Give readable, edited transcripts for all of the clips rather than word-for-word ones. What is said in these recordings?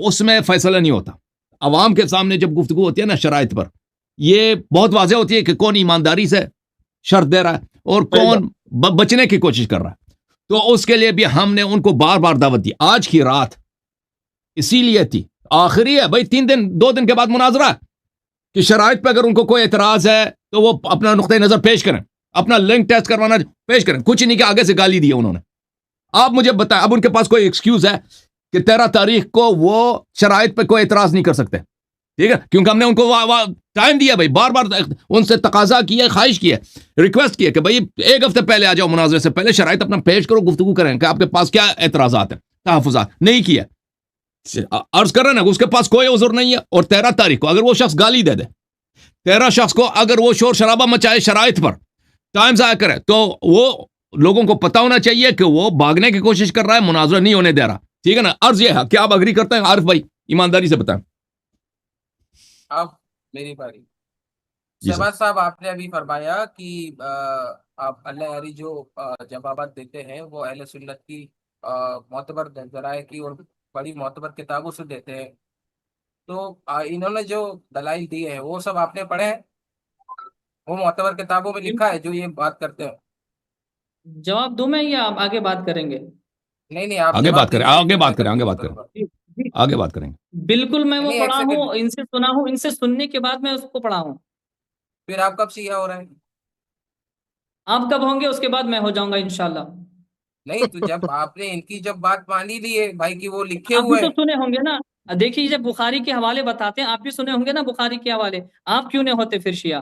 اس میں فیصلہ نہیں ہوتا. عوام کے سامنے جب گفتگو ہوتی ہے نا شرائط پر, یہ بہت واضح ہوتی ہے کہ کون ایمانداری سے شرط دے رہا ہے اور کون بچنے کی کوشش کر رہا ہے. تو اس کے لیے بھی ہم نے ان کو بار بار دعوت دی. آج کی رات اسی لیے تھی, آخری ہے بھائی, 2 دن کے بعد مناظرہ, کہ شرائط پہ اگر ان کو کوئی اعتراض ہے تو وہ اپنا نقطۂ نظر پیش کریں, اپنا لنک ٹیسٹ کروانا پیش کریں. کچھ نہیں کہ آگے سے گالی دی ہے انہوں نے. آپ مجھے بتائیں, اب ان کے پاس کوئی ایکسکیوز ہے کہ 13 تاریخ کو وہ شرائط پہ کوئی اعتراض نہیں کر سکتے, ٹھیک ہے, کیونکہ ہم نے ان کو ٹائم دیا بھائی, بار بار ان سے تقاضا کیا, خواہش کی ہے, ریکویسٹ کی ہے کہ بھائی 1 ہفتے پہلے آ جاؤ, مناظرے سے پہلے شرائط اپنا پیش کرو, گفتگو کریں کہ آپ کے پاس کیا اعتراضات ہیں, تحفظات. نہیں کیا, عرض کر رہے نا, اس کے پاس کوئی عذر نہیں ہے. اور 13 تاریخ کو اگر وہ شخص گالی دے دے, 13 شخص کو اگر وہ شور شرابہ مچائے شرائط پر, ٹائم ضائع کرے, تو وہ لوگوں کو پتا ہونا چاہیے کہ وہ بھاگنے کی کوشش کر رہا ہے, مناظرہ نہیں ہونے دے رہا. ٹھیک ہے نا. عرض یہ ہے کہ آپ اگری کرتے ہیں عارف بھائی, ایمانداری سے بتائیں. اب میری باری. شہباز صاحب, آپ نے ابھی فرمایا کہ آپ اللہ یاری جو جوابات دیتے ہیں وہ اہل سنت کی معتبر ذرائع کی اور بڑی معتبر کتابوں سے دیتے ہیں. تو انہوں نے جو دلائل دیے ہیں وہ سب آپ نے پڑھے ہیں؟ وہ معتبر کتابوں میں لکھا ہے جو یہ بات کرتے ہیں؟ جواب دوں میں یا آپ آگے بات کریں گے؟ نہیں, آپ آگے بات کریں, آگے بات کریں. بالکل, میں وہ نہیں, پڑھا ہوں, ان سے سنا ہوں, ان سے سننے کے بعد میں اس کو پڑھا ہوں. پھر آپ کب شیعہ ہو رہے ہیں؟ آپ کب ہوں گے اس کے بعد میں ہو جاؤں گا انشاءاللہ. نہیں, تو جب آپ نے ان کی جب بات مانی لی ہے بھائی کی وہ لکھے آپ بھی ہوئے تو ہیں. سنے ہوں گے نا, دیکھیے جب بخاری کے حوالے بتاتے ہیں آپ بھی سنے ہوں گے نا بخاری کے حوالے, آپ کیوں نہیں ہوتے پھر شیعہ؟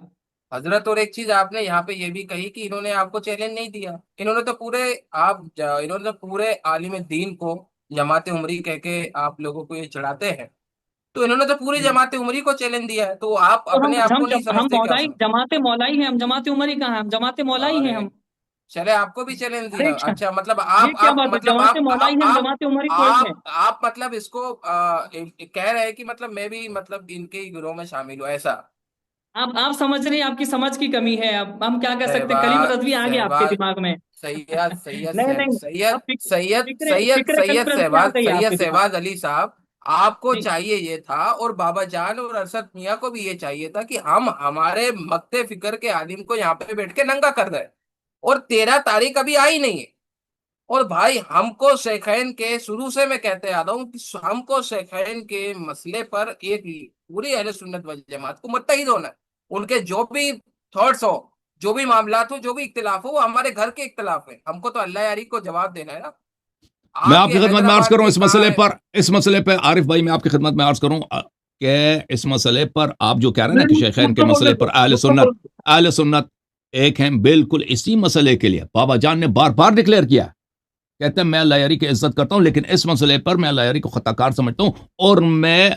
حضرت, اور ایک چیز آپ نے یہاں پہ یہ بھی کہی کہ انہوں نے آپ کو چیلنج نہیں دیا. انہوں نے تو پورے عالم دین کو جماعت عمری کہہ کے آپ لوگوں کو یہ چڑھاتے ہیں, تو انہوں نے تو پوری جماعت عمری کو چیلنج دیا ہے. تو آپ تو اپنے آپ کو نہیں ہم سمجھتے کیا؟ جماعت مولائی ہیں, ہم جماعت عمری کہاں ہیں, ہم جماعت مولائی ہیں. ہم چلے آپ کو بھی چیلنج ارے دیا. اچھا, مطلب یہ کیا بات ہے, جماعت مولائی ہیں, ہم جماعت عمری تھوڑی ہیں. آپ مطلب اس کو کہہ رہے ہیں کہ مطلب میں بھی مطلب ان کے گروہ میں شامل ہوں, ایسا؟ آپ سمجھ رہے ہیں, آپ کی سمجھ کی کمی ہے. اب ہم کیا کر سکتے ہیں, کلیم رضوی آ گیا آپ کے دماغ میں. سید شہباز علی صاحب, آپ کو جی. چاہیے یہ تھا, اور بابا جان اور ارشد میاں کو بھی یہ چاہیے تھا کہ ہم ہمارے مکتے فکر کے عالم کو یہاں پہ بیٹھ کے ننگا کر دیں. اور 13 تاریخ ابھی آئی نہیں ہے. اور بھائی, ہم کو شیخین کے شروع سے میں کہتے آ رہا ہوں کہ ہم کو شیخین کے مسئلے پر ایک پوری اہل سنت والجماعت کو متحد ہونا ہے. ان کے جو بھی تھاٹس ہو, جو بھی معاملات ہو, جو بھی اختلاف ہو, وہ ہمارے گھر کے اختلاف ہے. ہم کو تو اللہ یاری کو جواب دینا ہے نا. میں آپ کی یہ خدمت میں عرض حیدرآباد کروں میں اس مسئلے پر عارف بھائی, میں آپ کی خدمت میں عرض کروں کہ اس مسئلے پر آپ جو کہہ رہے ہیں نا کہ شیخین کے مسئلے پر اہل سنت ایک ہیں, بالکل اسی مسئلے کے لیے بابا جان نے بار بار ڈکلیئر کیا, کہتے ہیں میں اللہ یاری کی عزت کرتا ہوں, لیکن اس مسئلے پر میں اللہ یاری کو خطا کار سمجھتا ہوں, اور میں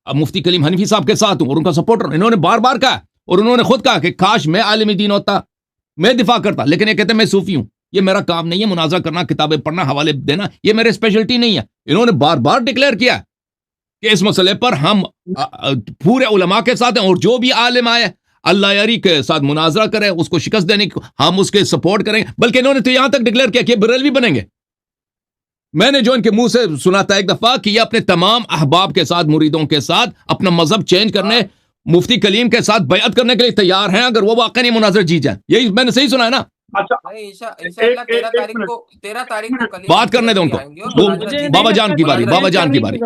مفتی کلیم حنفی صاحب کے ساتھ ہوں اور ان کا سپورٹر ہوں. انہوں نے بار بار کہا, اور انہوں نے خود کہا کہ کاش میں عالم دین ہوتا, میں دفاع کرتا, لیکن یہ کہتے ہیں میں صوفی ہوں, یہ میرا کام نہیں ہے, مناظرہ کرنا, کتابیں پڑھنا, حوالے دینا, یہ میرے اسپیشلٹی نہیں ہے. انہوں نے بار بار ڈکلیئر کیا کہ اس مسئلے پر ہم پورے علماء کے ساتھ ہیں, اور جو بھی عالم آئے اللہ یاری کے ساتھ مناظرہ کرے, اس کو شکست دینے کی ہم اس کے سپورٹ کریں. بلکہ انہوں نے تو یہاں تک ڈکلیئر کیا کہ بریلوی بنیں گے. میں نے جو ان کے منہ سے سنا تھا ایک دفعہ کہ یہ اپنے تمام احباب کے ساتھ, مریدوں کے ساتھ اپنا مذہب چینج کرنے, مفتی کلیم کے ساتھ بیعت کرنے کے لیے تیار ہیں اگر وہ واقعی مناظر جیت جائیں. یہی میں نے صحیح سنا ہے نا؟ انشاءاللہ 13 تاریخ کو بات کرنے دیں ان کو. بابا جان کی باری, بابا جان کی باری.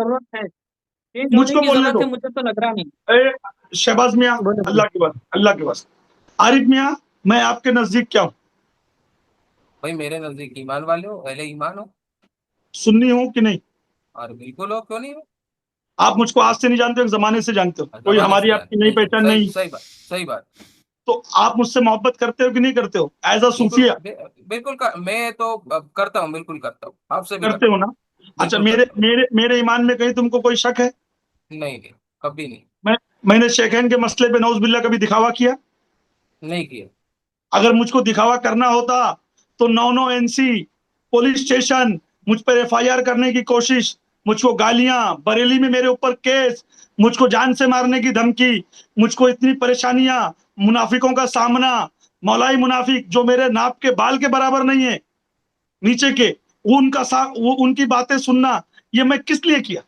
مجھ کو بولنے دو. مجھے تو لگ رہا نہیں. شہباز میاں, اللہ کے واسطے, عارف میاں, میں آپ کے نزدیک کیا ہوں؟ بھائی میرے نزدیک ایمان والے ہو, اہل ایمان ہو. سنی ہوں کہ نہیں؟ اور بالکل ہو, کیوں نہیں ہو؟ آپ مجھ کو آج سے نہیں جانتے, ایک زمانے سے جانتے ہو, کوئی ہماری آپ کی نئی پہچان نہیں. صحیح بات. تو آپ مجھ سے محبت کرتے ہو کہ نہیں کرتے ہو ایز اے صوفیہ؟ بالکل, میں تو کرتا ہوں, بالکل کرتا ہوں, آپ سے بھی کرتے ہو نا. اچھا, میرے ایمان میں کہیں تم کو کوئی شک ہے؟ نہیں, کبھی نہیں. میں نے شیخین کے مسئلے پہ نعوذ باللہ کبھی دکھاوا کیا؟ نہیں کیا. اگر مجھ کو دکھاوا کرنا ہوتا تو 9 NC پولیس اسٹیشن, مجھ پر FIR کرنے کی کوشش, مجھ کو گالیاں, بریلی میں میرے اوپر کیس, مجھ کو جان سے مارنے کی دھمکی, مجھ کو اتنی پریشانیاں, منافقوں کا سامنا, مولائی منافق جو میرے ناپ کے بال کے برابر نہیں ہے نیچے کے, ان کی باتیں سننا, یہ میں کس لیے کیا؟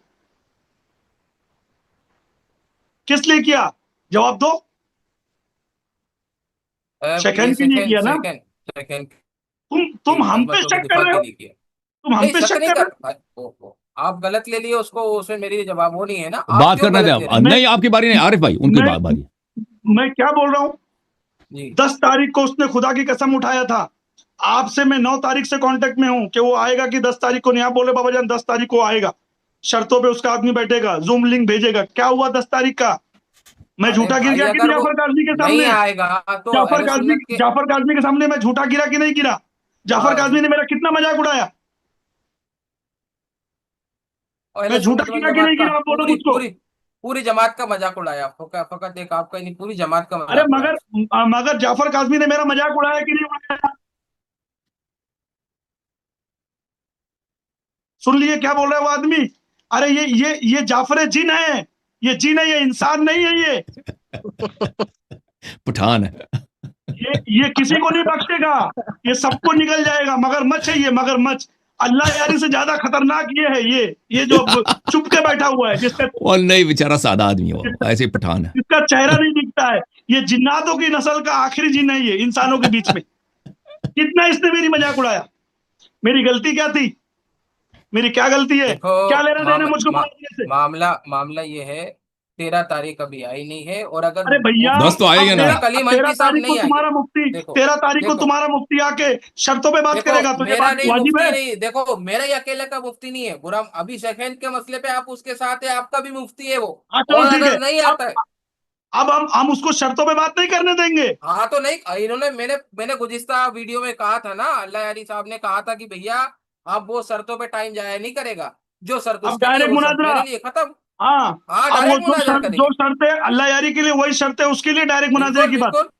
किस लिए किया? जवाब दो। शेखैन के लिए किया ना? सेकंड सेकंड तुम हम पे शक कर रहे हो? तुम हम नहीं, पे शक शक नहीं कर रहे हो? कर आप गलत ले लिए उसको, उसमें मेरी जवाब वो नहीं है ना, आप बात क्यों करना गलत दे ले आप। रहे हैं? नहीं, आपकी बारी नहीं, आरिफ भाई उनकी मैं- बारी है। मैं क्या बोल रहा हूँ? जी 10 तारीख को उसने खुदा की कसम उठाया था। आपसे मैं 9 तारीख से कांटेक्ट में हूं कि वो आएगा कि 10 तारीख को नहीं। आप बोले बाबा जान 10 तारीख को आएगा, शर्तों पे उसका आदमी बैठेगा, जूम लिंक भेजेगा। क्या हुआ 10 तारीख का? मैं अरे झूठा गिर भाई, गया कि अगर वो जाफर काजमी के नहीं सामने? आएगा तो अहले सुन्नत के जाफर काजमी के सामने मैं झूठा गिरा कि नहीं गिरा? जाफर काजमी ने मेरा कितना मजाक उड़ाया? अहले मैं झूठा सुन्नत वल गिरा कि जमात नहीं का गिरा? आप बोलो पूरी मुझको। पूरी पूरी जमात का मजाक उड़ाया, फकत एक आपका ही नहीं, पूरी जमात का अरे मजाक उड़ाया। मगर जाफर काजमी ने मेरा मजाक उड़ाया कि नहीं उड़ाया? सुन लिए क्या बोल रहा है वो आदमी? अरे ये जाफर जिन है, ये जिन है, ये इंसान नहीं है। पठान है। ये किसी को नहीं बख्शेगा, ये सबको निकल जाएगा। मगरमच्छ है ये, मगरमच्छ। अल्लाह यारी से ज्यादा खतरनाक ये है, ये जो अब चुप के बैठा हुआ है, और नहीं, बेचारा सादा आदमी हो, ऐसे ही पठान है। जिसका चेहरा नहीं दिखता है। ये जिन्नातों की नस्ल का आखिरी जिन है ये, इंसानों के बीच में। कितना इसने मेरी मजाक उड़ाया? मेरी गलती क्या थी? मेरी क्या गलती है? देखो क्या लेना देना मुझको मारने से? मामला ये है, 13 तारीख अभी आई नहीं है, और अगर अरे भैया, 10 तो आएगा ना। मुफ्ती कलीम 13 हनफी साहब तारीख को नहीं आएंगे। तुम्हारा मुफ्ती देखो 13 तारीख को देखो तुम्हारा मुफ्ती आके शर्तों पे बात देखो करेगा, तो ये मेरा बात नहीं वाजिब मुफ्ती है? नहीं, देखो मेरा ही अकेले का मुफ्ती नहीं है बुरा, अभी शेखैन के मसले पे आप उसके साथ है, आपका भी मुफ्ती है वो। हाँ चलो और ठीक है। अगर नहीं अब आता है, अब हम उसको शर्तों पे बात नहीं करने देंगे। हाँ तो नहीं, इन्होंने मैंने गुज़िश्ता वीडियो में कहा था ना, अल्लाह यारी साहब ने कहा था कि भैया आप वो शर्तों पे टाइम जाया नहीं करेगा, जो शर्त अब उसके लिए डायरेक्ट वो शर्त मुनाजरा। मेरे लिए, खत्म। हाँ, हाँ, अब वो डायरेक्ट मुनाजरा जो करेंगे। शर्त है अल्लाह यारी के लिए, वही शर्त है उसके लिए, डायरेक्ट मुनाजरे बिल्कुल की बात। बिल्कुल।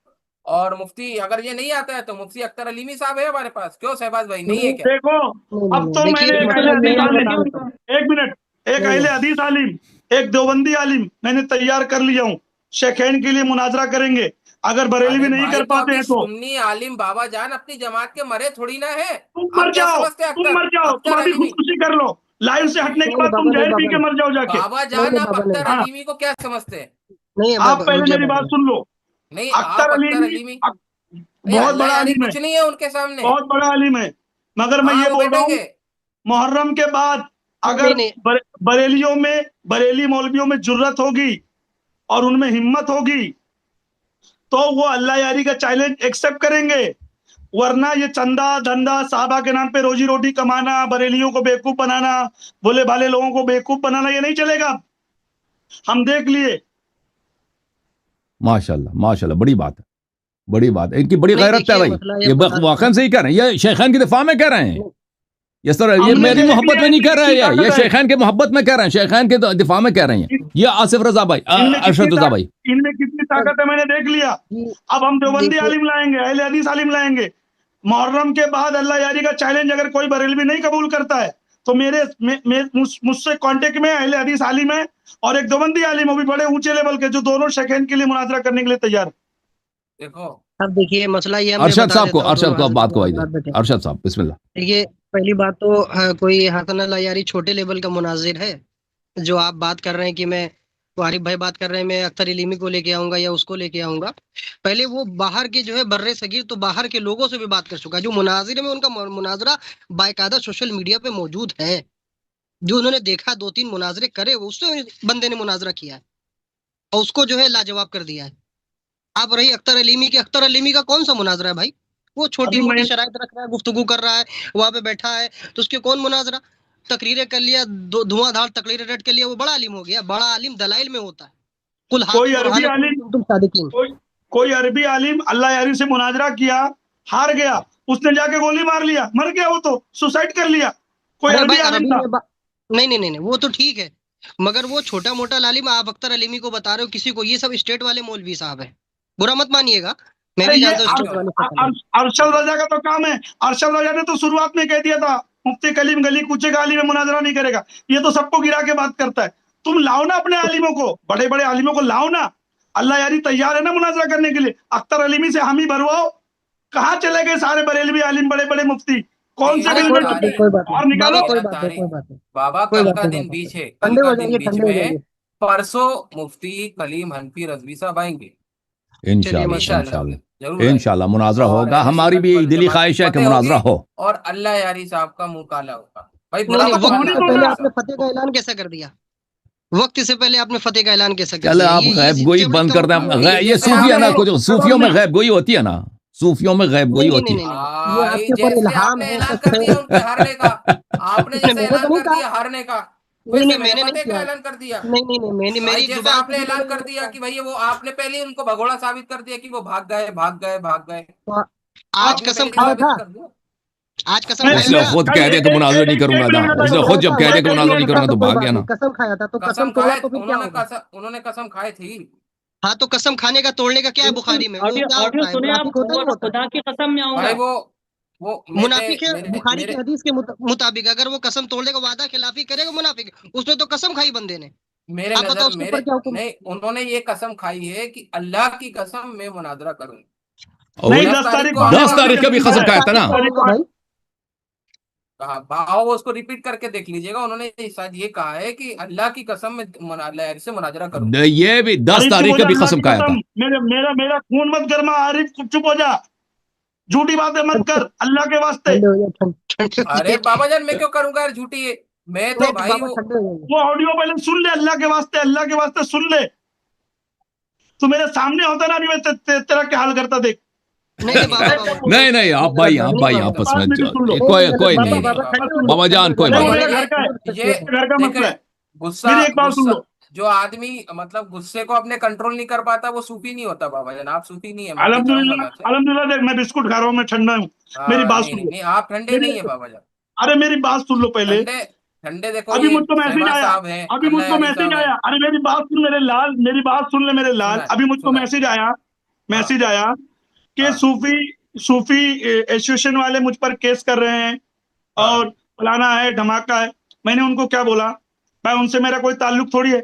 और मुफ्ती अगर ये नहीं आता है तो मुफ्ती अख्तर अलीमी साहब है हमारे पास, क्यों शहबाज भाई नहीं है क्या? देखो, नहीं अब नहीं तो देखिए, मैंने एक मसला अहले ये हदीस है, मैं आलिम, बता देता हूँ। एक मिनट, एक नहीं अहले नहीं हदीस आलिम, एक देवबंदी आलिम मैंने तैयार कर लिया हूँ। शेखैन के लिए मुनाजरा करेंगे। अगर बरेलवी अरे नहीं भाई, कर तो पाते अभी हैं तो सुन्नी आलिम बाबा जान अपनी जमात के मरे थोड़ी ना है। तुम मर आप क्या जाओ, समझते हैं तुम मर जाओ, तुम अख्तर अभी अलीमी? खुदकुशी कर लो। लाइव से हटने के नहीं बाद तुम नहीं जहर पी बाबा के नहीं, मर जाओ जाके। बाबा नहीं जान नहीं आप बाबा नहीं, अख्तर हाँ, अलीमी को क्या समझते हैं? नहीं है आप बाबा, पहले रुकिए मेरी बाबा। बात सुन लो। नहीं, अख्तर आप अख्तर अलीमी अलीमी, नहीं बहुत अल्लाह बड़ा यारी आलिम है, कुछ नहीं है उनके सामने। बहुत बड़ा आलिम है। मगर मैं हाँ, ये वो बोल रहा हूँ, बैठेंगे। मुहर्रम के बाद नहीं अगर नहीं बरेलियों में, बरेली मौलवियों में जुर्रत होगी और उनमें हिम्मत होगी तो वो अल्लाह यारी का चैलेंज एक्सेप्ट करेंगे। वरना ये चंदा धंधा साहबा के नाम पे रोजी रोटी कमाना, बरेलियों को बेवकूफ बनाना, भोले भाले लोगों को बेवकूफ बनाना, ये नहीं चलेगा। हम देख लिए। माशाल्लाह माशाल्लाह, बड़ी बात है, बड़ी बात है। इनकी बड़ी नहीं गैरत है देखिए, भाई। मसला ये ये बता देता वाकई हूँ। सही कह रहे हैं, ये शेखैन की दिफा में कह रहे हैं। ये सर, ये हमने मेरी देख मोहब्बत लिया में नहीं इनमें कह रहे कितनी हैं, ये ताकत है। शेखैन के मोहब्बत में कह रहे हैं, शेखैन के दिफा में कह रहे हैं। ये आसिफ रजा भाई, इनमें अरशद कितनी रजा भाई। इनमें कितनी ताकत है मैंने देख लिया। जी अब हम देवबंदी देखिए, आलिम लाएंगे, अहले हदीस आलिम लाएंगे। मुहर्रम के बाद अल्लाह यारी का चैलेंज अगर कोई बरेलवी नहीं कबूल करता है तो मुझसे कांटेक्ट में अहले हदीस आलिम है और एक देवबंदी आलिम, वो भी बड़े ऊंचे लेवल के, जो दोनों शेखैन के लिए मुनाजरा करने के लिए तैयार है। देखो अब देखिए मसला ये, मैं अरशद बता साहब को, देता हूँ अरशद दोनों को अब बात को हाजिर भाई बात दे। बेटे। अरशद साहब बिस्मिल्लाह। देखिए, पहली बात तो कोई हसन अल यारी छोटे लेवल का मुनाजिर है जो आप बात कर रहे हैं कि मैं, वो आरिफ भाई बात कर रहे हैं मैं अख्तर इलीमी को लेके आऊंगा या उसको लेके आऊंगा। पहले वो बाहर के जो है बर्रे सगीर, तो बाहर के लोगों से भी बात कर चुका है। जो मुनाजिर में उनका मुनाजरा बाकायदा सोशल मीडिया पे मौजूद है, जो उन्होंने देखा 2-3 मुनाजरे करे, उससे बंदे ने मुनाजरा किया है और उसको जो है लाजवाब कर दिया है। आप रही अख्तर अलीमी के, अख्तर अलीमी का कौन सा मुनाजरा है भाई? वो छोटी अभी मोटी मैं शराइत रख रहा है, गुफ्तगू कर रहा है, वहां पे बैठा है, तो उसके कौन मुनाजरा? तकरीरें कर लिया, धुआंधार तकरीरें रट कर लिया, वो बड़ा आलिम हो गया। बड़ा आलिम दलाइल में होता है। कुल कोई हातु अरबी बुरहानकुम आलिम, इन कुंतुम सादिकीन। कोई अरबी आलिम अल्लाह यारी से मुनाजरा किया, हार गया, उसने जाके गोली मार लिया, मर गया, वो तो सुसाइड कर लिया। कोई अरे अरबी भाई आलिम अरबी था। में नहीं नहीं नहीं नहीं, वो तो ठीक है, मगर वो छोटा मोटा लालिम आप अख्तर अलीमी को बता रहे हो किसी को, ये सब स्टेट वाले मौलवी साहब है, बुरा मत मानिएगा, मैं अरे भी ये जानता हूँ स्टेट वाले सब है। अरशद रजा का तो काम है। अरशद रजा ने तो शुरुआत में कह दिया था मुफ्ती कलीम गली कूचे का आलिम है, मुनाजरा नहीं करेगा। ये तो सबको गिरा के बात करता है। तुम लाओ ना अपने आलिमों को, बड़े बड़े आलिमों को लाओ ना। अल्लाह यारी तैयार है ना मुनाजरा करने के लिए। अख्तर अलीमी से हम ही भरवाओ। कहाँ चले गए सारे बरेलवी आलिम, बड़े बड़े मुफ्ती? कौन से अरे बिल कोई में बात छुपे? नहीं, कोई बात और नहीं निकालो। बाबा, कोई 13 बात नहीं, तारीख कोई बात नहीं, बाबा, कोई कल बात का नहीं दिन बाबा, बीच है, कल ठंडे का हो दिन जाइए, बीच ठंडे हो में जाइए। परसों मुफ्ती कलीम हनफी रजवी साहब आएंगे इंशाल्लाह इंशाल्लाह इंशाल्लाह जरूर आएंगे। इंशाल्लाह मुनाजरा और होगा, अहले हमारी सुन्नत भी वल दिली जमात की ख्वाहिश है कि फतेह मुनाजरा होगी हो। और अल्लाह यारी साहब का मुकाला होगा। भाई नहीं बुरा नहीं, मत वक्त मानना से होने पहले दो अल्लाह ना। आपने साहब। फतेह का ऐलान कैसा कर दिया? वक्त से पहले आपने फतेह का ऐलान कैसा कर चल दिया? आप गैब गोई बंद कर दें। ये ये जैसे सूफिया ना, आपने कुछ सूफियों में गैब गोई होती है ना, सूफियों में गैब गोई नहीं नहीं होती नहीं है। नहीं, ये भाई आपके ऊपर जैसे इल्हाम आपने है, ऐलान सच कर है। दिया उनके हारने का, आपने नहीं, जैसे मैंने ऐलान तो नहीं कर कहा। दिया हारने का, नहीं वैसे नहीं, मेरे मैंने नहीं फतेह का किया। ऐलान कर दिया। नहीं नहीं नहीं, मैंने भाई मेरी एक जैसे जुबान से आपने भी ऐलान मैंने कर नहीं दिया कहा। कि भाई वो आपने पहले ही उनको भगोड़ा साबित कर दिया कि वो भाग गए भाग गए भाग गए, तो आज आपने कसम पहले ही खाया साबित था, कर दिया। आज कसम मैं खाया उसने था। खुद भाई कह दिया कि मुनाजरा नहीं करूंगा एक ना, मिनट उसने बताओ। खुद जब कह दिया कि मैं मुनाजरा नहीं था करूंगा तो तो कोई भाग बात गया नहीं, ना। कसम खाया था तो कसम कसम तोड़ा खाए तो फिर क्या होगा? उन्होंने कसम खाए थी। हाँ तो कसम खाने का तोड़ने का क्या है? बिल्कुल, बुखारी में वो ऑडियो क्या ऑडियो होता है? सुने आप, मुनाफिक होता है वो नहीं होता? खुदा की कसम में आऊंगा। भाई वो मुनाफिक है, मेरे बुखारी की मेरे हदीस के मुताबिक अगर वो कसम तोड़ने का वादा खिलाफी करेगा मुनाफिक, उसने तो कसम खाई बंदे ने। मेरे आप बताओ नजर उसके मेरे ऊपर क्या हुक्म? नहीं, उन्होंने ये कसम खाई है कि अल्लाह की कसम मैं मुनाजरा करूंगा। और नहीं, 10 10 तारीख तारीख को को आने 10 आऊंगा। वाली तारीख का भी कसम कसम है। खाया था 10 ना। तारीख को भाई हाँ वो उसको रिपीट करके देख लीजिएगा, उन्होंने शायद ये कहा है कि अल्लाह की कसम मैं अल्लाह यारी से मुनाजरा करूंगा। ये भी 10 आरिफ चुप तारीख हो का जा, भी अल्लाह कसम की खाया था। कसम। मेरा खून मत गरमा आरिफ, चुप हो जा, झूठी बातें मत कर अल्लाह के वास्ते। ठंडे हो जाए, ठंडे हो अरे जाइए। बाबा जान मैं क्यों करूंगा यार झूठी है, मैं तो नहीं तो भाई बाबा ठंडे हो जाइए। वो ऑडियो पहले सुन ले, अल्लाह के वास्ते, अल्लाह के वास्ते सुन ले। तू मेरे सामने होता ना, अभी मैं तेरा क्या हाल करता देख। नहीं नहीं बाबा, बाबा नहीं नहीं, आप भाई आप नहीं, भाई बाबा, आपस बात में मेरी सुन लो। कोई बाबा नहीं, बाबा ठंडे हो बाबा जान कोई नहीं, बात वो नहीं। मेरे घर का है, ये घर का देखे मसला है। गुस्सा मेरी एक बात सुन गुस्सा लो। जो आदमी मतलब गुस्से को अपने कंट्रोल नहीं कर पाता वो सूफी नहीं होता बाबा जान। आप सूफी नहीं है, माफी चाहूंगा मैं आपसे। अल्हम्दुलिल्लाह देख, मैं बिस्कुट खा रहा हूँ, मैं ठंडा हूँ। मेरी हाँ बात नहीं सुन नहीं लो। नहीं, आप ठंडे मेरी नहीं है बाबा जान। अरे मेरी बात सुन लो पहले। ठंडे ठंडे देखो अभी ये मुझको मैसेज शहबाज आया, साहब हैं, अभी अल्लाह मुझको यारी मैसेज साहब हैं। आया। अरे मेरी बात सुन मेरे लाल, मेरी बात सुन ले मेरे लाल। सुना है अभी मुझको सुना है। मैसेज आया, हाँ मैसेज आया कि हाँ सूफी सूफी एसोसिएशन वाले मुझ पर केस कर रहे हैं हाँ और फलाना है धमाका है। मैंने उनको क्या बोला, भाई उनसे मेरा कोई ताल्लुक थोड़ी है।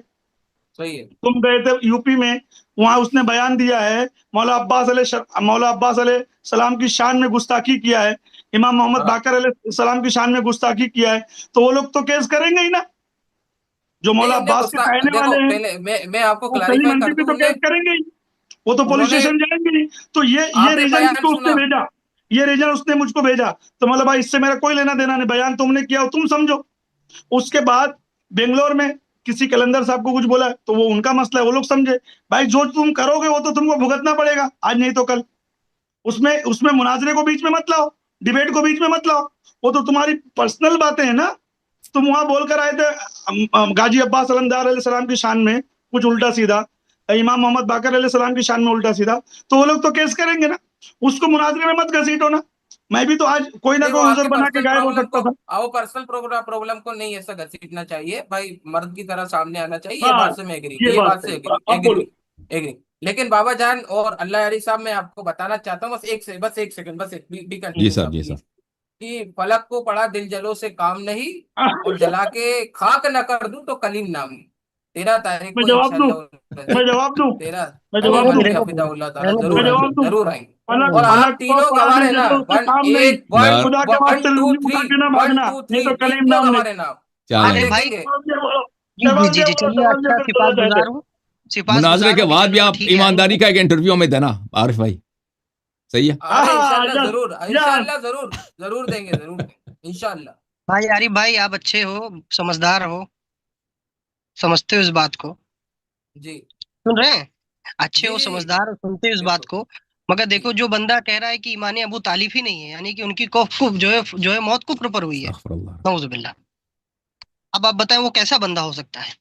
सही है। तुम गए थे यूपी में, वहां उसने बयान दिया है, मौला अब्बास अलैहि सलाम की शान में गुस्ताखी किया है, इमाम मोहम्मद हाँ बाकर अलैहि सलाम की शान में गुस्ताखी किया है, तो वो लोग तो केस करेंगे ही ना, जो नहीं मौला उनने अब्बास के गुस्सा कहने देखो वाले हैं। पहले मैं आपको वो कलीम क्लैरिफाई मंडी कर भी दूं। तो केस करेंगे ही, वो तो पुलिस उन्होंने स्टेशन जाएंगे ही। तो ये आपने रीजन बयान मुझको उसने सुना। भेजा, ये रीजन उसने मुझको भेजा। तो मतलब भाई इससे मेरा कोई लेना देना नहीं, बयान तुमने किया हो तुम समझो। उसके बाद बेंगलोर में किसी कलंदर साहब को कुछ बोला तो वो उनका मसला है, वो लोग समझे। भाई जो तुम करोगे वो तो तुमको भुगतना पड़ेगा, आज नहीं तो कल। उसमें उसमें मुनाजरे को बीच में मत लाओ, डिबेट को बीच में मत लाओ, वो तो तुम्हारी पर्सनल बातें हैं ना। तुम वहां बोलकर आए थे गाजी अब्बास अलमदार अलैहिस्सलाम की शान में कुछ उल्टा सीधा, इमाम मोहम्मद बाकर अलैहिस्सलाम की शान में उल्टा सीधा, तो वो लोग तो केस करेंगे ना। उसको मुनाजरे में मत घसीटो ना। मैं भी तो आज कोई ना नहीं वो कोई उजर आपके बना के पर्सनल गायब हो प्रॉब्लम को सकता था। वो पर्सनल प्रॉब्लम को नहीं ऐसा घसीटना चाहिए भाई, मर्द की तरह सामने आना चाहिए। ये हाँ, बात से मैं एग्री, ये ये बात बात से है। एग्री अब बोलो। Agree agree. लेकिन बाबा जान और अल्लाह यारी साहब मैं आपको बताना चाहता हूँ, बस एक सेकंड, बस एक बी जी कंटिन्यू साहब साहब जी प्लीज। साहब। कि फलक को पड़ा दिल जलो से काम नहीं, और जला के खाक न कर दूं तो कलीम नाम नहीं। 13 तारीख मैं को जवाब दूं, इंशाल्लाह मैं जवाब दूं, 13 मैं नहीं जवाब कलीम दूं, नहीं, हनफी रहने दो, हफिज़हुल्लाह ताला रहने दो, मैं जरूर रहने आएंगे, जवाब दूं। जरूर आएंगे। फलक और आप फलक को तीनों पढ़ा गवाह दिल है ना, जलो से वन काम नहीं। एक वन नार खुदा के वास्ते 1 2 उठा 3 के ना 1 भागना, 2 नहीं 3 तो कलीम तीनों नाम गवाह नहीं। है ना आप चलें। अरे भाई देखेंगे। जी जी जी जी, चलिए शहबाज अच्छा, सिपास गुजार हूँ, सिपास मुनाजरे गुजार के हूँ कि बाद भी चलो आप ठीक है ईमानदारी आएंगे। का एक इंटरव्यू हमें देना आरिफ भाई, सही है। अरे हाँ, इंशाल्लाह जस्ट जरूर, जस्ट इंशाल्लाह जरूर, जरूर देंगे, जरूर देंगे इंशाल्लाह। भाई आरिफ भाई, आप अच्छे हो, समझदार हो, समझते हो इस बात को, जी सुन रहे हैं? अच्छे जी हो, जी जी समझदार हो, सुनते हो इस बात बिल्कुल को। मगर जी। देखो, जो बंदा कह रहा है कि ईमान अबू तालिब ही नहीं है, यानी कि उनकी कुफ जो है मौत कुफ्र पर हुई है, अस्तगफुरुल्लाह। नऊजुबिल्लाह। अब आप बताएं वो कैसा बंदा हो सकता है?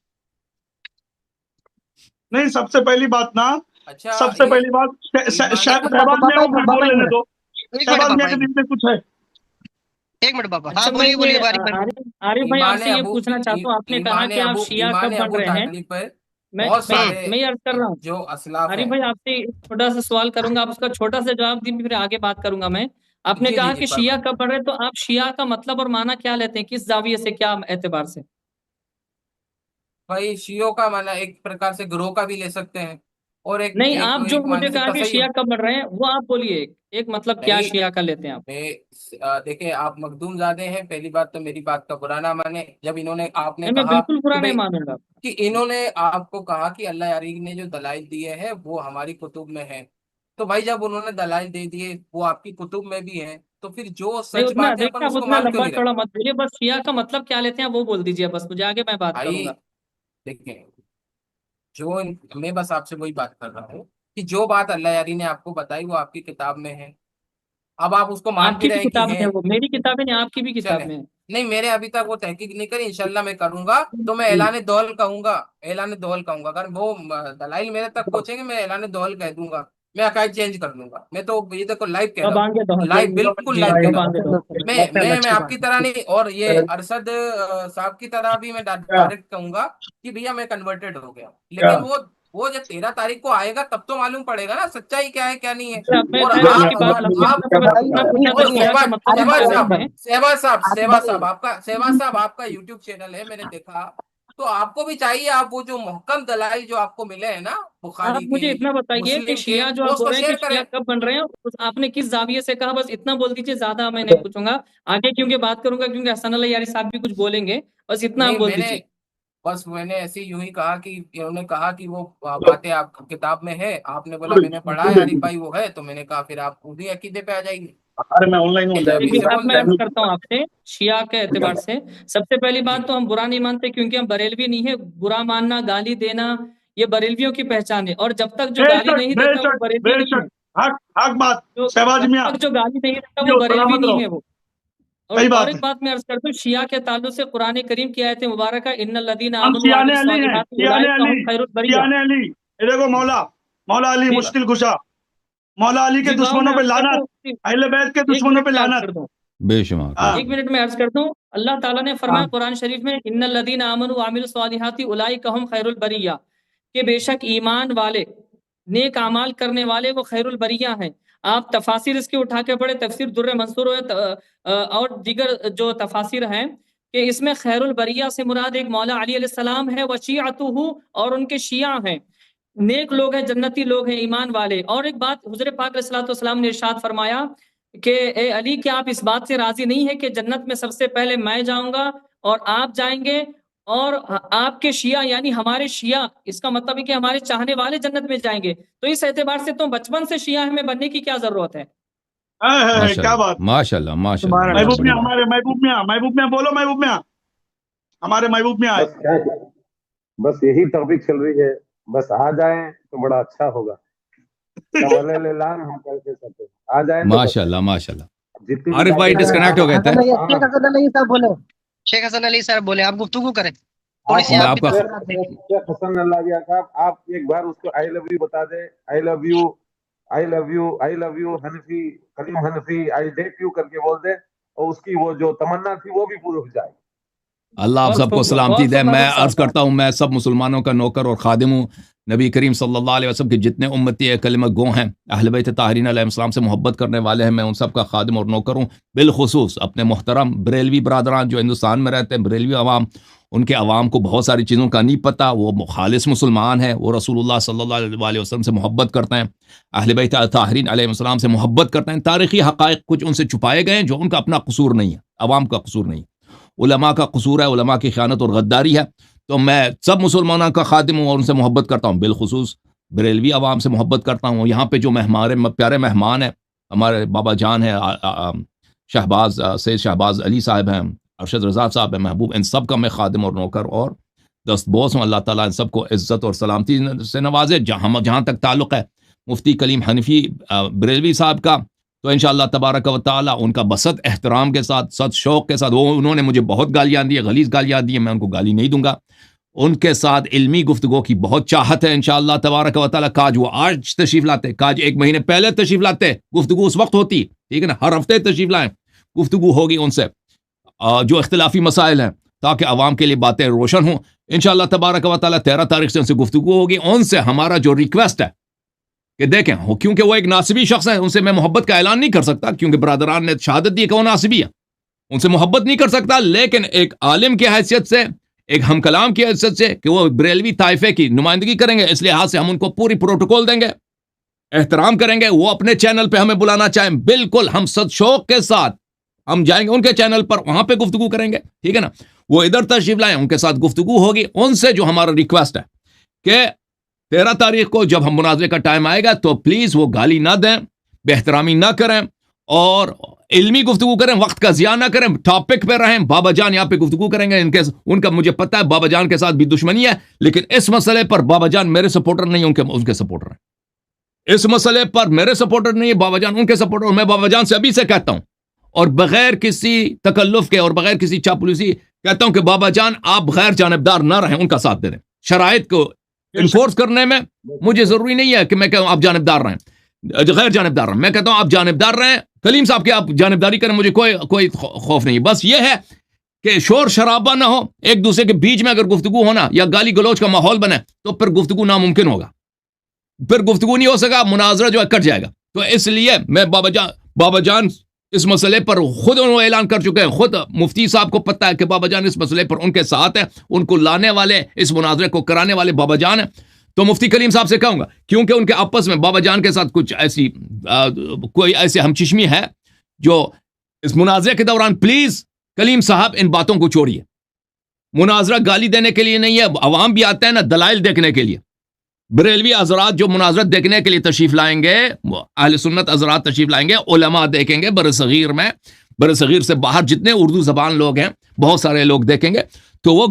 नहीं। सबसे पहली बात ना, अच्छा सबसे ये पहली बात ईमान पापा शहबाज मियां पापा को एक कुछ मिनट, बोल पापा एक लेने मिनट, दो। एक मिनट शहबाज पापा, मियां के एक दिल में कुछ है। एक मिनट पापा। हाँ अच्छा, मैं बोलिए ये बोलिए, आरिफ भाई बोलिए। आरिफ भाई ईमान आपसे ये अबू पूछना चाहता हूँ, आपने कहा ईमान कि आप अबू शिया ईमान कब बन अबू रहे हैं। तालिब पर मैं बहुत मैं सारे मैं ये अर्ज कर रहा हूँ, जो असलाफ आरिफ हैं। भाई आपसे एक छोटा सा सवाल करूंगा, आप उसका छोटा सा जवाब दीजिए, फिर आगे बात करूंगा मैं। आपने जी जी कहा जी कि शिया फरमाए। कब बन रहे हैं, तो आप शिया का मतलब और माना क्या लेते हैं, किस जाविये से, क्या एतबार से? भाई शियों का माना एक प्रकार से ग्रोह का भी ले सकते हैं, اور ایک نہیں، ایک آپ جو ایک مجھے ماننے سے کہا کہ صحیح شیعہ کب بن رہے ہیں وہ آپ بولیے، ایک مطلب کیا نہیں شیعہ کا لیتے ہیں آپ؟ دیکھیں آپ مخدوم زادے ہیں، پہلی بات تو میری بات کا برا نہ مانے، جب انہوں نے آپ نے نہیں، میں کہا بالکل برا کہ نہیں بھائی مانوں گا۔ کہ انہوں نے آپ کو کہا کہ اللہ یاری نے جو دلائل دیے ہیں وہ ہماری کتب میں ہیں، تو بھائی جب انہوں نے دلائل دے دیے وہ آپ کی کتب میں بھی ہیں، تو پھر جو نہیں، سچ اتنا بات ہے اپن دیکھیں، آپ اس کو اتنا مان کیوں لمبا نہیں رہے؟ چوڑا مت بولیے، بس شیعہ کا مطلب کیا لیتے ہیں وہ بول دیجیے، بس مجھے آگے میں بات کروں بھائی گا۔ دیکھیں، جو میں بس آپ سے وہی بات کر رہا ہوں کہ جو بات اللہ یاری نے آپ کو بتائی وہ آپ کی کتاب میں ہے، اب آپ اس کو مان آپ کی بھی بھی رہے کہ کتاب میں ہیں، ہے وہ، میری کتابیں نہیں، آپ کی بھی کتاب چلیں، میں ہے۔ نہیں میں نے ابھی تک وہ تحقیق نہیں کری، انشاءاللہ میں کروں گا، تو میں اعلان دول کہوں گا، اعلان دول کہوں گا، اگر وہ دلائل میرے تک پہنچیں گے میں اعلان دول کہہ دوں گا، میں عقائد چینج کر دوں گا، میں تو یہ دیکھو لائیو کہہ رہا کب ہوں، آئیں گے دو؟ لائیو بالکل جی لائیو کہہ کب رہا آئیں ہوں، گے دو؟ میں آپ کی طرح نہیں، اور یہ ارشد صاحب کی طرح بھی میں ڈائریکٹ کہوں گا کہ بھیا میں کنورٹڈ ہو گیا، لیکن وہ جب 13 تاریخ کو آئے گا تب تو معلوم پڑے گا نا سچائی کیا ہے کیا نہیں ہے، اچھا، میں اور خیر آپ کی بات آپ سمجھ گیا، میں بس اتنا پوچھا تھا اور شیعہ کا مطلب ہم کو علم ہے۔ سہواگ صاحب آپ کا یوٹیوب چینل ہے، میں نے دیکھا، تو آپ کو بھی چاہیے آپ وہ جو محکم دلائل جو آپ کو ملے ہیں نا آپ بخاری کے، مجھے اتنا بتائیے کہ مسلم کے، شیعہ جو وہ آپ اس بول کو رہے ہیں کہ شیئر کریں۔ شیعہ کب بن رہے ہیں، آپ نے کس زاویے سے کہا، بس اتنا بول دیجیے، زیادہ میں نہیں پوچھوں گا آگے، کیونکہ بات کروں گا، کیونکہ حسن اللہ یاری صاحب بھی کچھ بولیں گے، بس اتنا آپ نہیں بول دیجیے۔ میں نے ایسے یوں ہی کہا کہ انہوں نے کہا کہ وہ باتیں آپ کتاب میں ہے، آپ نے بولا میں نے پڑھا ہے عارف بھائی وہ ہے، تو میں نے کہا پھر آپ خود ہی عقیدے پہ آ جائیں گے، ارے میں آن لائن ہوں میں ابھی دیکھیے، سے اب بول میں دیا۔ عرض کرتا ہوں آپ سے شیعہ کے اعتبار سے، سب سے پہلی جی بات تو ہم برا نہیں مانتے، کیونکہ ہم بریلوی نہیں ہے، برا ماننا، گالی دینا یہ بریلویوں کی پہچان ہے، اور جب تک جو بے گالی شک نہیں بے دیتا وہ شک بریلوی بے نہیں ہے، شک، حق بات شہباز جب میاں، تک جو گالی نہیں دیتا وہ جو بریلوی سلامت نہیں رہو، ہے وہ۔ صحیح اور بات ایک ہے، بات میں عرض کرتا ہوں شیعہ کے تعلق سے قرآن کریم کی آیت مبارکہ ان الذین ہم آمنوا شیان وعملوا علی ہیں، الصالحات شیان اولئک علی، هم خیر البریہ۔ شیان علی، یہ دیکھو مولا علی جی مشکل کشا، مولا علی کے جی باؤ، میں دشمنوں پہ عرض کر لعنت، دوں، اہل بیت کے ایک دشمنوں منٹ پہ میں عرض لعنت۔ کر دوں، بے شمار ہاں ایک منٹ میں عرض کر دوں، اللہ تعالیٰ نے ہاں فرمایا قرآن شریف میں ان الذین آمنوا وعملوا الصالحات اولئک هم خیر البریہ، کہ بے شک ایمان والے، نیک اعمال کرنے والے وہ خیر البریہ ہیں۔ آپ تفاسیر اس کی اٹھا کے پڑھے، تفسیر در منصور اور دیگر جو تفاسیر ہیں، کہ اس میں خیر البریہ سے مراد ایک مولا علی علیہ السلام ہے، وشیعتہ، اور ان کے شیعہ ہیں، نیک لوگ ہیں، جنتی لوگ ہیں، ایمان والے۔ اور ایک بات حضور پاک علیہ الصلوۃ والسلام نے ارشاد فرمایا کہ اے علی، کیا آپ اس بات سے راضی نہیں ہے کہ جنت میں سب سے پہلے میں جاؤں گا اور آپ جائیں گے، اور آپ کے شیعہ یعنی ہمارے شیعہ، اس کا مطلب ہے کہ ہمارے چاہنے والے جنت میں جائیں گے، تو اس اعتبار سے تو بچپن سے شیعہ ہمیں بننے کی کیا ضرورت ہے؟ ماشاء کیا اللہ بات، ماشاء اللہ ماشاء اللہ سبحان بہت محبوب اللہ۔ میاں، بڑی بات۔ ہمارے محبوب میاں بولو، محبوب میاں، ہمارے محبوب میاں آئے۔ بس کیا بس یہی ٹاپک چل رہی ہے، بس آ جائیں تو بڑا اچھا ہوگا، ہم کر کے سکتے آ جائیں تو بس ماشاء اللہ ماشاء اللہ۔ جتنی بھی عارف بھائی باتیں ڈسکنیکٹ ہو گئے تھے، شیخ حسن علی صاحب بولے، شیخ حسن علی صاحب بولے، آپ گفتگو کریں تھوڑی سی، میں آپ آپ بھی کا تفصیلات دیں۔ شیخ حسن اللہ صاحب، آپ ایک بار اس کو آئی لو یو بتا دیں، I love you, I love you, I love you Hanfi, Kaleem Hanfi, I date you کر کے بول دیں، اور اس کی وہ جو تمنا تھی وہ بھی پوری ہو جائے۔ اللہ آپ سب کو سلامتی دے۔ میں عرض کرتا ہوں میں سب مسلمانوں کا نوکر اور خادم ہوں، نبی کریم صلی اللہ علیہ وسلم کے جتنے امتی کلمہ گو ہیں، اہل بیت طاہرین علیہ السلام سے محبت کرنے والے ہیں، میں ان سب کا خادم اور نوکر ہوں، بالخصوص اپنے محترم بریلوی برادران جو ہندوستان میں رہتے ہیں، بریلوی عوام، ان کے عوام کو بہت ساری چیزوں کا نہیں پتہ، وہ خالص مسلمان ہیں، وہ رسول اللہ صلی اللہ علیہ وسلم سے محبت کرتے ہیں، اہل بیت طاہرین علیہ السلام سے محبت کرتے ہیں، تاریخی حقائق کچھ ان سے چھپائے گئے ہیں جو ان کا اپنا قصور نہیں ہے، عوام کا قصور نہیں ہے، علماء کا قصور ہے، علماء کی خیانت اور غداری ہے۔ تو میں سب مسلمانوں کا خادم ہوں اور ان سے محبت کرتا ہوں، بالخصوص بریلوی عوام سے محبت کرتا ہوں۔ یہاں پہ جو ہمارے پیارے مہمان ہیں، ہمارے بابا جان ہیں، شہباز سید شہباز علی صاحب ہیں، ارشد رضا صاحب ہیں، محبوب، ان سب کا میں خادم اور نوکر اور دست بوس ہوں۔ اللہ تعالیٰ ان سب کو عزت اور سلامتی سے نوازے۔ جہاں تک تعلق ہے مفتی کلیم حنفی بریلوی صاحب کا، تو انشاءاللہ تبارک و تعالیٰ ان کا بسط احترام کے ساتھ، سچ شوق کے ساتھ، انہوں نے مجھے بہت گالیاں دی، غلیظ گالیاں دی ہیں، میں ان کو گالی نہیں دوں گا، ان کے ساتھ علمی گفتگو کی بہت چاہت ہے انشاءاللہ تبارک و تعالیٰ۔ کاج وہ آج تشریف لاتے، کاج 1 مہینے پہلے تشریف لاتے، گفتگو اس وقت ہوتی، ٹھیک ہے نا، ہر ہفتے تشریف لائیں، گفتگو ہوگی ان سے جو اختلافی مسائل ہیں، تاکہ عوام کے لیے باتیں روشن ہوں انشاءاللہ تبارک و تعالیٰ۔ 13 تاریخ سے ان سے گفتگو ہوگی، ان سے ہمارا جو ریکویسٹ ہے کہ دیکھیں، کیونکہ وہ ایک ناصبی شخص ہے، ان سے میں محبت کا اعلان نہیں کر سکتا، کیونکہ برادران نے شہادت دی کہ وہ ناصبی ہے، ان سے محبت نہیں کر سکتا، لیکن ایک عالم کی حیثیت سے، ایک ہم کلام کی حیثیت سے کہ وہ بریلوی طائفے کی نمائندگی کریں گے، اس لحاظ سے ہم ان کو پوری پروٹوکول دیں گے، احترام کریں گے. وہ اپنے چینل پہ ہمیں بلانا چاہیں بالکل ہم صد شوق کے ساتھ ہم جائیں گے ان کے چینل پر، وہاں پہ گفتگو کریں گے، ٹھیک ہے نا. وہ ادھر تشریف لائیں، ان کے ساتھ گفتگو ہوگی. ان سے جو ہمارا ریکویسٹ ہے کہ 13 تاریخ کو جب ہم مناظرے کا ٹائم آئے گا تو پلیز وہ گالی نہ دیں، بے احترامی نہ کریں اور علمی گفتگو کریں، وقت کا ضیاع نہ کریں، ٹاپک پہ رہیں. بابا جان یہاں پہ گفتگو کریں گے، ان کا مجھے پتہ ہے بابا جان کے ساتھ بھی دشمنی ہے، لیکن اس مسئلے پر بابا جان میرے سپورٹر نہیں، ان کے سپورٹر ہیں. اس مسئلے پر میرے سپورٹر نہیں ہے، بابا جان ان کے سپورٹر. میں بابا جان سے ابھی سے کہتا ہوں اور بغیر کسی تکلف کے اور بغیر کسی چاپلوسی کہتا ہوں کہ بابا جان آپ غیر جانبدار نہ رہیں، ان کا ساتھ دے دیں. شرائط کو انفورس کرنے میں مجھے ضروری نہیں ہے کہ میں کہوں آپ جانبدار رہیں، غیر جانبدار رہیں. میں کہتا ہوں آپ جانبدار رہیں، کلیم صاحب کے آپ جانبداری کریں، مجھے کوئی خوف نہیں. بس یہ ہے کہ شور شرابہ نہ ہو، ایک دوسرے کے بیچ میں اگر گفتگو ہونا یا گالی گلوچ کا ماحول بنے تو پھر گفتگو ناممکن ہوگا، پھر گفتگو نہیں ہو سکا، مناظرہ جو ہے کٹ جائے گا. تو اس لیے میں بابا جان اس مسئلے پر خود انہوں نے اعلان کر چکے ہیں، خود مفتی صاحب کو پتہ ہے کہ بابا جان اس مسئلے پر ان کے ساتھ ہیں، ان کو لانے والے، اس مناظرے کو کرانے والے بابا جان ہیں. تو مفتی کلیم صاحب سے کہوں گا کیونکہ ان کے آپس میں بابا جان کے ساتھ کچھ ایسی کوئی ایسے ہمچشمی ہے جو اس مناظرے کے دوران پلیز کلیم صاحب ان باتوں کو چھوڑیے. مناظرہ گالی دینے کے لیے نہیں ہے، عوام بھی آتے ہیں نا دلائل دیکھنے کے لیے. بریلوی حضرات جو مناظرت دیکھنے کے لیے تشریف لائیں گے، اہل سنت حضرات تشریف لائیں گے، علماء دیکھیں گے، برصغیر سے باہر جتنے اردو زبان لوگ ہیں بہت سارے لوگ دیکھیں گے. تو وہ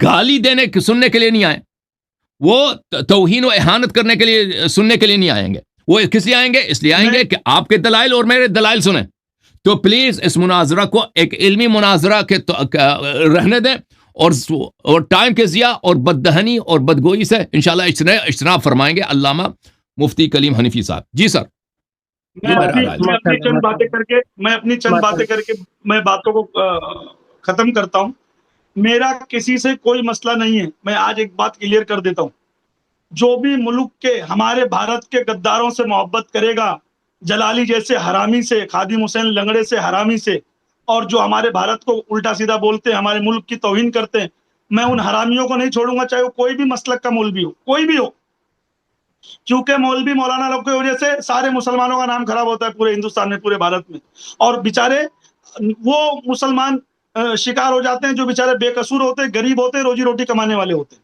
گالی سننے کے لیے نہیں آئے، وہ توہین و اہانت کرنے کے لیے سننے کے لیے نہیں آئیں گے. وہ کس لیے آئیں گے؟ اس لیے آئیں گے کہ آپ کے دلائل اور میرے دلائل سنیں. تو پلیز اس مناظرہ کو ایک علمی مناظرہ کے رہنے دیں اور ٹائم کے ضیاع اور بددہنی اور بدگوئی سے انشاءاللہ اجتناب فرمائیں گے علامہ مفتی کلیم حنفی صاحب. جی سر. میں اپنی چند باتیں کر کے میں باتوں کو ختم کرتا ہوں. میرا کسی سے کوئی مسئلہ نہیں ہے. میں آج ایک بات کلیئر کر دیتا ہوں، جو بھی ملک کے ہمارے بھارت کے غداروں سے محبت کرے گا، جلالی جیسے حرامی سے، خادم حسین لنگڑے سے حرامی سے، اور جو ہمارے بھارت کو الٹا سیدھا بولتے ہیں، ہمارے ملک کی توہین کرتے ہیں، میں ان حرامیوں کو نہیں چھوڑوں گا، چاہے وہ کوئی بھی مسلک کا مولوی ہو، کوئی بھی ہو. کیونکہ مولوی مولانا لوگ کی وجہ سے سارے مسلمانوں کا نام خراب ہوتا ہے پورے ہندوستان میں، پورے بھارت میں. اور بیچارے وہ مسلمان شکار ہو جاتے ہیں جو بیچارے بے قصور ہوتے ہیں، غریب ہوتے ہیں، روزی روٹی کمانے والے ہوتے ہیں.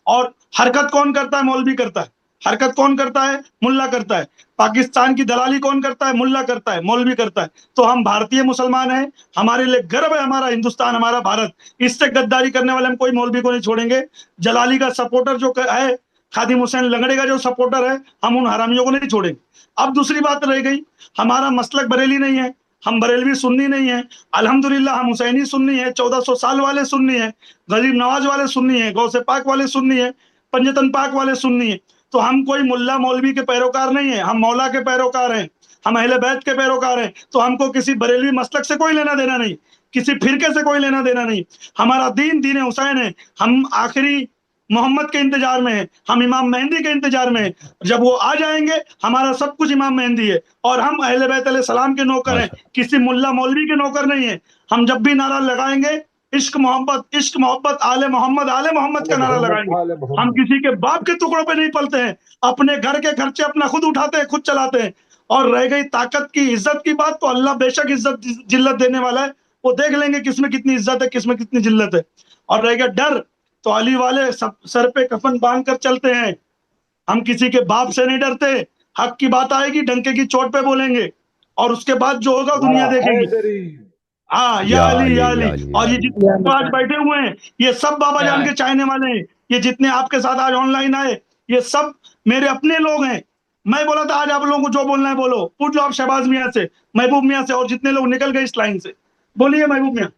اور حرکت کون کرتا ہے؟ مولوی کرتا ہے. حرکت کون کرتا ہے؟ ملا کرتا ہے. پاکستان کی دلالی کون کرتا ہے؟ ملا کرتا ہے، مولوی کرتا ہے. تو ہم بھارتیہ مسلمان ہیں، ہمارے لیے گرو ہے ہمارا ہندوستان، ہمارا بھارت. اس سے غداری کرنے والے ہم کوئی مولوی کو نہیں چھوڑیں گے. جلالی کا سپورٹر جو ہے، خادم حسین لنگڑے کا جو سپورٹر ہے، ہم ان حرامیوں کو نہیں چھوڑیں گے. اب دوسری بات رہ گئی، ہمارا مسلک بریلی نہیں ہے، ہم بریلوی سنی نہیں ہے. الحمدللہ ہم حسینی سنی ہے، 1400 سال والے سنی ہے، غریب نواز والے سنی ہے، غوث پاک والے سنی ہے، پنجتن پاک والے سنی ہے. تو ہم کوئی ملا مولوی کے پیروکار نہیں ہیں، ہم مولا کے پیروکار ہیں، ہم اہل بیت کے پیروکار ہیں. تو ہم کو کسی بریلوی مسلک سے کوئی لینا دینا نہیں، کسی فرقے سے کوئی لینا دینا نہیں. ہمارا دین حسین ہے. ہم آخری محمد کے انتظار میں ہیں، ہم امام مہندی کے انتظار میں ہیں. جب وہ آ جائیں گے ہمارا سب کچھ امام مہندی ہے، اور ہم اہل بیت علیہ السلام کے نوکر ہیں، کسی ملا مولوی کے نوکر نہیں ہیں. ہم جب بھی نعرہ لگائیں گے عشق محبت آل محمد کا نعرہ لگائیں گے. ہم کسی کے باپ کے ٹکڑوں پہ نہیں پلتے ہیں، اپنے گھر کے خرچے اپنا خود اٹھاتے ہیں، خود چلاتے ہیں. اور رہ گئی طاقت کی، عزت کی بات، تو اللہ بے شک عزت جلت دینے والا ہے، وہ دیکھ لیں گے کس میں کتنی عزت ہے، کس میں کتنی جلت ہے. اور رہ گیا ڈر، تو علی والے سر پہ کفن باندھ کر چلتے ہیں، ہم کسی کے باپ سے نہیں ڈرتے. حق کی بات آئے گی ڈنکے کی چوٹ پہ بولیں گے، اور اس کے بعد جو ہوگا دنیا دیکھے گی. ہاں، یا علی یا علی. اور یہ جتنے آج بیٹھے ہوئے ہیں یہ سب بابا جان کے چاہنے والے ہیں. یہ جتنے آپ کے ساتھ آج آن لائن آئے یہ سب میرے اپنے لوگ ہیں. میں بولا تھا آج آپ لوگوں کو جو بولنا ہے بولو، پوچھ لو آپ شہباز میاں سے، محبوب میاں سے، اور جتنے لوگ نکل گئے اس لائن سے. بولیے محبوب میاں.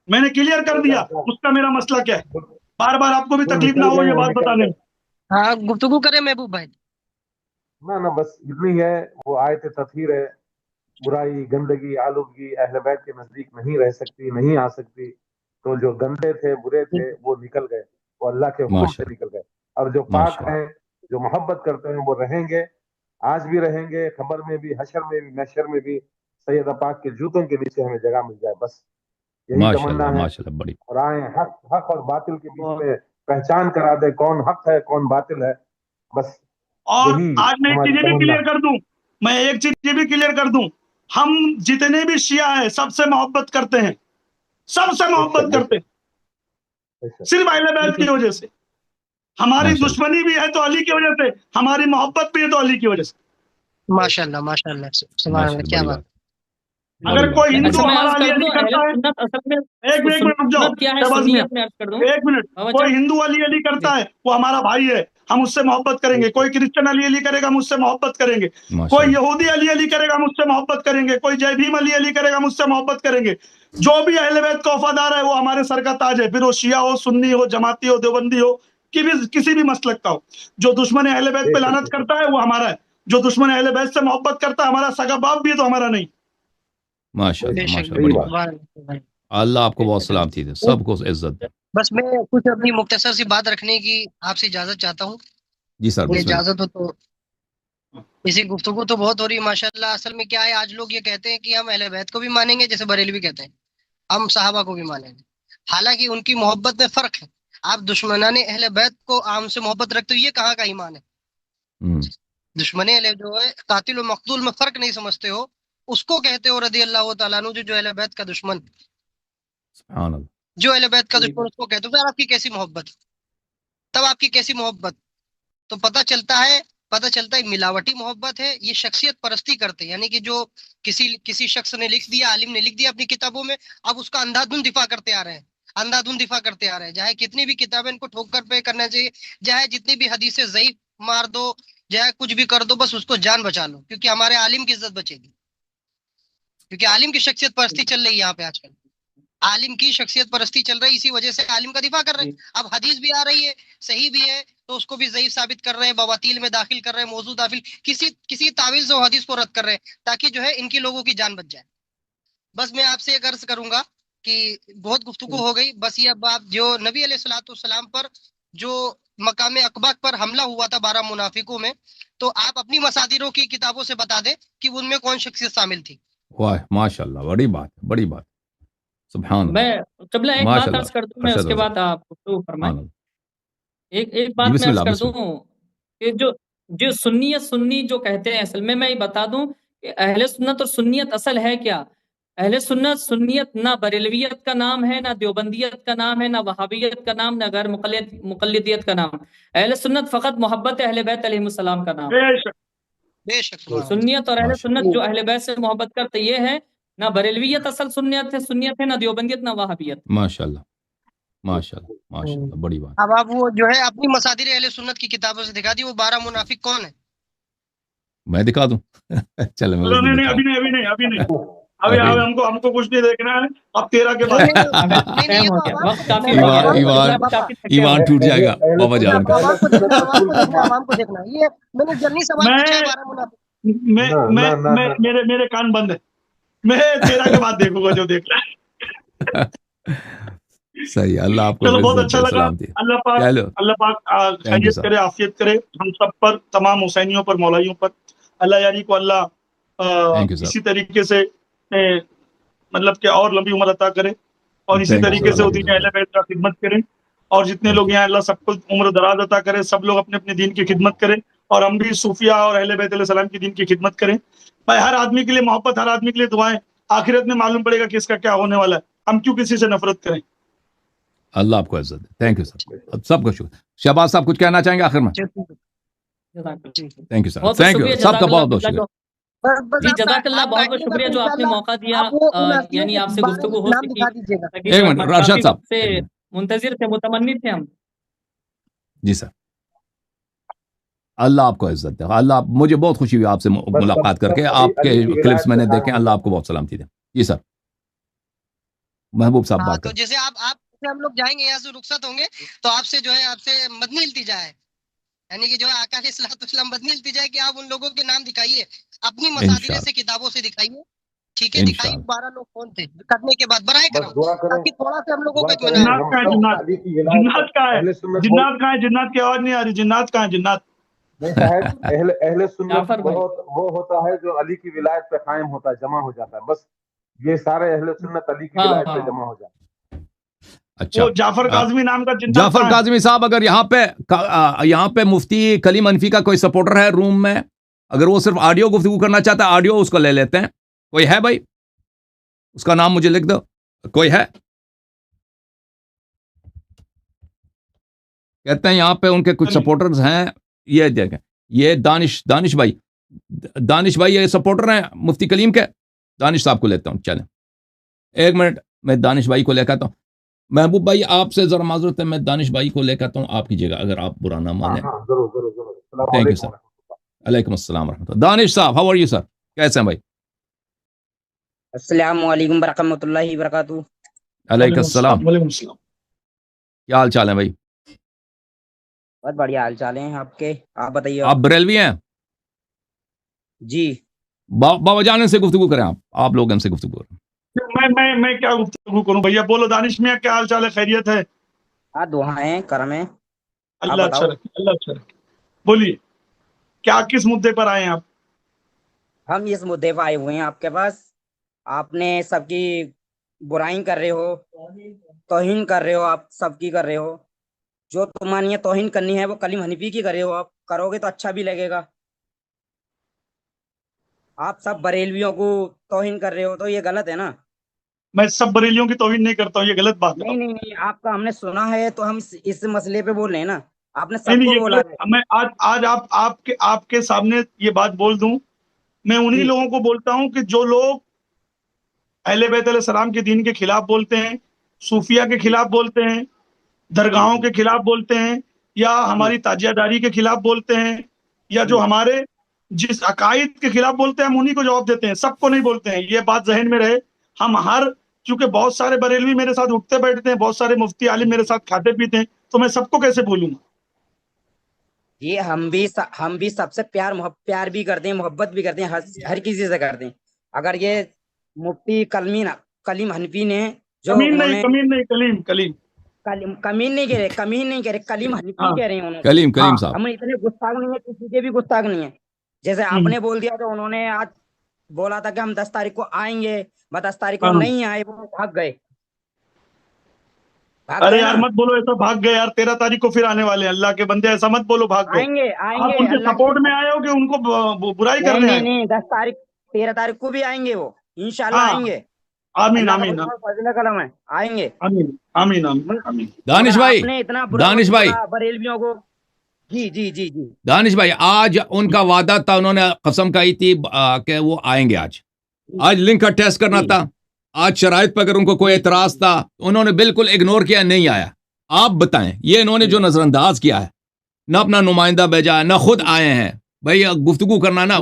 میں نے کلیئر کر دیا اس کا میرا مسئلہ کیا ہے. بار بار آپ کو بھی تکلیف نہ ہو یہ بات بتانے میں. ہاں گفتگو کریں محبوب بھائی. نہ بس اتنی ہے. وہ آیت تطہیر ہے، برائی، گندگی، آلودگی اہل بیت کے نزدیک نہیں رہ سکتی، نہیں آ سکتی. تو جو گندے تھے، برے تھے، وہ نکل گئے، وہ اللہ کے حکم سے نکل گئے. اور جو پاک ہیں، جو محبت کرتے ہیں، وہ رہیں گے. آج بھی رہیں گے، خبر میں بھی، حشر میں بھی، محشر میں بھی. سیدہ پاک کے جوتوں کے نیچے ہمیں جگہ مل جائے بس. यही तमन्ना माशाल्लाह है। माशाल्लाह, बड़ी और आए हक और बातिल के बीच में पहचान करा दे, कौन हक है कौन बातिल है। बस और यही आज मैं एक हमारी चीज ये भी तमन्ना। क्लियर कर दूं, मैं एक चीज ये भी क्लियर कर दूं, हम जितने भी शिया हैं सबसे मोहब्बत करते हैं, सबसे मोहब्बत करते हैं, सिर्फ अहले बैत की वजह से। हमारी माशाल्लाह दुश्मनी भी है तो अली की वजह से, हमारी मोहब्बत भी है तो अली की वजह से। माशाल्लाह माशाल्लाह, सुभान अल्लाह, माशाल्लाह, क्या बड़ी बात। बात, अगर बड़ी कोई बात। हिंदू अच्छा मैं हमारा अर्ज अली कर अली दूं, अहले करता है, सुन्नत असल में एक मिनट रुक जाओ सुन्नत क्या है, शहबाज सुन्नियत मियां, में अर्ज कर दूं एक मिनट, बाबा कोई जान हिंदू अली अली करता जी। है वो हमारा भाई है, हम उससे मोहब्बत करेंगे। कोई क्रिश्चियन अली अली करेगा, हम उससे मोहब्बत करेंगे। कोई माशाल्लाह यहूदी अली अली करेगा, हम उससे मोहब्बत करेंगे। कोई जय भीम अली अली करेगा, हम उससे मोहब्बत करेंगे। जो भी अहले बैत का वफादार है वो हमारे सर का ताज है, फिर वो शिया हो, सुन्नी हो, जमाती हो, देवबंदी हो, किसी भी मसलक का हो। जो दुश्मन अहले बैत पे लानत करता है वो हमारा है, जो दुश्मन अहले बैत से मोहब्बत करता है हमारा सगा बाप भी है तो हमारा नहीं। माशाल्लाह बेशक माशाल्लाह, बड़ी बात। सुभान अल्लाह। अल्लाह आपको बहुत सलामती दे, सबको इज्जत दे। बस मैं कुछ अपनी मुख्तसर सी बात रखने की आपसे इजाजत चाहता हूँ, जी सर, ये बिस्मिल्लाह। इजाजत हो तो। इसी गुफ्तगू तो बहुत हो रही है माशाल्लाह। असल में क्या है, आज लोग ये कहते हैं कि हम अहले बैत को भी मानेंगे, जैसे बरेलवी भी कहते हैं हम सहाबा को भी मानेंगे, हालांकि उनकी मोहब्बत में फर्क है। आप दुश्मनाने अहले बैत को आम से मोहब्बत रखते हो, ये कहाँ का ईमान है। दुश्मन अहले जो है, कातिल और मकतूल में फर्क नहीं समझते हो, उसको कहते हो रदी अल्लाह तआला अन्हु, जो अहले बैत का दुश्मन, सुभान अल्लाह। जो अहले बैत का दुश्मन उसको कहते हो। फिर आपकी कैसी मोहब्बत, तब आपकी कैसी मोहब्बत। तो पता चलता है मिलावटी मोहब्बत है, ये शख्सियत परस्ती करते हैं। यानी कि जो किसी शख्स ने लिख दिया, आलिम ने लिख दिया अपनी किताबों में, अब उसका अंधाधुंध दिफा करते आ रहे हैं, अंधाधुंध दिफा करते आ रहे हैं। चाहे कितनी भी किताबें इनको ठोकर पे करना चाहिए, चाहे जितनी भी हदीसें ज़ईफ मार दो, चाहे कुछ भी कर दो, बस उसको जान बचा लो, क्योंकि हमारे आलिम की इज्जत बचेगी। क्योंकि आलिम की शख्सियत परस्ती चल रही है यहाँ पे आजकल, आलिम की शख्सियत परस्ती चल रही है, इसी वजह से आलिम का दिफा कर रहे हैं। अब हदीस भी आ रही है, सही भी है, तो उसको भी ज़ईफ साबित कर रहे हैं, बवातील में दाखिल कर रहे हैं, मौजू दाखिल, किसी तावील से वो हदीस को रद्द कर रहे हैं, ताकि जो है इनकी लोगों की जान बच जाए। बस मैं आपसे एक अर्ज करूंगा कि बहुत गुफ्तगू हो गई, बस ये अब आप जो नबी अलैहिस्सलाम पर जो मकाम अकबा पर हमला हुआ था 12 मुनाफिकों में, तो आप अपनी मसादिरों की किताबों से बता दें कि उनमें कौन शख्सियत शामिल थी। वाह माशाल्लाह, बड़ी बात, बड़ी बात। सुभान अल्लाह, मैं कबला एक बात अर्ज कर दूं, मैं उसके बाद आप गुफ्तगू फरमाएं। एक बात मैं अर्ज कर दूं कि जो सुन्नी जो कहते हैं, असल में मैं ये बता दूं कि अहले सुन्नत और सुन्नियत असल है क्या। अहले सुन्नियत ना बरेलवियत का नाम है, ना देवबंदियत का नाम है, ना वहाबियत का नाम, ना गैर मुक़ल्लिदियत का नाम। अहले सुन्नत फ़कत मोहब्बत अहले बैत अलैहिस्सलाम का नाम। बेशक सुन्नियत और अहले सुन्नत जो अहले बैत से मोहब्बत करते ये है, ना बरेलवियत असल सुन्नियत है, ना देवबंदियत, ना वहाबियत। माशाल्लाह माशाल्लाह माशाल्लाह, बड़ी बात। अब आप वो जो है अपनी मसादिर अहले सुन्नत की किताबों से दिखा दी, वो 12 मुनाफिक कौन है। मैं दिखा दूं? चलो मैं नहीं, अभी नहीं, अभी हमको कुछ नहीं देखना है। अब 13 के बाद ईमान टूट जाएगा बाबा जान का। ये मैंने जल्दी सवाल पूछा है 12 मुनाफिक। मेरे कान बंद है, मैं 13 के बाद देखूंगा जो देखना है। सही, अल्लाह आपको चलो बहुत अच्छा लगा। अल्लाह पाक खैरियत करे, आफियत करे हम सब पर, तमाम हुसैनियों पर, मौलाइयों पर। अल्लाह यानी को अल्लाह इसी तरीके से मतलब कि और लंबी उम्र अता करे, और इसी तरीके से उदीन अहले बैत का खिदमत करें, और जितने लोग यहाँ अल्लाह सबको उम्र दराज अता करे, सब लोग अपने अपने दीन की खिदमत करें, और हम भी सूफिया और अहले बैत अलैहिस्सलाम की दीन की खिदमत करें। भाई हर आदमी के लिए मोहब्बत, हर आदमी के लिए दुआएं, आखिरत में मालूम पड़ेगा कि इसका क्या होने वाला है। हम क्यों किसी से नफरत करें। अल्लाह आपको इज्जत दे। थैंक यू सर, सबको शुक्र। शहबाज साहब कुछ कहना चाहेंगे आखिर में? Thank you sir, thank you, सबका बहुत बहुत शुक्रिया जी, जज़ाकल्लाह, बहुत बहुत शुक्रिया जो आपने मौका दिया, यानी आपसे गुफ्तगू हो सकी। एक मिनट राशिद साहब से मुंतजिर थे, मुतमन्नी थे हम। जी सर, अल्लाह आपको इज्जत दे। अल्लाह, मुझे बहुत खुशी हुई आपसे मुलाकात करके, आपके क्लिप्स मैंने देखे, अल्लाह आपको बहुत सलामती दे। जी सर, महबूब साहब बात तो जैसे आप हम लोग जाएंगे यहाँ से, रुखसत होंगे, तो आपसे जो है आपसे मदनी इल्तिजा है, यानी कि जो है आका अलैहिस्सलाम मदनी इल्तिजा है कि आप उन लोगों के नाम दिखाइए, अपनी मसादिर से किताबों से दिखाइए, ठीक है, दिखाइए 12 लोग कौन थे करने के बाद बराए करम, ताकि थोड़ा सा हम लोगों को इत्मीनान। जिन्नात कहाँ है? जिन्नात की आवाज नहीं आ रही। जिन्नात कहाँ है? जिन्नात अहले सुन्नत वो होता है जो अली की विलायत पे कायम होता है, जमा हो जाता है। बस یہ سارے اہل سنت علی کی ہاں، ولایت پہ ہاں۔ جمع ہو جائیں. اچھا وہ جعفر کاظمی نام کا جنہ جعفر کاظمی صاحب اگر یہاں پہ مفتی کلیم حنفی کا کوئی سپورٹر ہے روم میں, اگر وہ صرف آڈیو گفتگو کرنا چاہتا ہے آڈیو اس کو لے لیتے ہیں. کوئی ہے بھائی, اس کا نام مجھے لکھ دو, کوئی ہے؟ کہتے ہیں یہاں پہ ان کے کچھ سپورٹرز ہیں. یہ دیکھیں, یہ دانش بھائی یہ سپورٹر ہیں مفتی کلیم کے. دانش صاحب کو لیتا ہوں, چلیں ایک منٹ میں دانش بھائی کو لے کہتا ہوں. محبوب بھائی آپ سے ذرا معذرت ہے, میں دانش بھائی کو لے کہتا ہوں آپ کیجیے گا اگر آپ برا نہ مانیں. ہاں ضرور ضرور ضرور. السلام تھینک یو علیکم. سر. علیکم السلام ورحمۃ اللہ. دانش صاحب ہاؤ آر یو سر, کیسے ہیں بھائی؟ السلام علیکم ورحمۃ اللہ وبرکاتہ. علیکم السلام. وعلیکم السلام. کیا حال چال ہے بھائی؟ بہت بڑھیا حال چال ہیں آپ کے, آپ بتائیے. آپ بریلوی ہیں؟ جی. بابا جان سے گفتگو کریں, آپ لوگ ہم سے گفتگو کریں. میں کیا گفتگو کروں بھیا, بولو دانش میاں کیا حال چال ہے, خیریت ہے؟ ہاں دعائیں کرم ہے. اللہ اچھا رکھے, اللہ اچھا رکھے. بولیے کیا کس مدعے پر آئے ہیں آپ؟ ہم اس مدعے پہ آئے ہوئے ہیں آپ کے پاس. آپ نے سب کی برائیں کر رہے ہو, توہین کر رہے ہو, آپ سب کی کر رہے ہو. جو تمہاری توہین کرنی ہے وہ کلیم حنفی کی کر رہے ہو. آپ کرو گے تو اچھا بھی لگے گا. آپ سب بریلویوں کو توہین کر رہے ہو تو یہ غلط ہے نا. میں سب بریلیوں کی توہین نہیں کرتا ہوں, یہ غلط بات ہے. نہیں, آپ کا ہم نے سنا ہے تو ہم اس مسئلے پہ بول رہے ہیں نا. آپ نے نہیں سب کو یہ بولا غلط. ہے. میں آج آپ کے سامنے یہ بات بول دوں, میں انہی جی. لوگوں کو بولتا ہوں کہ جو لوگ اہل بیت علیہ السلام کے دین کے خلاف بولتے ہیں, صوفیہ کے خلاف بولتے ہیں, درگاہوں کے خلاف بولتے ہیں, یا ہماری تاجیہ داری کے خلاف بولتے ہیں, یا جو ہمارے جس عقائد کے خلاف بولتے ہیں ہم انہی کو جواب دیتے ہیں, سب کو نہیں بولتے ہیں. یہ بات ذہن میں رہے. ہم چونکہ بہت سارے بریلوی میرے ساتھ اٹھتے بیٹھتے ہیں, بہت سارے مفتی عالم میرے ساتھ کھاتے پیتے ہیں, تو میں سب کو کیسے بولوں گا؟ یہ ہم بھی سب سے پیار بھی کرتے ہیں, محبت بھی کرتے ہیں, ہر کسی سے کرتے ہیں. اگر یہ مفتی کلیم حنفی نے جو کمین نہیں, کمین نہیں کہہ رہے, کلیم حنفی کہہ رہے ہیں انہوں. کلیم صاحب. ہم اتنے گستاخ نہیں ہے, کسی کے بھی گستاخ نہیں ہے. جیسے آپ نے بول دیا تو انہوں نے آج بولا تھا کہ ہم 10 تاریخ کو آئیں گے, 10 تاریخ کو نہیں آئے, وہ بھاگ گئے. ارے یار مت بولو ایسا بھاگ گئے یار, 13 تاریخ کو پھر آنے والے ہیں. اللہ کے بندے ایسا مت بولو بھاگ گئے. آئیں گے آپ ان کے سپورٹ میں آئے ہو کہ ان کو برائی کرنے آئے؟ نہیں 10 تاریخ 13 تاریخ کو بھی آئیں گے, وہ انشاءاللہ آئیں گے. آمین اللہ کا آمین بہت فضل کرم ہے, آئیں گے. آمین آمین آمین. دانش بھائی, آپ نے اتنا دانش بھائی, بریلویوں کو. جی. دانش بھائی آج ان کا وعدہ تھا, انہوں نے قسم کہی تھی کہ وہ آئیں گے. آج لنک کا ٹیسٹ کرنا تھا. آج شرائط پر اگر ان کو کوئی اعتراض تھا انہوں نے بالکل اگنور کیا, نہیں آیا. آپ بتائیں, یہ انہوں نے جو نظر انداز کیا ہے, نہ اپنا نمائندہ بھیجا, نہ خود آئے ہیں. بھائی گفتگو کرنا نا,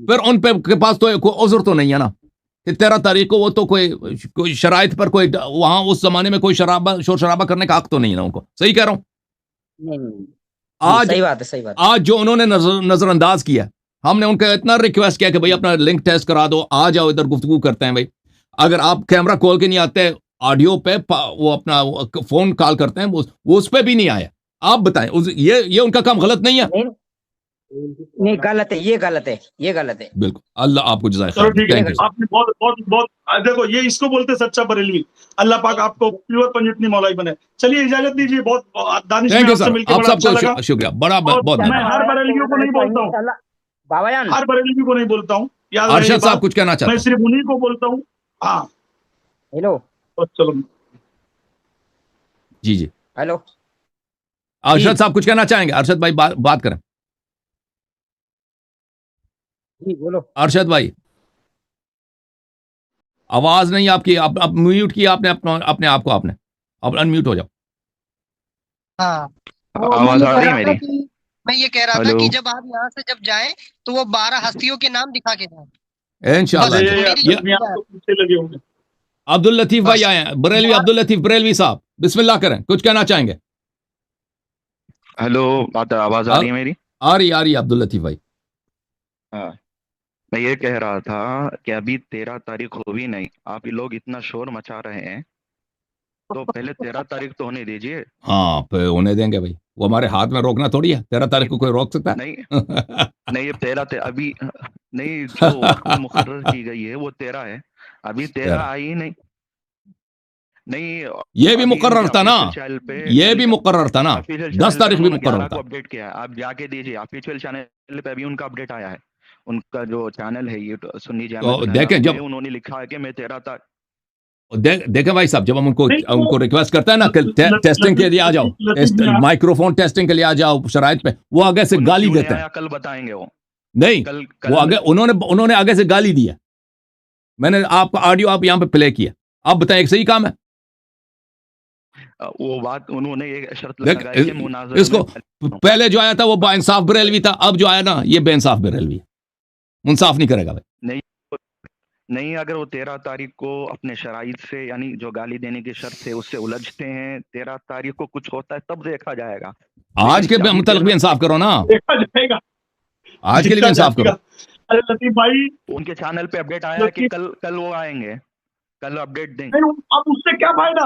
پھر ان کے پاس تو کوئی عذر تو نہیں ہے نا کہ 13 تاریخ کو وہ تو کوئی شرائط پر کوئی وہاں اس زمانے میں کوئی شور شرابہ کرنے کا حق تو نہیں ہے نا ان کو. صحیح کہہ رہا ہوں؟ نہیں. صحیح بات. آج جو انہوں نے نظر انداز کیا, ہم نے ان کا اتنا ریکویسٹ کیا کہ بھائی اپنا لنک ٹیسٹ کرا دو, آ جاؤ ادھر گفتگو کرتے ہیں. بھائی اگر آپ کیمرہ کھول کے نہیں آتے, آڈیو پہ وہ اپنا فون کال کرتے ہیں, وہ اس پہ بھی نہیں آیا. آپ بتائیں یہ ان کا کام غلط نہیں ہے؟ نہیں غلط ہے, یہ غلط ہے. بالکل. اللہ آپ کو جزائے چلو خیر. ٹھیک ہے, آپ نے بہت دیکھو, یہ اس کو بولتے سچا بریلوی. اللہ پاک آپ کو پیور پنجتنی مولائی بنے. چلیے اجازت دیجیے. بہت دانش میں آپ سے مل کے بڑا اچھا لگا. شکریہ, بہت. میں ہر بریلویوں کو نہیں بولتا ہوں, بابا جان ہر بریلوی کو نہیں بولتا ہوں, یاد رہے. ارشد صاحب کچھ کہنا چاہتے میں ہیں؟ صرف انہی کو بولتا ہوں. ہاں ہیلو. چلو جی ہیلو. ارشد صاحب کچھ کہنا چاہیں گے؟ ارشد بھائی بات کریں. جی بولو. ارشد بھائی آواز نہیں آپ کی, آپ میوٹ کیا آپ نے اپنے آپ کو, آپ نے اب انمیوٹ ہو جاؤ. ہاں آواز آ رہی ہے میری؟ میں یہ کہہ رہا تھا کہ جب آپ یہاں سے جب جائیں تو وہ 12 ہستیوں کے نام دکھا کے جائیں. انشاءاللہ. عبد اللطیف بھائی آئے ہیں, بریلوی عبد اللطیف بریلوی صاحب, بسم اللہ کریں, کچھ کہنا چاہیں گے؟ ہلو, آواز آ رہی ہے میری؟ آ رہی ہے عبد اللطیف بھائی. ہاں میں یہ کہہ رہا تھا کہ ابھی 13 تاریخ ہو بھی نہیں, آپ لوگ اتنا شور مچا رہے ہیں, تو پہلے 13 تاریخ تو ہونے دیجیے. ہاں پھر ہونے دیں گے بھائی, وہ ہمارے ہاتھ میں روکنا تھوڑی ہے. 13 تاریخ کو کوئی روک سکتا ہے؟ نہیں یہ 13 ابھی نہیں, جو وقت مقرر کی گئی ہے وہ 13 ہے. अभी तेरा आई नहीं नहीं ये भी अभी मुकर्रर इनके था ना, ऑफिशियल चैनल पे ये भी मुकर्रर था ना, ऑफिशियल 10 चैनल पे तारीख भी उन्होंने मुकर्रर 11 को था। अपडेट किया है, आप जाके दीजिए ऑफिशियल चैनल पे, अभी उनका अपडेट आया है, उनका जो चैनल है ये सुन्नी तो जमात देखें जब उन्होंने लिखा है कि मैं 13 तारीख देखें भाई साहब, जब हम उनको नहीं, वो- उनको रिक्वेस्ट करते हैं ना कि टेस्टिंग के लिए आ जाओ, लतीफ मियां, माइक्रोफोन टेस्टिंग के लिए आ जाओ शराइत पे, वो आगे से उन्होंने गाली क्यों देते नहीं हैं। आया, कल बताएंगे वो नहीं, कल वो आगे उन्होंने आगे से गाली दी है। मैंने आपका ऑडियो आप यहाँ पे प्ले किया, आप बताएं एक सही काम है। वो बात उन्होंने एक शर्त देख लगाई कि मुनाज़रे इसको में पहले जो आया था वो बाइंसाफ बरेलवी था, अब जो आया ना ये बेइंसाफ बरेलवी है, मुंसाफ नहीं करेगा भाई। नहीं, अगर वो 13 तारीख को अपने शराइत से यानी जो गाली देने की शर्त से उससे उलझते हैं, 13 तारीख को कुछ होता है तब देखा जाएगा। आज के मुतल्लिक़ भी इंसाफ करो ना, देखा जाएगा, आज के लिए भी इंसाफ करो। अरे लतीफ भाई, उनके चैनल पे अपडेट आया है कि कल वो आएंगे, कल अपडेट देंगे। नहीं, अब उससे क्या फायदा,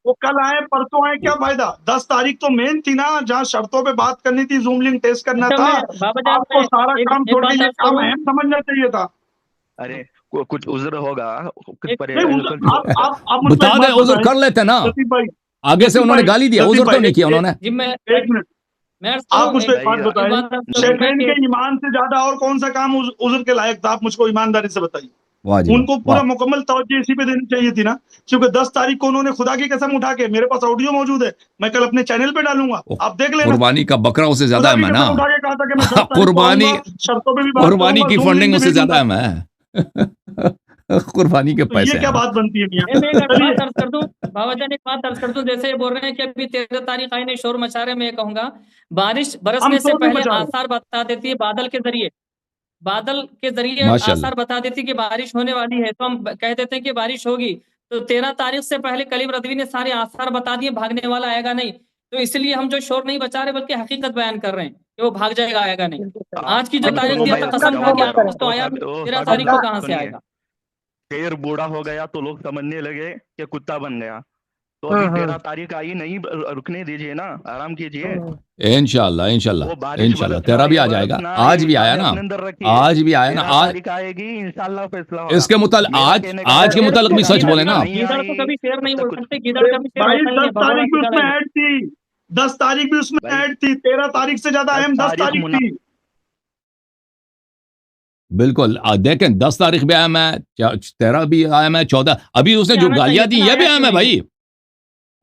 वो कल आए परसों आए, क्या फायदा। 10 तारीख तो मेन थी ना, जहाँ शर्तों पे बात करनी थी, जूम लिंक टेस्ट करना अच्छा, था। मैं बाबा जान आपको मैं सारा एक काम छोड़ बात के ये अर्ज काम करूं। अहम समझना चाहिए था। अरे कुछ उज्र होगा, कुछ नहीं, आप मुझ पे बता एक दे, बात उज़र बताएं, कर लेते ना, लतीफ भाई, आगे से उन्होंने गाली दिया, उज़र तो नहीं किया उन्होंने। जी मैं एक मिनट, अर्ज आप करूं, मुझ पे एक बात एक बताएं, बात अर्ज करूं शेखैन मैं के कि ईमान से ज्यादा और कौन सा काम उज़र के लायक था, आप मुझको ईमानदारी से बताइए। वाह जी उनको पूरा वाह, मुकम्मल तवज्जो इसी पे देनी चाहिए थी ना, क्योंकि 10 तारीख को उन्होंने खुदा की कसम उठा के, मेरे पास ऑडियो मौजूद है, मैं कल अपने चैनल पे डालूंगा, आप देख लेना। कुर्बानी का बकरा उससे ज्यादा खुदा है की ना, कसम उठा के कहा था कि मैं 10 तारीख को कुर्बानी आऊंगा, शर्तों पे भी बात कुर्बानी करूंगा, की Zoom फंडिंग link उससे भी ज्यादा भेजूंगा। है मैं कुर्बानी के तो पैसे ये क्या हैं। बात बनती है मियां। मैं एक चलिए, बात अर्ज कर दूं, बाबा जान एक बात अर्ज कर दूं, जैसे ये बोल रहे हैं कि अभी 13 तारीख आई नहीं, शोर मचा रहे हैं, मैं ये कहूंगा बारिश हम बरसने से शोर नहीं पहले मचा रहे। आसार बता देती है, बादल के जरिए माशाल्लाह, आसार बता देती कि बारिश होने वाली है, तो हम कह देते हैं कि बारिश होगी। तो 13 तारीख से पहले कलीम रज़वी ने सारे आसार बता दिए, भागने वाला आएगा नहीं। तो इसलिए हम जो शोर नहीं बचा रहे बल्कि हकीकत बयान कर रहे हैं कि वो भाग जाएगा, आएगा नहीं। आज की जो अब तारीख सुनो दिया भाई, था कसम खा जवाब के दे रहा हूँ, तो आया, वो 13 साबिर तारीख को भाई, कहाँ से सुनिए, आएगा? शेर बूढ़ा हो गया तो लोग समझने लगे कि कुत्ता बन गया, तो अभी 13 तारीख आई नहीं, रुकने दीजिए ना, आराम कीजिए। इंशाल्लाह इंशाल्लाह वो बारिश इंशाल्लाह बरसना तेरा भी आ या जाएगा, बरसना आज भी आया इंसान ने ना, अपने अंदर रखी है। आज भी आया ना, 13 आज तारीख आएगी, इंशाल्लाह फैसला होगा। इसके मुताल्लिक मेरा आज कहने का आज के मतलब मुताल्लिक भी सच बोले ना। नहीं गीदड़ आई, को कभी शेर नहीं तब बोल तक कुछ सकते, गीदड़ कभी शेर भाई होता ही 10 है, भगवान तारीख भी गीदड़ उसमें है। ऐड थी, 10 तारीख भी उसमें भाई ऐड थी, 13 तारीख से ज्यादा 10 अहम 10 तारीख तारीख मुना थी। बिल्कुल देखें 10 तारीख भी आया, मैं 13 भी आया, मैं 14, अभी उसने जो आना गालियां चाहिए दी था, ये भी आया आया क्यों है नहीं? भाई,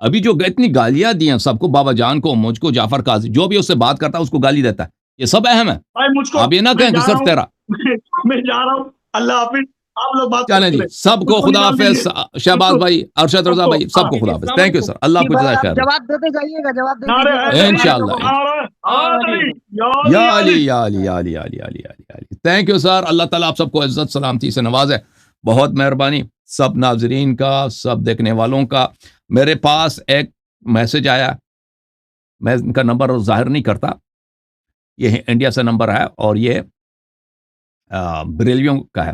अभी जो इतनी गालियां दी हैं सबको, बाबा जान को, मुझको, जाफर काजी, जो भी उससे बात करता है उसको गाली देता है, ये सब अहम है। भाई मुझको, आप ये ना मैं कहें कि जा सिर्फ रहा तेरा। हूँ मैं जा रहा हूँ, अल्लाह हाफिज, आप लोग बात चलें करते जी, रहे। सबको उसको खुदा निकाल हाफिज, दीजिए, शहबाज उसको भाई, अरशद रजा सबको, भाई, हाँ, सबको खुदा हाफिज, अस्सलाम थैंक यू वालेकुम। सर, अल्लाह जी आपको भाई, जज़ाय आप खैर दे। जवाब देते जाइएगा, जवाब दे नारे दीजिएगा। हैदरी, इंशाल्लाह नारे या अली या अली या अली या अली या अली या अली। थैंक यू सर, अल्लाह ताला आप सबको इज्जत सलामती से नवाजे, बहुत मेहरबानी सब नाजरीन का, सब देखने वालों का। मेरे पास एक मैसेज आया, मैं इनका नंबर जाहिर नहीं करता, ये इंडिया से नंबर है और ये बरेलियों का है।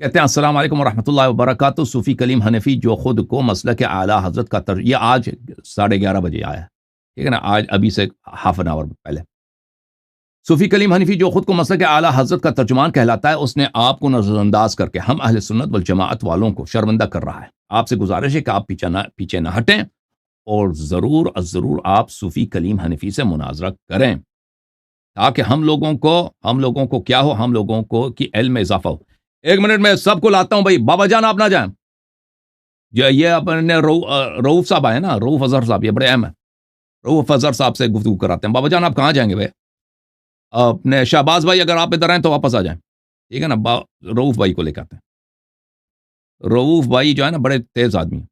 कहते हैं अस्सलाम वालेकुम व रहमतुल्लाहि व बरकातुहू, सूफ़ी कलीम हनफी जो खुद को मसलक आला हज़रत का ये आज 11:30 बजे आया है, ठीक है ना, आज अभी से हाफ एन आवर पहले। सूफ़ी कलीम हनफी जो खुद को मसलक आला हज़रत का तर्जुमान कहलाता है, उसने आपको नज़रअंदाज करके हम अहले सुन्नत वल जमाअत वालों को शर्मिंदा कर रहा है। आपसे गुजारिश है कि आप पीछे ना हटें और ज़रूर आप सूफ़ी कलीम हनफी से मुनाजरा करें, ताकि हम लोगों को क्या हो, हम लोगों को कि इल्म में इजाफा हो। एक मिनट में सबको लाता हूं भाई, बाबा जान आप ना जाएं, ये अपने रऊफ साहब आए ना, रऊफ अजहर साहब, ये बड़े अहम है, रऊफ अजहर साहब से गुफ्तगू कराते हैं। बाबा जान आप कहाँ जाएंगे भाई? अपने शहबाज भाई अगर आप इधर आए तो वापस आ जाएं, ठीक है ना, रऊफ भाई को लेकर आते हैं। रऊफ भाई जो है ना बड़े तेज आदमी है,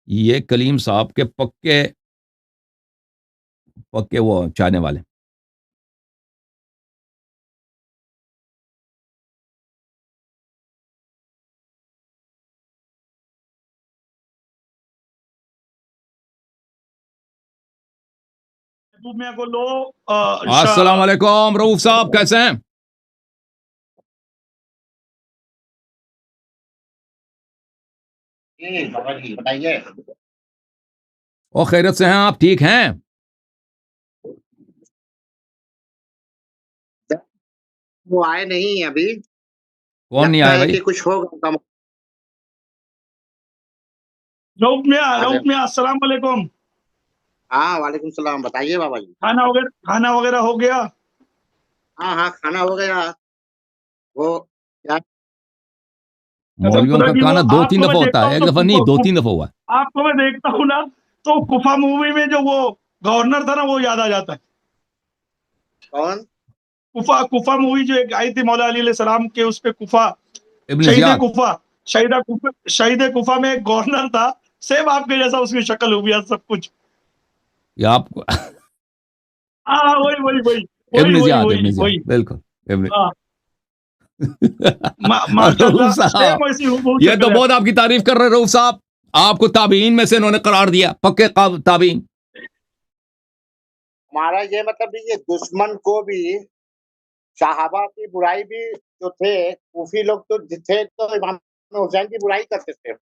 ये कलीम साहब के पक्के वो चाहने वाले। मियां को लो। अस्सलाम वालेकुम रऊफ साहब, कैसे हैं? बाबा जी बताइए। और खैरियत से हैं आप, ठीक हैं? वो आए नहीं अभी, कौन नहीं लगता आया है भाई? कि कुछ होगा। रऊफ मियां अस्सलाम वालेकुम। हाँ वालेकुम सलाम, बताइए बाबा जी। खाना वगैरह हो गया? हाँ हाँ, खाना हो गया। वो क्या मौलवियों खुदा का की वो खाना 2-3 आपको मैं दफा होता देखता है, हूँ एक तो दफा नहीं 2-3 दफा हुआ है। आपको मैं देखता हूँ ना तो कुफा मूवी में जो वो गवर्नर था ना वो याद आ जाता है। कौन? कुफा मूवी जो एक आई थी मौला अली अलैहि सलाम के, उस पे कुफा, इब्न शहीद जियाद, कुफा, शहीद कुफा में एक गवर्नर था, सेम आपके जैसा उसकी शक्ल हुई है, सब कुछ। या आपको हाँ वही वही वही इब्न वही जियाद, वही इब्न वही जियाद, वही बिल्कुल इब्न हाँ रऊफ माशाल्लाह सेम साहब, वैसी हूबहू ये तो शक्ल है। बहुत आपकी तारीफ कर रहे हैं रऊफ साहब। आपको ताबीन में से इन्होंने करार दिया, पक्के ताबीन। हमारा ये मतलब भी ये दुश्मन को भी, सहाबा की बुराई भी जो थे, सूफी लोग तो थे तो इमाम हुसैन की बुराई करते थे।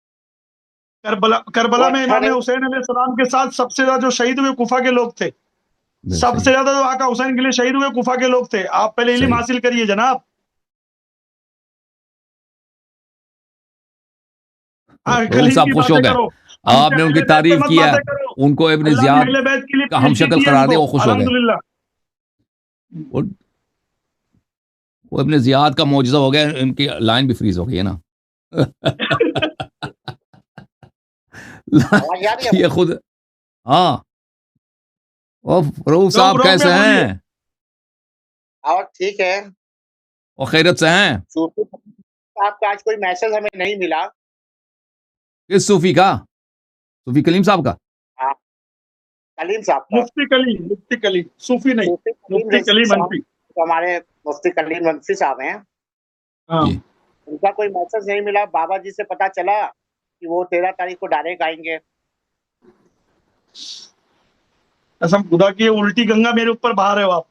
करबला वो में अच्छा इमाम नहीं। हुसैन अलैहि सलाम के साथ सबसे ज्यादा जो शहीद हुए कुफा के लोग थे, सही, सबसे ज्यादा जो आका हुसैन के लिए शहीद हुए कुफा के लोग थे। आप पहले इल्म सही। हासिल करिए जनाब। रऊफ कलीम साहब की खुश हो बातें गए, करो, हमसे आपने उनकी अहले बैत पे तारीफ मत किया, बातें करो। उनको इब्न अल्लाह ने जियाद अहले बैत के लिए का हम पीएचडी शक्ल दी है करार दिया, इनको, वो खुश हो गए। अल्हम्दुलिल्लाह। वो इब्न जियाद का मौजज़ा हो गया, इनकी लाइन भी फ्रीज हो गई है ना। आवाज आ रही है? ये खुद, हाँ। और रऊफ साहब रऊफ कैसे में बोलिए। हैं? और ठीक है। और खैरत से हैं? सूफी साहब का आज कोई मैसेज हमें नहीं मिला। किस सूफी का? सूफी कलीम साहब का? हाँ, कलीम साहब का। मुफ्ती कलीम, सूफी नहीं, सूफी कलीम मुफ्ती कलीम साहब हनफी। तो हमारे मुफ्ती कलीम हनफी साहब हैं। हाँ जी। उनका कोई मैसेज नहीं मिला। बाबा जी से पता चला कि वो 13 तारीख को डायरेक्ट आएंगे। कसम खुदा की उल्टी गंगा मेरे ऊपर बहा रहे हो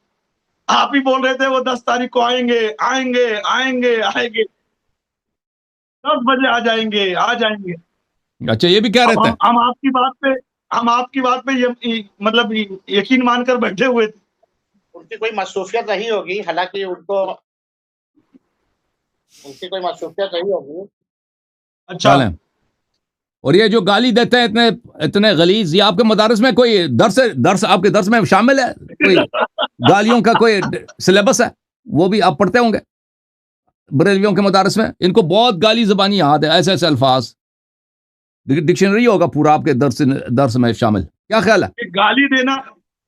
आप ही बोल रहे थे वो 10 तारीख को आएंगे आएंगे आएंगे आएंगे, 10 बजे आ जाएंगे। अच्छा, ये भी कह अब रहे थे? हम आपकी बात पे मतलब यकीन मानकर बैठे हुए थे। उनकी कोई मसरूफियत रही होगी, हालांकि उनकी कोई मसरूफियत रही होगी। अच्छा, चलें। और ये जो गाली देते हैं इतने इतने गलीज, ये आपके मदारस में कोई दर्स आपके दर्स में शामिल है? कोई गालियों का कोई सिलेबस है? वो भी आप पढ़ते होंगे बरेलवियों के मदारस में? इनको बहुत गाली ज़बानी याद है, ऐसे ऐसे अल्फाज, डिक्शनरी होगा पूरा आपके दर्स में शामिल। क्या ख्याल है?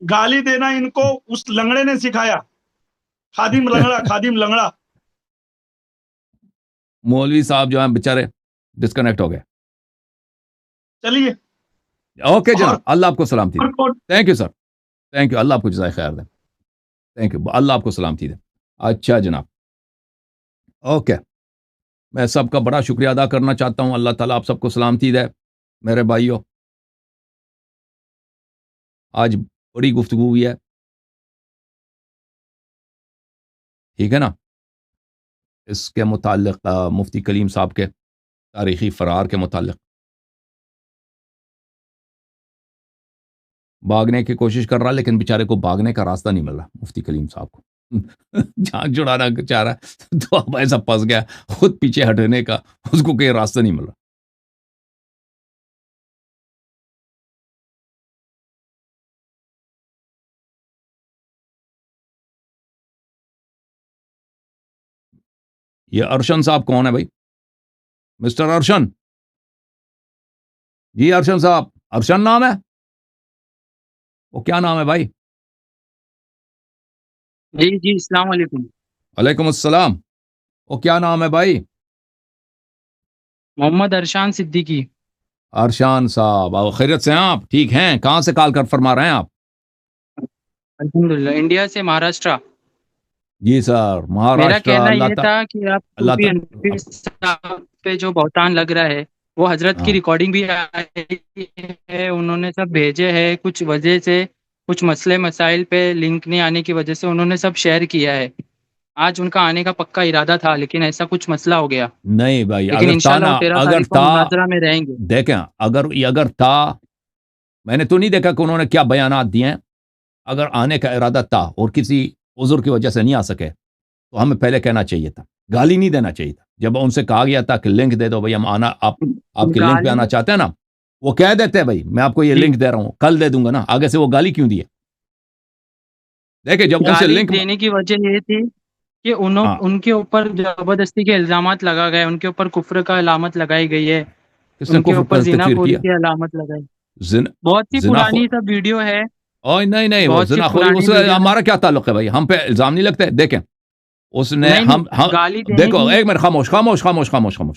गाली देना इनको उस लंगड़े ने सिखाया, खादिम लंगड़ा। मौलवी साहब जो हैं बेचारे डिस्कनेक्ट हो गए। चलिए, ओके जनाब, अल्लाह आपको सलामती दे। और thank you sir, thank you, अल्लाह आपको जज़ाए खैर दे। थैंक यू, अल्लाह आपको सलामती दे। अच्छा जनाब, ओके, मैं सबका बड़ा शुक्रिया अदा करना चाहता हूँ। अल्लाह ताला आप सबको सलामती दे। मेरे भाइयों, आज बड़ी गुफ्तगू हुई है, ठीक है ना? इसके मुताल्लिक मुफ्ती कलीम साहब के तारीखी फरार के मुताल्लिक भागने की कोशिश कर रहा, लेकिन बेचारे को भागने का रास्ता नहीं मिल रहा मुफ्ती कलीम साहब को। जान छुड़ाना चाह रहा है तो अब ऐसा फंस गया, खुद पीछे हटने का उसको कोई रास्ता नहीं मिल रहा। ये अरशन साहब कौन है भाई? मिस्टर अरशन जी, अरशन साहब, अरशन नाम है? वो क्या नाम है भाई? जी अस्सलाम वालेकुम। वालेकुम अस्सलाम। वो क्या नाम है भाई? मोहम्मद अरशान सिद्दीकी। अरशान साहब, और खैरियत से हैं आप? ठीक हैं? कहाँ से कॉल कर फरमा रहे हैं आप? अल्हम्दुलिल्लाह, इंडिया से, महाराष्ट्र। जी सर, मेरा महाराष्ट्र। कहना अल्लाह ये था कि आप अल्लाह सूफी हनफी साहब पे जो बहतान लग रहा है, वो हजरत की हाँ, रिकॉर्डिंग भी आई है, उन्होंने सब भेजे है। कुछ वजह से, कुछ मसले मसाइल पे लिंक नहीं आने की वजह से उन्होंने सब शेयर किया है। आज उनका आने का पक्का इरादा था, लेकिन ऐसा कुछ मसला हो गया। नहीं भाई, लेकिन अगर था इंशाल्लाह ना, वो 13 अगर तारीख को था, मुनाजरा में रहेंगे। देखें, अगर था, मैंने तो नहीं देखा कि उन्होंने क्या बयानात दिए हैं। अगर आने का इरादा था और किसी उज़ुर की वजह से नहीं आ सके, तो हमें पहले कहना चाहिए था, गाली नहीं देना चाहिए था। जब उनसे कहा गया था कि लिंक दे दो भाई, हम आना, आपके लिंक पे आना चाहते हैं ना, وہ کہہ دیتے ہیں بھائی میں آپ کو یہ جی لنک دے رہا ہوں کل دے دوں گا نا آگے سے وہ گالی کیوں دی ہے دیکھیں جب ان سے گالی لنک دینے کی وجہ یہ تھی کہ ہاں ان کے اوپر زبردستی کے الزامات لگا گئے، ان کے اوپر کفر کا علامت لگائی گئی ہے، کس نے ان کے کفر اوپر پر زنا تکفیر خوری کیا کی علامت لگائی. زنا بہت سی زنا پرانی سب ویڈیو ہے، نہیں نہیں وہ بہت سی زنا خوری اس پرانی سے ویڈیو ہے. ہمارا کیا تعلق ہے بھائی ہم پہ الزام نہیں لگتے دیکھیں اس نے نہیں ہم نہیں، گالی دینے دیکھو کی ایک منٹ خاموش خاموش خاموش خاموش خاموش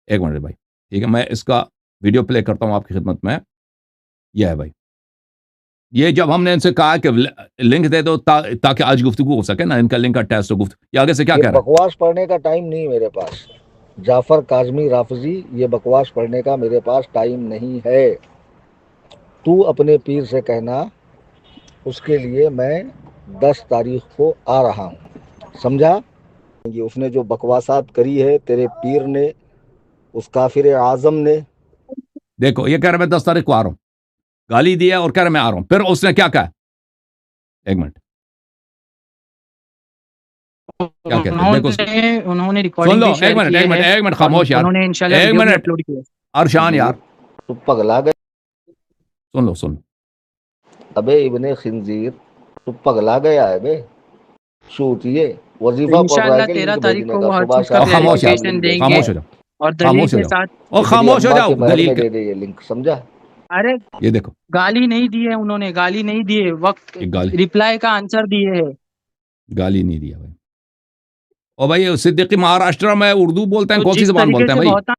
ایک منٹ بھائی ٹھیک ہے میں اس کا ویڈیو پلے کرتا ہوں آپ کی خدمت میں یہ ہے بھائی یہ جب ہم نے ان سے کہا کہ لنک دے دو تاکہ آج گفتگو ہو سکے نا ان کا لنک کا ٹیسٹ ہو گفتگو یہ آگے سے کیا یہ کہہ رہا ہے بکواس پڑھنے کا ٹائم نہیں میرے پاس. جعفر کاظمی رافضی یہ بکواس پڑھنے کا میرے پاس ٹائم نہیں ہے. تو اپنے پیر سے کہنا اس کے لیے میں 10 تاریخ کو آ رہا ہوں سمجھا. اس نے جو بکواسات کری ہے تیرے پیر نے اس کافر اعظم نے. دیکھو یہ کہہ رہا ہے میں 10 تاریخ کو آ رہا ہوں گالی دیا اور کہہ رہا میں آ رہا ہوں پھر اس نے کیا کہا ایک منٹ کیا کہتے ہیں دیکھو انہوں نے سن ریکارڈنگ لو بھی شیئر کی ہے ایک منٹ اور خاموش یار انہوں نے انشاءاللہ ایک ویڈیو بھی منٹ اپلوڈ کی ہے. ارشان یار تو پگلا گیا. سن لو ابے ابن خنزیر تو پگلا گیا ہے بے. شوتیے وظیفہ پڑھ رہا ہے انشاءاللہ کہ 13 لنک تاریخ بھیجنے کو کا وہ ہر صبح چیز کا شام خاموش یار کلیریفیکیشن لنک دیں بھیجتا گے خاموش ہو ہے. جاؤ اور دلیل خاموش ہو کے جاؤ ساتھ. اور کہ تیری خاموش ہو اماں جاؤ کے محل دلیل میں کے دے دے یہ لنک سمجھا. ارے یہ دیکھو گالی نہیں دی ہے انہوں نے، گالی نہیں دیے، وقت یہ گالی ریپلائی کا آنسر دیے ہے. گالی نہیں دیا بھائی اور بھائی صدیقی مہاراشٹر میں اردو بولتے ہیں تو کون سی جس زبان طریقے بولتے ہیں سے بھائی بہت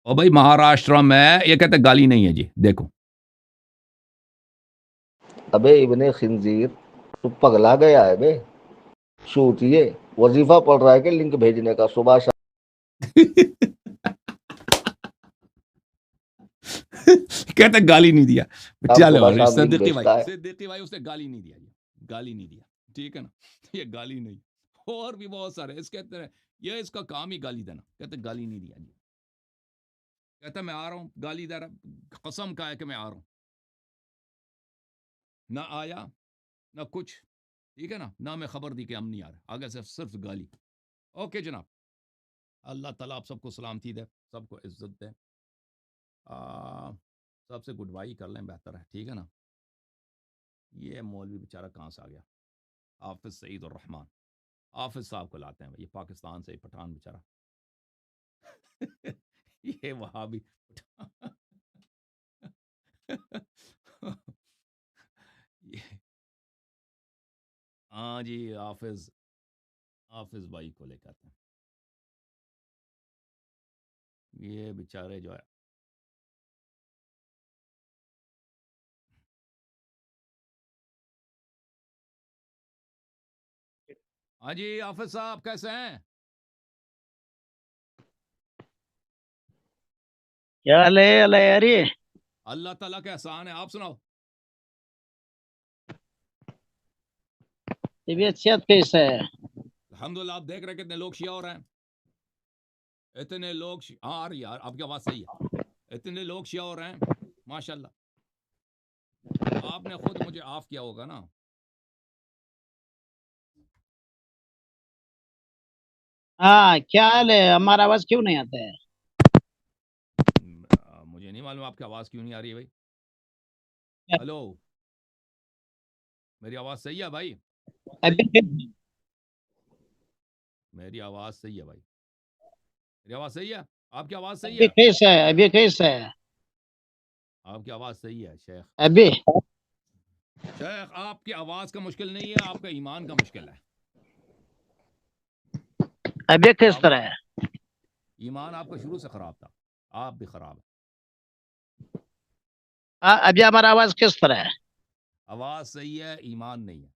اور بھائی مہاراشٹر میں یہ کہتے ہیں گالی نہیں ہے جی دیکھو ابے ابن خنزیر تو پگلا گیا ہے بے. شوتیے وظیفہ پڑھ رہا ہے کہ لنک بھیجنے کا صبح شام. کہتے ہیں گالی نہیں دیا صبح چلو شام لنک صدیقی بھیجتا ہے. بھائی اس نے گالی نہیں دیا جی گالی نہیں دیا ٹھیک ہے نا یہ گالی نہیں اور بھی بہت سارے اس کہتے ہیں یہ اس کا کام ہی گالی دینا کہتے ہیں گالی نہیں دیا جی کہتا میں آ رہا ہوں گالی دے رہا قسم کا ہے کہ میں آ رہا ہوں نہ آیا نہ کچھ ٹھیک ہے نا نہ میں خبر دی کہ ہم نہیں آ رہے آگے سے صرف گالی اوکے جناب اللہ تعالیٰ آپ سب کو سلامتی دے سب کو عزت دے سب سے گڈ بائی کر لیں بہتر ہے ٹھیک ہے نا یہ مولوی بیچارہ کہاں سے آ گیا حافظ سعید الرحمان حافظ صاحب کو لاتے ہیں یہ پاکستان سے پٹھان بیچارہ یہ وہاں بھی ہاں جی حافظ بھائی کو لے کے آتے ہیں یہ بیچارے جو ہے ہاں جی حافظ صاحب کیسے ہیں کیا حال ہے اللہ یاری اللہ تعالیٰ کا احسان ہے آپ سناؤ طبیعت صحت کیسا ہے الحمدللہ آپ دیکھ رہے کتنے لوگ شیعہ ہو رہے ہیں اتنے لوگ ہاں آ رہی ہے آپ کی آواز صحیح ہے اتنے لوگ شیعہ ہو رہے ہیں ماشاءاللہ آپ نے خود مجھے آف کیا ہوگا نا ہاں کیا حال ہے ہمارا آواز کیوں نہیں آتا ہے مجھے نہیں معلوم آپ کی آواز کیوں نہیں آ رہی ہے بھائی ہلو میری آواز صحیح ہے بھائی میری آواز صحیح ہے بھائی میری آواز صحیح ہے آپ کی آواز صحیح ابھی ہے کیسا ہے ابھی کیسا ہے آپ کی آواز صحیح ہے شیخ ابھی شیخ آپ کی آواز کا مشکل نہیں ہے آپ کا ایمان کا مشکل ہے ابھی کس طرح ہے ایمان آپ کا شروع سے خراب تھا آپ بھی خراب ہے ابھی ہمارا آواز کس طرح ہے آواز صحیح ہے ایمان نہیں ہے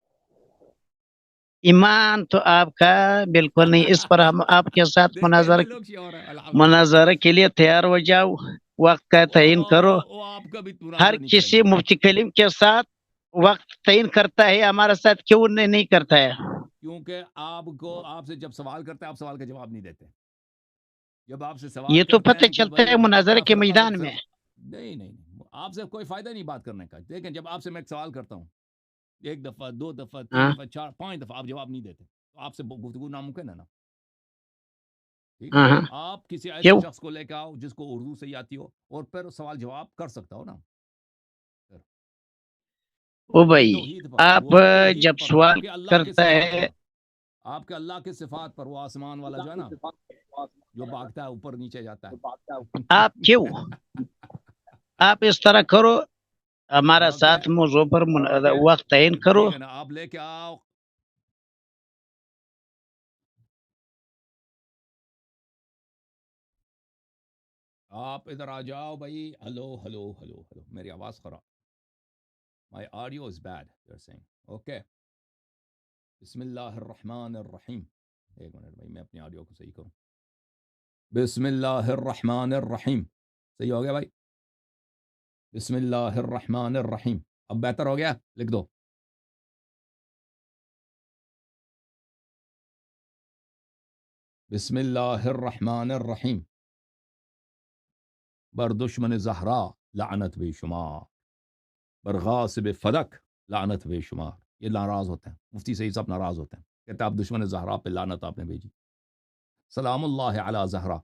ایمان تو آپ کا بالکل نہیں اس پر ہم آپ کے ساتھ اتنے لوگ شیعہ ہو رہے ہیں الحمدللہ مناظرہ کے لیے تیار ہو جاؤ وقت کا تعین کرو وہ آپ کا بھی ہر مناظرہ نہیں کریں کسی گے مفتی کلیم کے ساتھ وقت تعین کرتا ہے ہمارے ساتھ کیوں نہیں کرتا ہے کیونکہ آپ سے جب سوال کرتے ہیں آپ سوال کا جواب نہیں دیتے جب آپ سے سوال یہ تو کرتے پتہ ہیں کہ چلتا بھائی ہے مناظرے اپنا کے فرقہ میدان میں نہیں آپ سے کوئی فائدہ نہیں بات کرنے کا لیکن جب آپ سے میں ایک سوال کرتا ہوں ایک دفعہ 2 دفعہ 3 ہاں دفعہ 4 5 دفعہ آپ جواب نہیں دیتے تو آپ سے گفتگو ناممکن ہے نا ٹھیک ہے، ہاں ہاں آپ کسی ایسے کیوں شخص کو لے کے آؤ جس کو اردو صحیح آتی ہو اور پھر سوال جواب کر سکتا ہو نا. پھر او وہ بھی بھائی توحید پر، آپ وہ بھی توحید جب پر، سوال آپ کے اللہ کے کرتا صفات ہے پر، آپ کے اللہ کے صفات پر، وہ آسمان والا جو ہے نا جو بھاگتا ہے اوپر نیچے جاتا ہے. آپ کیوں آپ اس طرح کرو ہمارا اوکے ساتھ موضوع پر وقت تعین کرو. ٹھیک ہے نا، آپ لے کے آؤ. آپ ادھر آ جاؤ بھائی. ہلو ہلو ہلو ہلو، میری آواز خراب، my audio is bad you are seeing. Okay, بسم اللہ الرحمن الرحیم. ایک منٹ بھائی، میں اپنی آڈیو کو صحیح کروں. بسم اللہ الرحمن الرحیم. صحیح ہو گیا بھائی؟ بسم اللہ الرحمن الرحیم. اب بہتر ہو گیا؟ لکھ دو. بسم اللہ الرحمن الرحیم. بر دشمن زہرا لعنت بے شمار، بر غاصب فلک لعنت بے شمار. یہ ناراض ہوتے ہیں، مفتی سعید صاحب ناراض ہوتے ہیں، کہتے ہیں آپ دشمن زہرا پہ لعنت آپ نے بھیجی. سلام اللہ علی زہرا،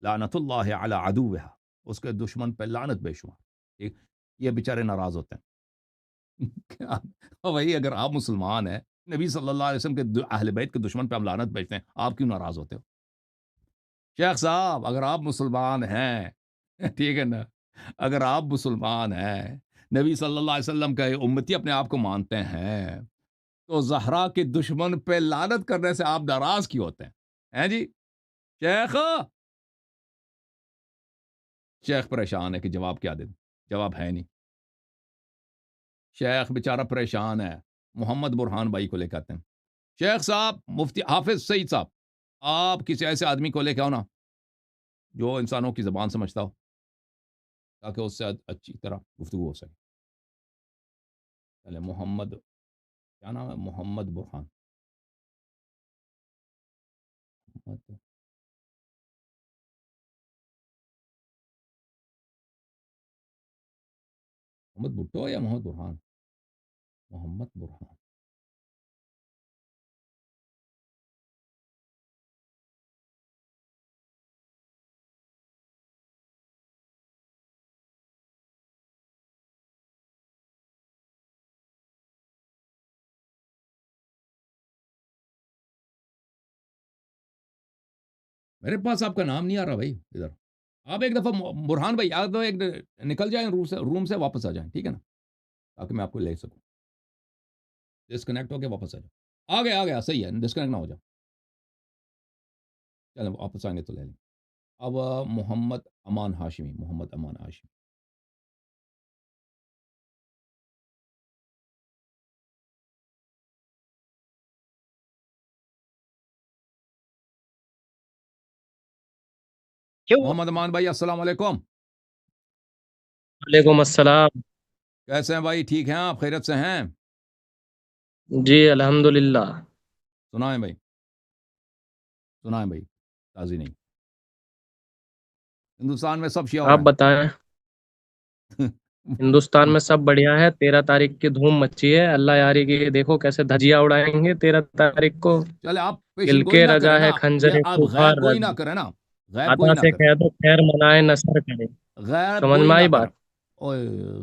لعنت اللہ علی عدوہا، اس کے دشمن پہ لعنت بے شمار. ٹھیک، یہ بیچارے ناراض ہوتے ہیں. اور وہی اگر آپ مسلمان ہیں، نبی صلی اللہ علیہ وسلم کے اہل بیت کے دشمن پہ ہم لعنت بھیجتے ہیں، آپ کیوں ناراض ہوتے ہو؟ شیخ صاحب اگر آپ مسلمان ہیں، ٹھیک ہے نا، اگر آپ مسلمان ہیں، نبی صلی اللہ علیہ وسلم کا امتی اپنے آپ کو مانتے ہیں، تو زہرا کے دشمن پہ لعنت کرنے سے آپ ناراض کیوں ہوتے ہیں جی؟ شیخ شیخ پریشان ہے کہ جواب کیا دے دیں، جواب ہے نہیں. شیخ بیچارہ پریشان ہے. محمد برہان بھائی کو لے کے آتے ہیں. شیخ صاحب، مفتی حافظ سعید صاحب، آپ کسی ایسے آدمی کو لے کے آؤ نا جو انسانوں کی زبان سمجھتا ہو، تاکہ اس سے اچھی طرح گفتگو ہو سکے. چلے محمد، کیا نام ہے؟ محمد برہان. محمد بھٹو یا محمد برہان؟ محمد برہان. میرے پاس آپ کا نام نہیں آ رہا بھائی. ادھر آپ ایک دفعہ برہان بھائی، آپ ایک نکل جائیں روم سے واپس آ جائیں، ٹھیک ہے نا، تاکہ میں آپ کو لے سکوں. ڈسکنیکٹ ہو کے واپس آ جاؤ. آ گیا صحیح ہے، ڈسکنیکٹ نہ ہو جاؤ. چلیں واپس آئیں گے تو لے لیں. اب محمد امان ہاشمی، محمد امان ہاشمی. کیوں محمد امان بھائی السلام علیکم. وعلیکم السلام. کیسے ہیں بھائی؟ ٹھیک ہیں آپ؟ خیریت سے ہیں؟ جی الحمدللہ. سنائیں بھائی، سنائیں بھئی، تازی نہیں. ہندوستان میں سب شیعہ ہو آپ رہے بتائیں. ہندوستان میں سب بڑھیا ہے. 13 تاریخ کی دھوم مچی ہے. اللہ یاری کی، دیکھو کیسے دھجیا اڑائیں گے 13 تاریخ کو. چلے آپ دل پیشن گوئی کے نہ کریں رضا نا، ہے یہ خنجر آپ خونخوار غیب گوئی نہ رضا. کریں نا، غیب گوئی عطا نہ سے کریں، کہہ دو خیر منائے نصر کرے. غیب سمجھ گوئی میں نہ آئی کریں. بات؟ اوے،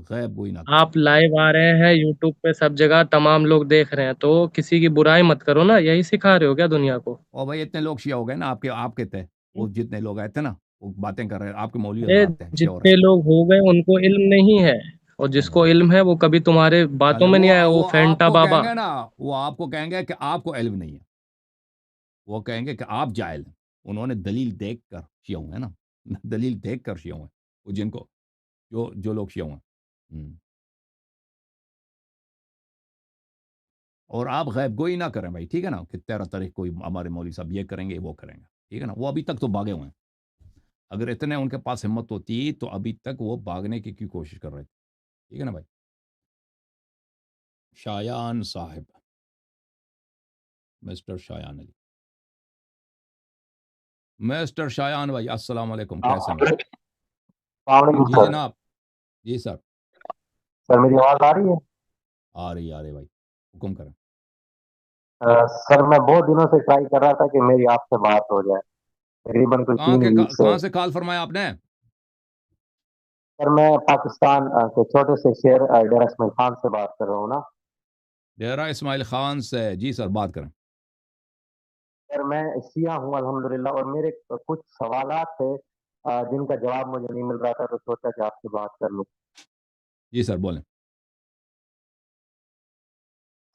غیب گوئی نہ کریں. آپ لائیو آ رہے ہیں یوٹیوب پہ، سب جگہ تمام لوگ دیکھ رہے ہیں، تو کسی کی برائی مت کرو نا. یہی سکھا رہے ہو کیا دنیا کو؟ اور بھائی اتنے لوگ شیعہ ہو گئے نا آپ کے تھے، وہ جتنے لوگ آئے تھے نا، وہ باتیں کر رہے ہیں، آپ کے مولوی ارے حضرات ہیں، شیعہ ہو رہے جتنے لوگ ہو گئے ان کو علم نہیں ہے، اور جس کو ہیں. علم ہے وہ کبھی تمہارے چلے باتوں میں نہیں آیا. وہ وہ آپ فینٹا کو کہیں بابا. گے نا، وہ آپ کو کہیں گے کہ آپ کو علم نہیں ہے، وہ کہیں گے کہ آپ جاہل ہیں. انہوں نے دلیل دیکھ کر شیعہ ہوئے ہیں نا، دلیل دیکھ کر شیعہ ہوئے ہیں، وہ جن کو جو لوگ شیعہ ہوئے ہیں. اور آپ غیب گوئی نہ کریں بھائی، ٹھیک ہے نا، کہ 13 تاریخ کو ہمارے مولوی صاحب یہ کریں گے وہ کریں گے، ٹھیک ہے نا. وہ ابھی تک تو بھاگے ہوئے ہیں. اگر اتنے ان کے پاس ہمت ہوتی تو ابھی تک وہ بھاگنے کی کیوں کوشش کر رہے تھے، ٹھیک ہے نا بھائی. شایان صاحب، مسٹر شایان علی، مسٹر شایان بھائی السلام علیکم، کیسے ہیں بھائی؟ السلام علیکم جی سر. جناب. جی سر. سر میری آواز آ رہی ہے؟ آ رہی بھائی، حکم کریں. سر میں بہت دنوں سے ٹرائی کر رہا تھا کہ میری آپ سے بات ہو جائے. तकरीबन कोई 3 वीक से। कहाँ से कॉल फरमाया आपने? सर मैं पाकिस्तान के छोटे से शहर डेरा इस्माइल खान से बात कर रहा हूँ ना। डेरा इस्माइल खान से, जी सर बात करें। सर मैं शिया हूँ अल्हम्दुलिल्लाह, और मेरे कुछ सवालात थे जिनका जवाब मुझे नहीं मिल रहा था, तो सोचा कि आपसे बात कर लूँ। जी सर बोलें।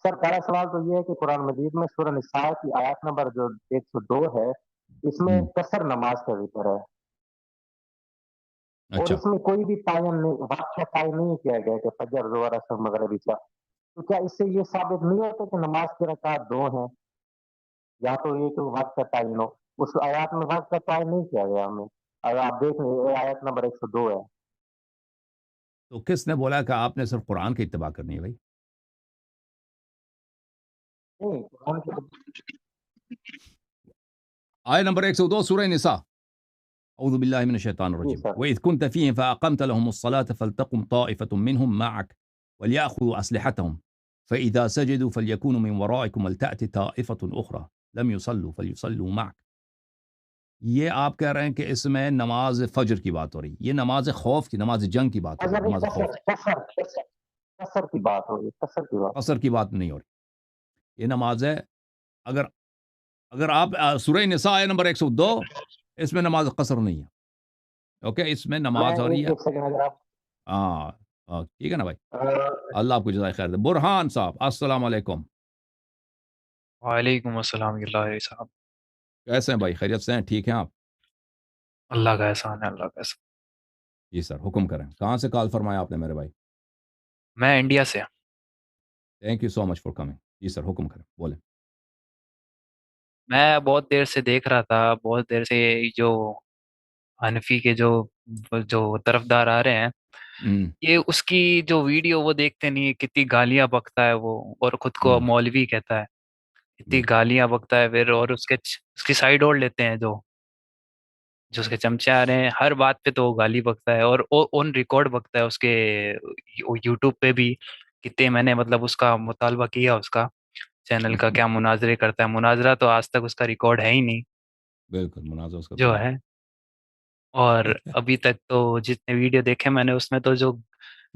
सर पहला सवाल तो ये है कि कुरान मजीद में सूरह निसा की आयत नंबर जो 102 है, इसमें कसर नमाज का जिक्र है, और अच्छा, इसमें कोई भी तायन नहीं, वाक़या तायन नहीं किया गया कि फजर, ज़ोहर, असर, मगरिब, इशा। तो क्या इससे ये साबित नहीं होता कि नमाज की रकात 2 हैं? या तो ये कि वक्त का तायन हो, उस आयत में वक्त का तायन नहीं किया गया हमें। अगर आप देख लें आयत नंबर 102 है। तो किसने बोला कि आपने सिर्फ कुरान की इत्तिबा करनी है भाई? नहीं, कुरान की आयत नंबर 102 सूरह निसा। अऊज़ु बिल्लाहि मिनश शैतानिर जी रजीम। सर। वइज़ कुन्त फ़ीहिम फ़अक़मत लहुमुस्सलाता फ़लतक़ुम ताइफ़तुम मिनहुम मअक वलियअख़ुज़ू अस्लिहतहुम फ़इज़ा सजदू फ़लयकूनू मिन वराइकुम वलतअति ताइफ़तुन उख़रा लम युसल्लू फ़लयुसल्लू मअक। ये आप कह रहे हैं कि इसमें नमाज फजर की बात हो रही है। ये नमाज खौफ की, नमाज जंग की बात हो रही है, नमाज खौफ। कसर की बात हो रही है, कसर की बात। कसर की बात नहीं हो रही। ये नमाज है। अगर अगर आप सूरह निसा आयत नंबर 102, इसमें नमाज कसर नहीं है। ओके, इसमें नमाज हो रही है। एक सेकंड अगर आप हाँ, ठीक है ना भाई। अल्लाह आपको जज़ाए खैर दे। बुरहान साहब अस्सलाम वालेकुम, वालेकुम अस्सलाम साहब। कैसे हैं भाई? खैरियत से हैं? ठीक हैं आप? अल्लाह का एहसान है, अल्लाह का एहसान। जी सर हुक्म करें। कहाँ से कॉल फरमाया आपने मेरे भाई? मैं इंडिया से। Thank you so much for coming. जी सर हुक्म करें, बोलें। मैं बहुत देर से देख रहा था, बहुत देर से जो हनफी के जो जो तरफदार आ रहे हैं, हम्म, ये उसकी जो वीडियो वो देखते नहीं है, कितनी गालियां बकता है वो, और खुद को मौलवी कहता है, इतनी गालियां बकता है फिर, और उसकी साइड ओढ़ लेते हैं जो जो उसके चमचे आ रहे हैं, हर बात पे तो वो गाली बकता है, और ऑन रिकॉर्ड बकता है उसके यूट्यूब पे भी। कितने मैंने मतलब उसका मुतालबा किया, उसका चैनल का क्या मुनाजरे करता है, मुनाजरा तो आज तक उसका रिकॉर्ड है ही नहीं बिल्कुल मुनाज़ा उसका जो कोई है। और अभी तक तो जितने वीडियो देखे मैंने, उसमें तो जो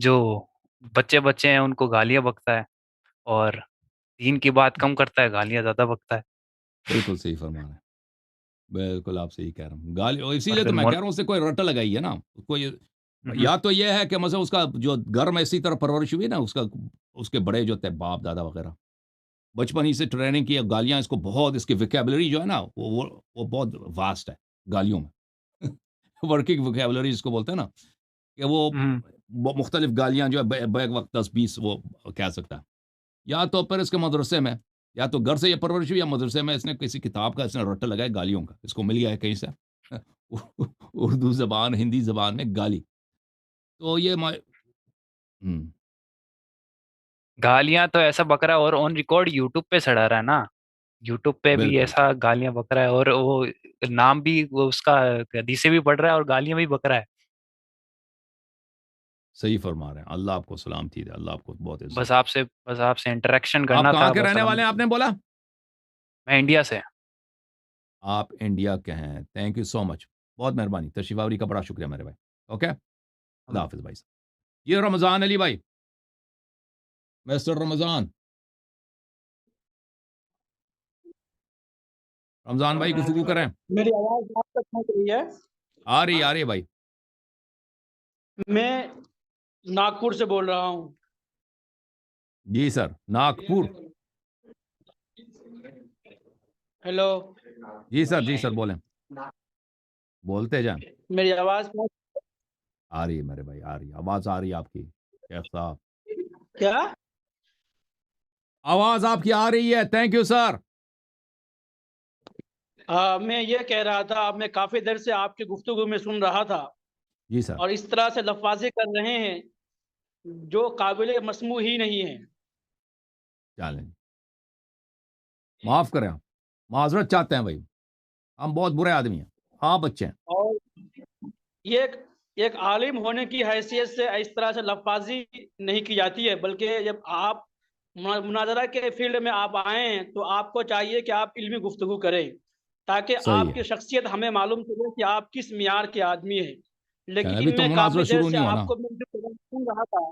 जो बच्चे बच्चे हैं उनको गालियां बकता है, और दीन की बात कम करता है, गालियां ज्यादा बकता है। बिल्कुल सही फरमा रहे हैं। बिल्कुल आप सही कह रहे हैं। गाली, और और इसीलिए तो फिर मैं कह रहा हूँ उससे कोई रट लगाई है ना। कोई या तो ये है कि मतलब उसका जो घर में इसी तरह परवरिश हुई ना, उसके बड़े जो थे बाप दादा वगैरह, बचपन ही से ट्रेनिंग की। गालियां इसको बहुत, इसकी विकेबलरी जो है ना वो बहुत वास्ट है गालियों में। वर्किंग विकेबलरी इसको बोलते हैं ना, कि वो मुख्तलिफ गालियां जो है बैक वक्त 10-20 वो कह सकता है। या तो फिर इसके मदरसे में, या तो घर से ये परवरिश हुई, या मदरसे में इसने किसी किताब का इसने रट्टा लगाया गालियों का, इसको मिल गया है कहीं से। उर्दू जबान, हिंदी जबान में गाली। तो ये गालियां तो ऐसा बक रहा है, और ऑन रिकॉर्ड यूट्यूब पे चढ़ा रहा है ना, यूट्यूब पे भी बिल्कुल ऐसा गालियां बक रहा है, और वो नाम भी वो उसका हदीसें भी पढ़ रहा है और गालियां भी बक रहा है। सही फरमा रहे हैं। अल्लाह आपको सलामती दे, अल्लाह आपको बहुत इज्जत दे। बस आपसे इंटरेक्शन आप करना कहाँ था के बस। रहने वाले हैं आपने बोला? मैं इंडिया से। आप इंडिया के हैं। थैंक यू सो मच, बहुत मेहरबानी। तशरीफ आवरी का बड़ा शुक्रिया मेरे भाई। ओके, अल्लाह हाफिज़ भाई साहब। ये रमज़ान अली भाई, मिस्टर रमज़ान, रमज़ान भाई गुफ्तगू करें। मेरी आवाज आप तक पहुंच रही है? आ रही है भाई। मैं नागपुर से बोल रहा हूँ। जी सर, नागपुर। हेलो। जी सर बोलें, बोलते जाएं। मेरी आवाज आ रही है मेरे भाई, आ रही है आवाज़, आ रही है आपकी शेख साहब, क्या? आवाज़ आपकी आ रही है। Thank you sir. मैं ये कह रहा था, मैं काफी देर से आपकी गुफ्तगू में सुन रहा था, जी सर। और इस तरह से लफाजी कर रहे हैं जो काबिल मसमू ही नहीं है। चलें, माफ़ करें, आप माजरत चाहते हैं भाई, हम बहुत बुरे आदमी हैं, आप बच्चे हैं। और ये एक आलिम होने की हैसियत से इस तरह से लफाजी नहीं की जाती है, बल्कि जब आप मुनाजरा के फील्ड में आप आए हैं तो आपको चाहिए कि आप इल्मी गुफ्तगू करें। ताकि सही है। आपकी शख्सियत हमें मालूम चले कि आप किस मियार के आदमी हैं। चल, लेकिन अभी तो मैं मुनाजरा काफी देर शुरू से नहीं हुआ ना। आपको मैं जो कदम सुन रहा था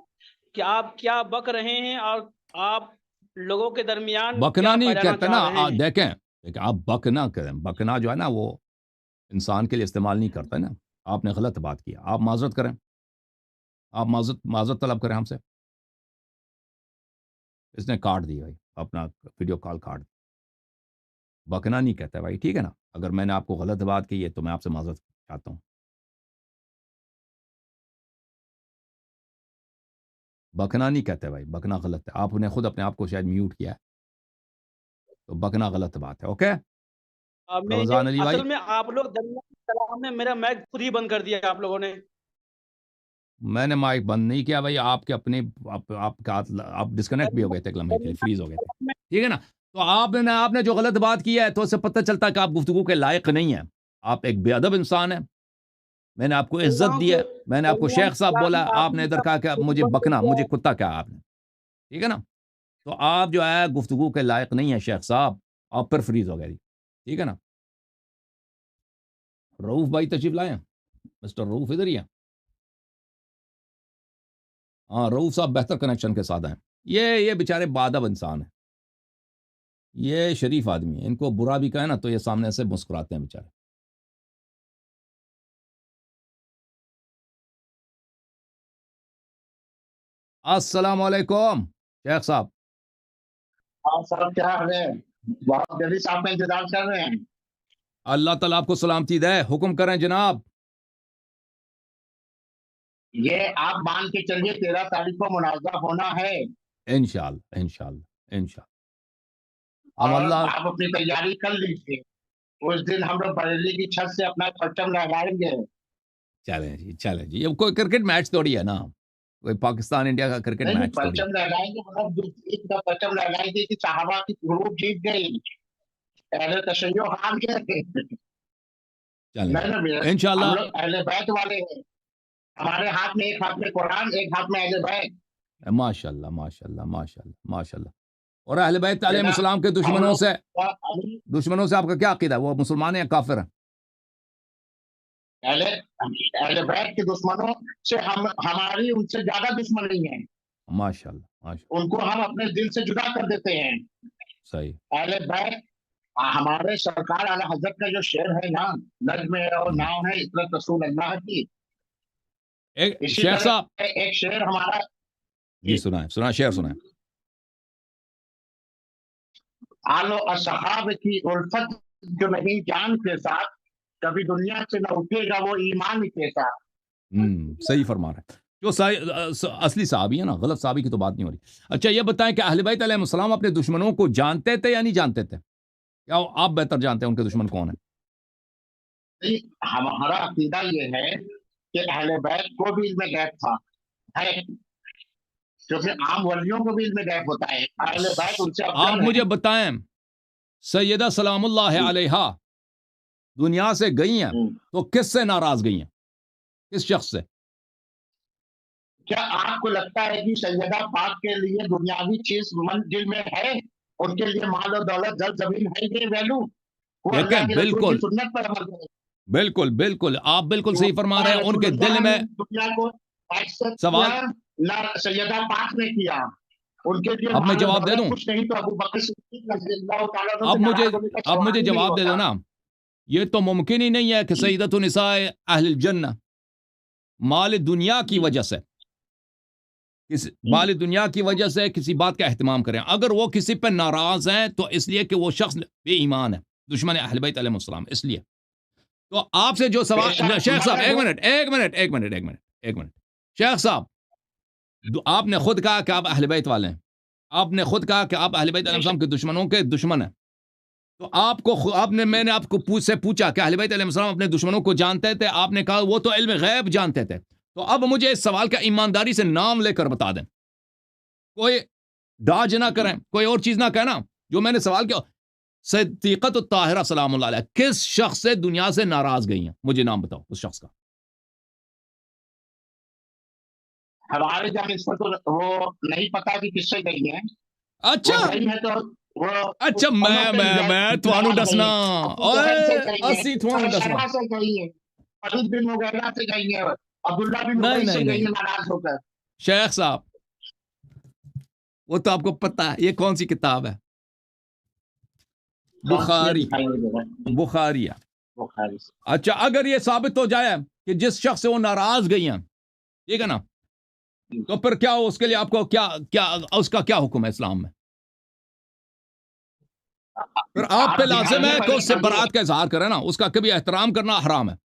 कि आप क्या बक रहे हैं और आप लोगों के दरमियान बकना क्या नहीं फैलाना कहते चाह ना, रहे हैं। देखें आप बकना करें, बकना जो है ना वो इंसान के लिए इस्तेमाल नहीं करता है ना। आपने गलत बात की, आप माजरत करें, आप माजरत तलब करें हमसे। इसने काट दी भाई, अपना वीडियो कॉल काट दी। बकना नहीं कहता है भाई, ठीक है ना। अगर मैंने आपको गलत बात की है तो मैं आपसे माजरत चाहता हूँ। बकना नहीं कहते भाई, बकना गलत है। आपने खुद अपने आप को शायद म्यूट किया है, तो बकना गलत बात है। ओके रमजान अली भाई, असल में आप लोग दरमियान कलाम में मेरा माइक खुद ही बंद कर दिया आप लोगों ने। मैंने माइक बंद नहीं किया भाई, आपके अपने आप डिस्कनेक्ट भी हो गए थे, एक लम्हे के लिए फ्रीज हो गए थे, ठीक है ना। तो आपने जो गलत बात की है तो उससे पता चलता है कि आप गुफ्तगू के लायक नहीं है। आप एक बेअदब इंसान है। मैंने आपको इज्जत दी है, मैंने आपको शेख साहब बोला, आपने इधर कहा कि मुझे बकना, मुझे कुत्ता कहा आपने, ठीक है ना। तो आप जो है गुफ्तगू के लायक नहीं है शेख साहब, आप पर फ्रीज हो गए, ठीक है ना। रऊफ भाई तशरीफ लाए, मिस्टर रऊफ इधर ही है। हाँ रऊफ साहब बेहतर कनेक्शन के साथ हैं। ये बेचारे बादब इंसान है, ये शरीफ आदमी है। इनको बुरा भी कहे ना तो ये सामने से मुस्कुराते हैं बेचारे। अस्सलाम वालेकुम शेख साहब। आप साहब क्या हाल है? बहुत जल्दी साहब का इंतजार कर रहे हैं। अल्लाह ताला आपको सलामती दे, हुक्म करें जनाब। ये आप मान के चलिए 13 तारीख को मुनाज़ा होना है इंशाअल्लाह इंशाअल्लाह इंशाअल्लाह। हम और अल्लाह, आप अपनी तैयारी कर लीजिए। उस दिन हम लोग बरेली की छत से अपना परचम लहराएंगे। चलें जी, ये कोई क्रिकेट मैच थोड़ी है ना, कोई पाकिस्तान इंडिया का क्रिकेट नहीं मैच थोड़ी है। परचम लहराएंगे, मतलब दूसरी तरफ परचम लहराएंगे कि साहबा की ग्रुप जीत गई, अहले तशय्यो हार गए। चलें नहीं ना भैया, हम इंशाअल्लाह। लोग अहले बैत वाले हैं। हमारे हाथ में एक हाथ में कुरान, एक हाथ में अहले बैत। माशाअल्लाह माशाअल्लाह माशाअल्लाह माशाअल्लाह। और अहले बैत बेटा अलैहिस्सलाम के हम दुश्मनों लोग से आपका क्या अकीदा है? वो मुसलमान है या काफिर है? अहले अहले बैत के दुश्मनों से हमारी उनसे ज्यादा दुश्मनी है। माशाअल्लाह माशाअल्लाह, उनको हम अपने दिल से जुदा कर देते हैं। सही। अहले बैत हमारे सरकार आला हजरत का जो शेर है ना, नज्म है और नाम है इतरत रसूल अल्लाह की। एक इसी शेख तरह साहब एक शेर हमारा जी सुनाए शेर सुनाए। आलो असहाब की उल्फत जो नहीं जान के साथ, कभी दुनिया से न उठेगा वो ईमान के साथ। सही फरमा रहे हैं। जो असली साहबी है ना, गलत साहबी की तो बात नहीं हो रही। अच्छा ये बताएं कि अहले बैत अलैहिस्सलाम अपने दुश्मनों को जानते थे या नहीं जानते थे? क्या आप बेहतर जानते हैं उनके दुश्मन कौन है? नहीं, हमारा अकीदा ये है कि अहले बैत को भी इल्म गैब था है, क्योंकि आम वलियों को भी इल्म गैब होता है। अहले बैत उनसे आप अफजल मुझे है। बताएं, सैयदा सलामुल्लाह अलैहा दुनिया से गई हैं तो किससे नाराज गई हैं? किस शख्स से? क्या आपको लगता है कि सैयदा पाक के लिए दुनियावी चीज मन दिल में है? उनके लिए माल और दौलत जल जमीन है ये वैल्यू? वो अल्लाह देखें के रसूल की बिल्कुल सुन्नत पर अमल करे। बिल्कुल बिल्कुल, आप बिल्कुल सही फरमा रहे हैं। उनके दिल रसूलुल्लाह ने में दुनिया को एक्सेप्ट सवाल, किया, ना सैयदा पाक ने किया। उनके लिए अब मैं माल और जवाब दे दौलत दूं? कुछ नहीं तो अबू बकर सिद्दीक रज़ियल्लाहु ताला अन्हु अब से मुझे नाराज होने का अब सवाल मुझे ही नहीं जवाब दे दो होता। ना। ये तो मुमकिन ही नहीं है कि सैयदतु निसाए अहलिल जन्नह माल दुनिया की वजह से माल दुनिया की वजह से किसी बात का एहतमाम करें। अगर वो किसी पर नाराज हैं तो इसलिए कि वो शख्स बेईमान है, दुश्मन है अहले बैत अलैहिस्सलाम, इसलिए। तो आपसे जो सवाल, शेख साहब एक मिनट शेख साहब, आपने खुद कहा कि आप अहले बैत वाले हैं, आपने खुद कहा कि आप अहले बैत अलैहिस्सलाम के दुश्मनों के दुश्मन हैं। तो मैंने आपको पूछा कि अहले बैत अलैहिस्सलाम अपने दुश्मनों को जानते थे, आपने कहा वो तो इल्म गैब जानते थे। तो अब मुझे इस सवाल का ईमानदारी से नाम लेकर बता दें, कोई डाज ना करें, कोई और चीज ना कहना। जो मैंने सवाल किया, सिद्दीक़त ताहिरा सलामुल्लाह अलैहा किस शख्स से दुनिया से नाराज गई हैं? मुझे नाम बताओ उस शख्स का। हमारे जब इस पर तो वो नहीं पता कि किससे गई है। अच्छा वो गई है तो अच्छा मैं ਤੁਹਾਨੂੰ ਦੱਸਣਾ ਓਏ ਅਸੀਂ ਤੁਹਾਨੂੰ ਦੱਸਣਾ से गई है, फरीद बिन मुगैरा से गई है, अब्दुल्ला बिन नहीं उबई से नहीं गई नहीं है नाराज होकर। शेख साहब, वो तो आपको पता है ये कौन सी किताब है, बुखारी, बुखारिया। बुखारी से। अच्छा, अगर ये साबित हो जाए कि जिस शख्स से वो नाराज गई हैं, ठीक है ना, तो फिर क्या उसके लिए आपको क्या क्या उसका क्या हुक्म है इस्लाम में? फिर आप पे लाजिम है कि उससे बरात का इजहार करें ना, उसका कभी एहतराम करना हराम है।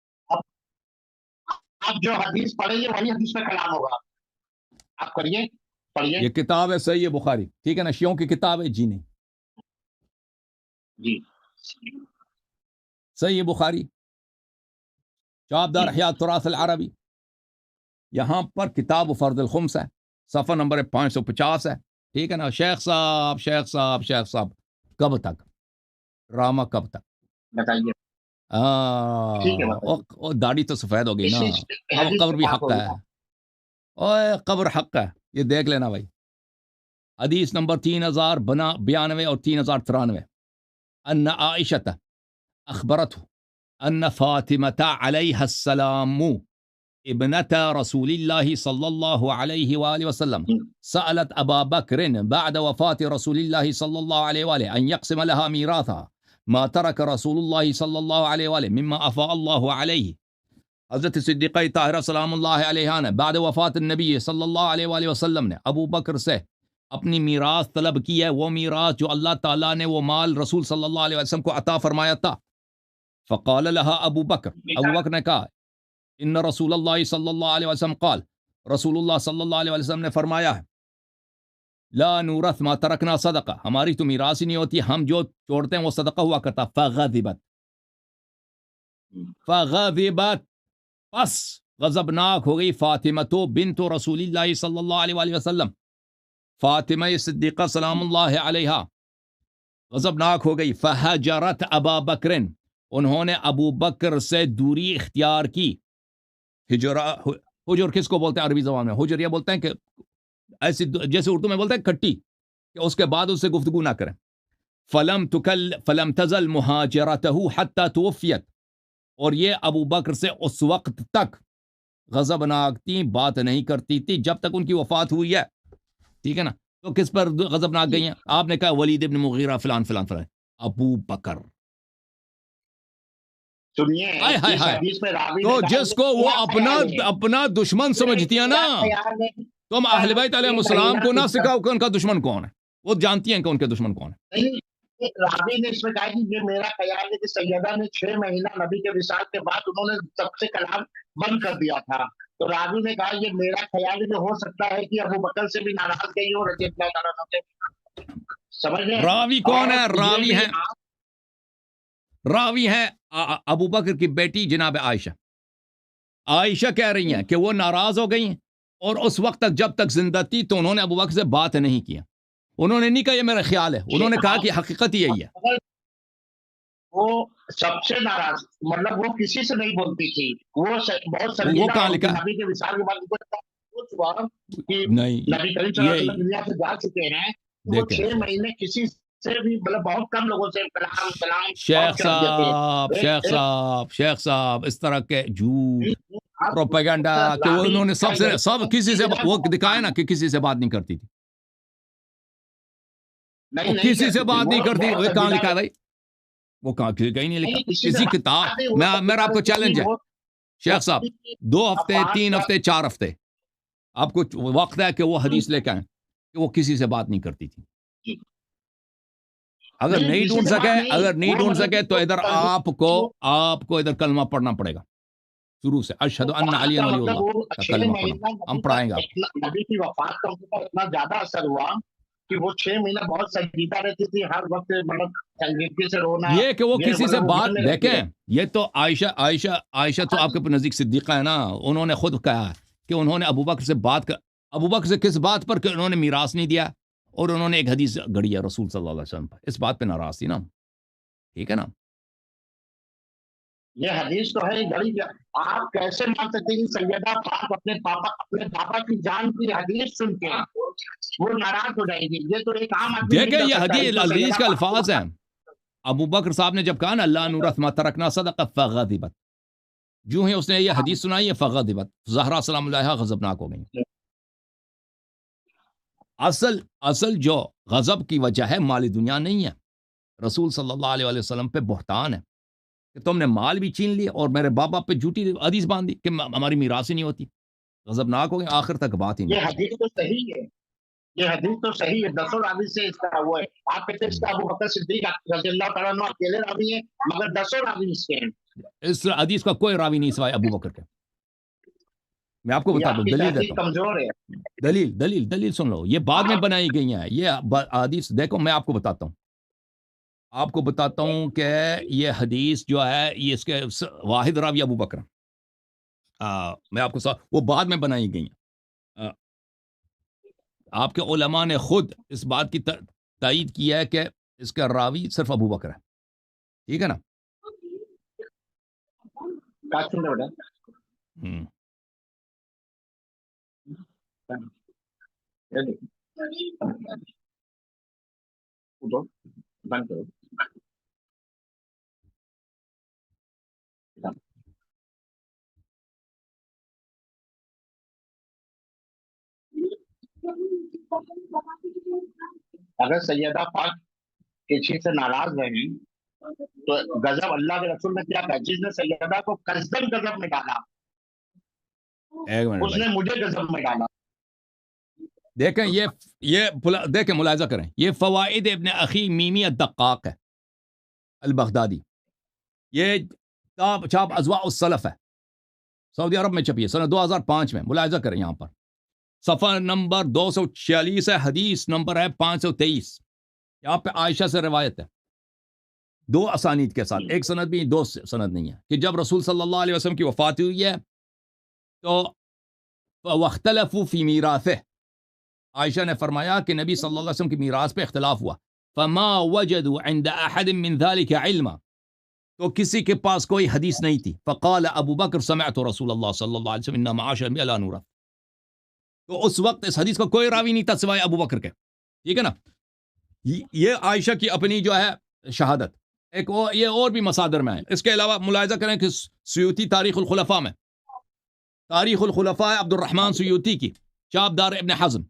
आप जो हदीस पढ़ेंगे वही हदीस में कलाम होगा, आप करिए, पढ़िए। ये किताब है, सही है, बुखारी, ठीक है ना, शियों की किताब है जी, नहीं जी सही है बुखारी, चाबदार हयात तुराथ अल अरबी, यहां पर किताब फर्द खुम्स है, सफ़ा नंबर 550 है, ठीक है ना। शेख साहब, शेख साहब, शेख साहब, कब तक ड्रामा, कब तक बताइए। ठीक है, बताइए। दाढ़ी तो सफेद हो गई ना, इस अब हदीस कब्र पे भी बात हक होगी। है, ओए कब्र हक है, ये देख लेना भाई। हदीस नंबर 3092 और 3093, अन्न आइशत अखबरत अन्न फातिमत अलैहिस्सलाम इब्नत रसूलिल्लाह सल्लल्लाहु अलैहि वसल्लम सअलत अबा बकर बाद वफात रसूलिल्लाह सल्लल्लाहु अलैहि वसल्लम अन यक़सिम लहा मीराथा मा तरक रसूलुल्लाह सल्लल्लाहु अलैहि वसल्लम मिम्मा अफ़ा अल्लाहु अलैहि। हज़रत सिद्दीक़ा ताहिरा सलामुल्लाह अलैहा ने बाद वफ़ात नबी सल्लल्लाहु अलैहि वसल्लम ने अबू बकर से अपनी मीरास तलब की है, वो मीरास जो अल्लाह ताला ने वो माल रसूल सल्लल्लाहु अलैहि वसल्लम को अता फरमाया था। फ़क़ाल लहा अबू बकर ने कहा, इन्न रसूलल्लाह सल्लल्लाहु अलैहि वसल्लम क़ाल, रसूलुल्लाह सल्लल्लाहु अलैहि वसल्लम ने फरमाया है, ला नूरथ मा तरकना सदका, हमारी तो मीरास ही नहीं होती, हम जो छोड़ते हैं वो सदका हुआ करता। फ़ग़ज़िबत, बस गज़बनाक हो गई फातिमतो बिन्तो रसूलिल्लाह सल्लल्लाहु अलैहि वसल्लम, फातिमा सिद्दीक़ा सलामुल्लाह अलैहा गज़बनाक हो गई। फ़हजरत अबा बकरिन, उन्होंने अबू बकर से दूरी इख्तियार की। हुजर किसको बोलते हैं अरबी ज़बान में? हुजर ये बोलते हैं कि ऐसी, जैसे उर्दू में बोलते हैं खट्टी, कि उसके बाद उससे गुफ्तगू ना करें। फलम तज़ल मुहाजरतहु हत्ता तुवफ़ियत, और ये अबू बकर से उस वक्त तक गज़बनाक थी, बात नहीं करती थी जब तक उनकी वफात हुई है, ठीक है ना। तो किस पर गज़बनाक गई हैं? आपने कहा वलीद इब्न मुगीरा फलान फलान फलान, अबू बकर। सुनिए, हाय हाय हाय, तो जिसको वो अपना दुश्मन समझती है ना, तुम अहले बैत अलैहिस्सलाम को ना सिखाओ कि उनका दुश्मन कौन है, वो जानती हैं कि उनके दुश्मन कौन है। रावी ने इसमें कहा कि ये मेरा ख्याल है कि सैयदा ने 6 महीना नबी के विसाल के बाद उन्होंने सबसे कलाम बंद कर दिया था। तो रावी ने कहा ये मेरा ख्याल है कि हो सकता है कि अबू बकर से भी नाराज गई हो रज़ी अल्लाह तआला अन्हु, समझ गए? रावी कौन है? रावी है अबू बकर की बेटी जनाब आयशा। आयशा कह रही हैं कि वो नाराज हो गई हैं, और उस वक्त तक जब तक जिंदा थी तो उन्होंने अबू बकर से बात नहीं किया। उन्होंने नहीं कहा ये मेरा ख्याल है, उन्होंने कहा कि हकीकत यही है। वो सबसे नाराज, मतलब वो किसी से नहीं बोलती थी, वो बहुत वो कहाँ लिखा? नबी के विसाल के बाद कि नहीं, नबी करीम सल्लल्लाहु अलैहि वसल्लम दुनिया से जा चुके हैं, वो 6 महीने किसी से भी, मतलब बहुत कम लोगों से कलाम सलाम। शेख साहब इस तरह के झूठ प्रोपेगेंडा कि वो उन्होंने सब किसी से वो दिखाया ना कि किसी से बात नहीं करती थी, किसी से बात नहीं करती। वो कहाँ लिखा है भाई? वो कहाँ कहीं नहीं लिखा किसी किताब। मेरा आपको चैलेंज है शेख साहब, 2 हफ्ते 3 हफ्ते 4 हफ्ते आपको वक्त है कि वो हदीस लेकर आए कि वो किसी से बात नहीं करती थी। अगर नहीं ढूंढ सके तो इधर आपको इधर कलमा पढ़ना पड़ेगा शुरू से, अशहदु अन्ना अलिय्यन वलियुल्लाह का कलमा पढ़ना, हम पढ़ाएंगे आपको। नबी की वफात का उन पर इतना ज्यादा असर हुआ कि वो 6 महीना बहुत संजीदा रहती थी, हर वक्त मतलब संजीदगी से रोना, ये कि वो किसी से बात, देखें ये तो आयशा तो आपके नजदीक सिद्दीक़ा है ना, उन्होंने खुद कहा कि उन्होंने अबू बकर से किस बात पर, कि उन्होंने मीरास नहीं दिया, और उन्होंने एक हदीस गढ़ी है रसूल सल्लल्लाहु अलैहि वसल्लम पर, इस बात पे नाराज थी ना, ठीक है ना। ये हदीस तो है बड़ी। आप कैसे मान सकते हैं कि सैयदा पाक अपने पापा की जान की हदीस सुन के वो नाराज हो जाएगी? ये तो एक आम आदमी नहीं देखें कर ये सकता। हदीस इसको हदीस सैयदा का पाक अल्फाज है। अबू बकर साहब ने जब कहा ना अल्लाह नुरथ मा तरकना सदक़ फग़दिबत, जो ही उसने ये हदीस सुनाई है फग़दिबत, ज़हरा सलाम अलैहा गज़बनाक हो गई। असल जो गज़ब की वजह है माली दुनिया नहीं है, रसूल सल्लल्लाहु अलैहि वसल्लम पे बहतान है कि तुमने माल भी छीन लिया और मेरे बाबा पे झूठी हदीस बांध दी कि हमारी मीरास ही नहीं होती। गज़बनाक हो गए, आखिर तक बात ही ये नहीं। हदीस तो सही है, ये हदीस तो सही है, 10 रावी से इसका हुआ है। आप कहते हैं इसका अबू बकर सिद्दीक रज़ियल्लाहु तआला अन्हु अकेले रावी हैं, मगर 10 रावी इसके हैं। इस हदीस का कोई रावी नहीं सिवाय अबू बकर के। मैं आपको ये बता दूं, आपकी दलील तहकीक देता हूं। कमजोर है। दलील सुन लो, ये बाद में बनाई गई हैं। ये हदीस देखो, मैं आपको बताता हूं कि ये हदीस जो है ये इसके वाहिद रावी अबू बकर, मैं आपको वो बाद में बनाई गई हैं। आपके उलमा ने खुद इस बात की तायीद की है कि इसका रावी सिर्फ अबू बकर है। ठीक है ना? हम्म बंद करो। अगर सैयदा पाक के चीज से नाराज रहे तो गजब अल्लाह के रसूल ने क्या कहा? जिसने सैयदा को कसदन गजब में डाला, एक मिनट उसने मुझे गजब में डाला। देखें देखें, मुलाजा करें, ये फवाइद इब्न अखी मीमी अद्दक्काक है अल बगदादी, ये छाप अज़वा उस सलफ है, सऊदी अरब में छपी है सन 2005 में। मुलाजा करें, यहाँ पर सफ़ा नंबर 246 है, हदीस नंबर है 523। यहाँ पे आयशा से रिवायत है, 2 असानीद के साथ, एक सनद भी 2 सनद नहीं है, कि जब रसूल सल्लल्लाहु अलैहि वसल्लम की वफ़ात हुई है तो वख्तलफू फी मीराथे, आयशा ने फरमाया कि नबी सल्लल्लाहु अलैहि वसल्लम की मीरास पे इख्तिलाफ हुआ। फमा वजदू इंद अहद मिन ज़ालिका इल्मा, तो किसी के पास कोई हदीस नहीं थी। फ़क़ाल अबू बकर समिअतु रसूलल्लाह सल्लल्लाहु अलैहि वसल्लम इन्ना मआशर अंबिया ला नूरथ, तो उस वक्त इस हदीस का कोई रावी नहीं था सिवाय अबू बकर के। ठीक है ना? ये आयशा की अपनी जो है शहादत। एक ये और भी मसादर में है। इसके अलावा मुलाहिजा करें कि सुयूती तारीख़ुल खुलफ़ा में, तारीख़ुल खुलफ़ा अब्दुर्रहमान सुयूती की, चापदार इब्न हज़म,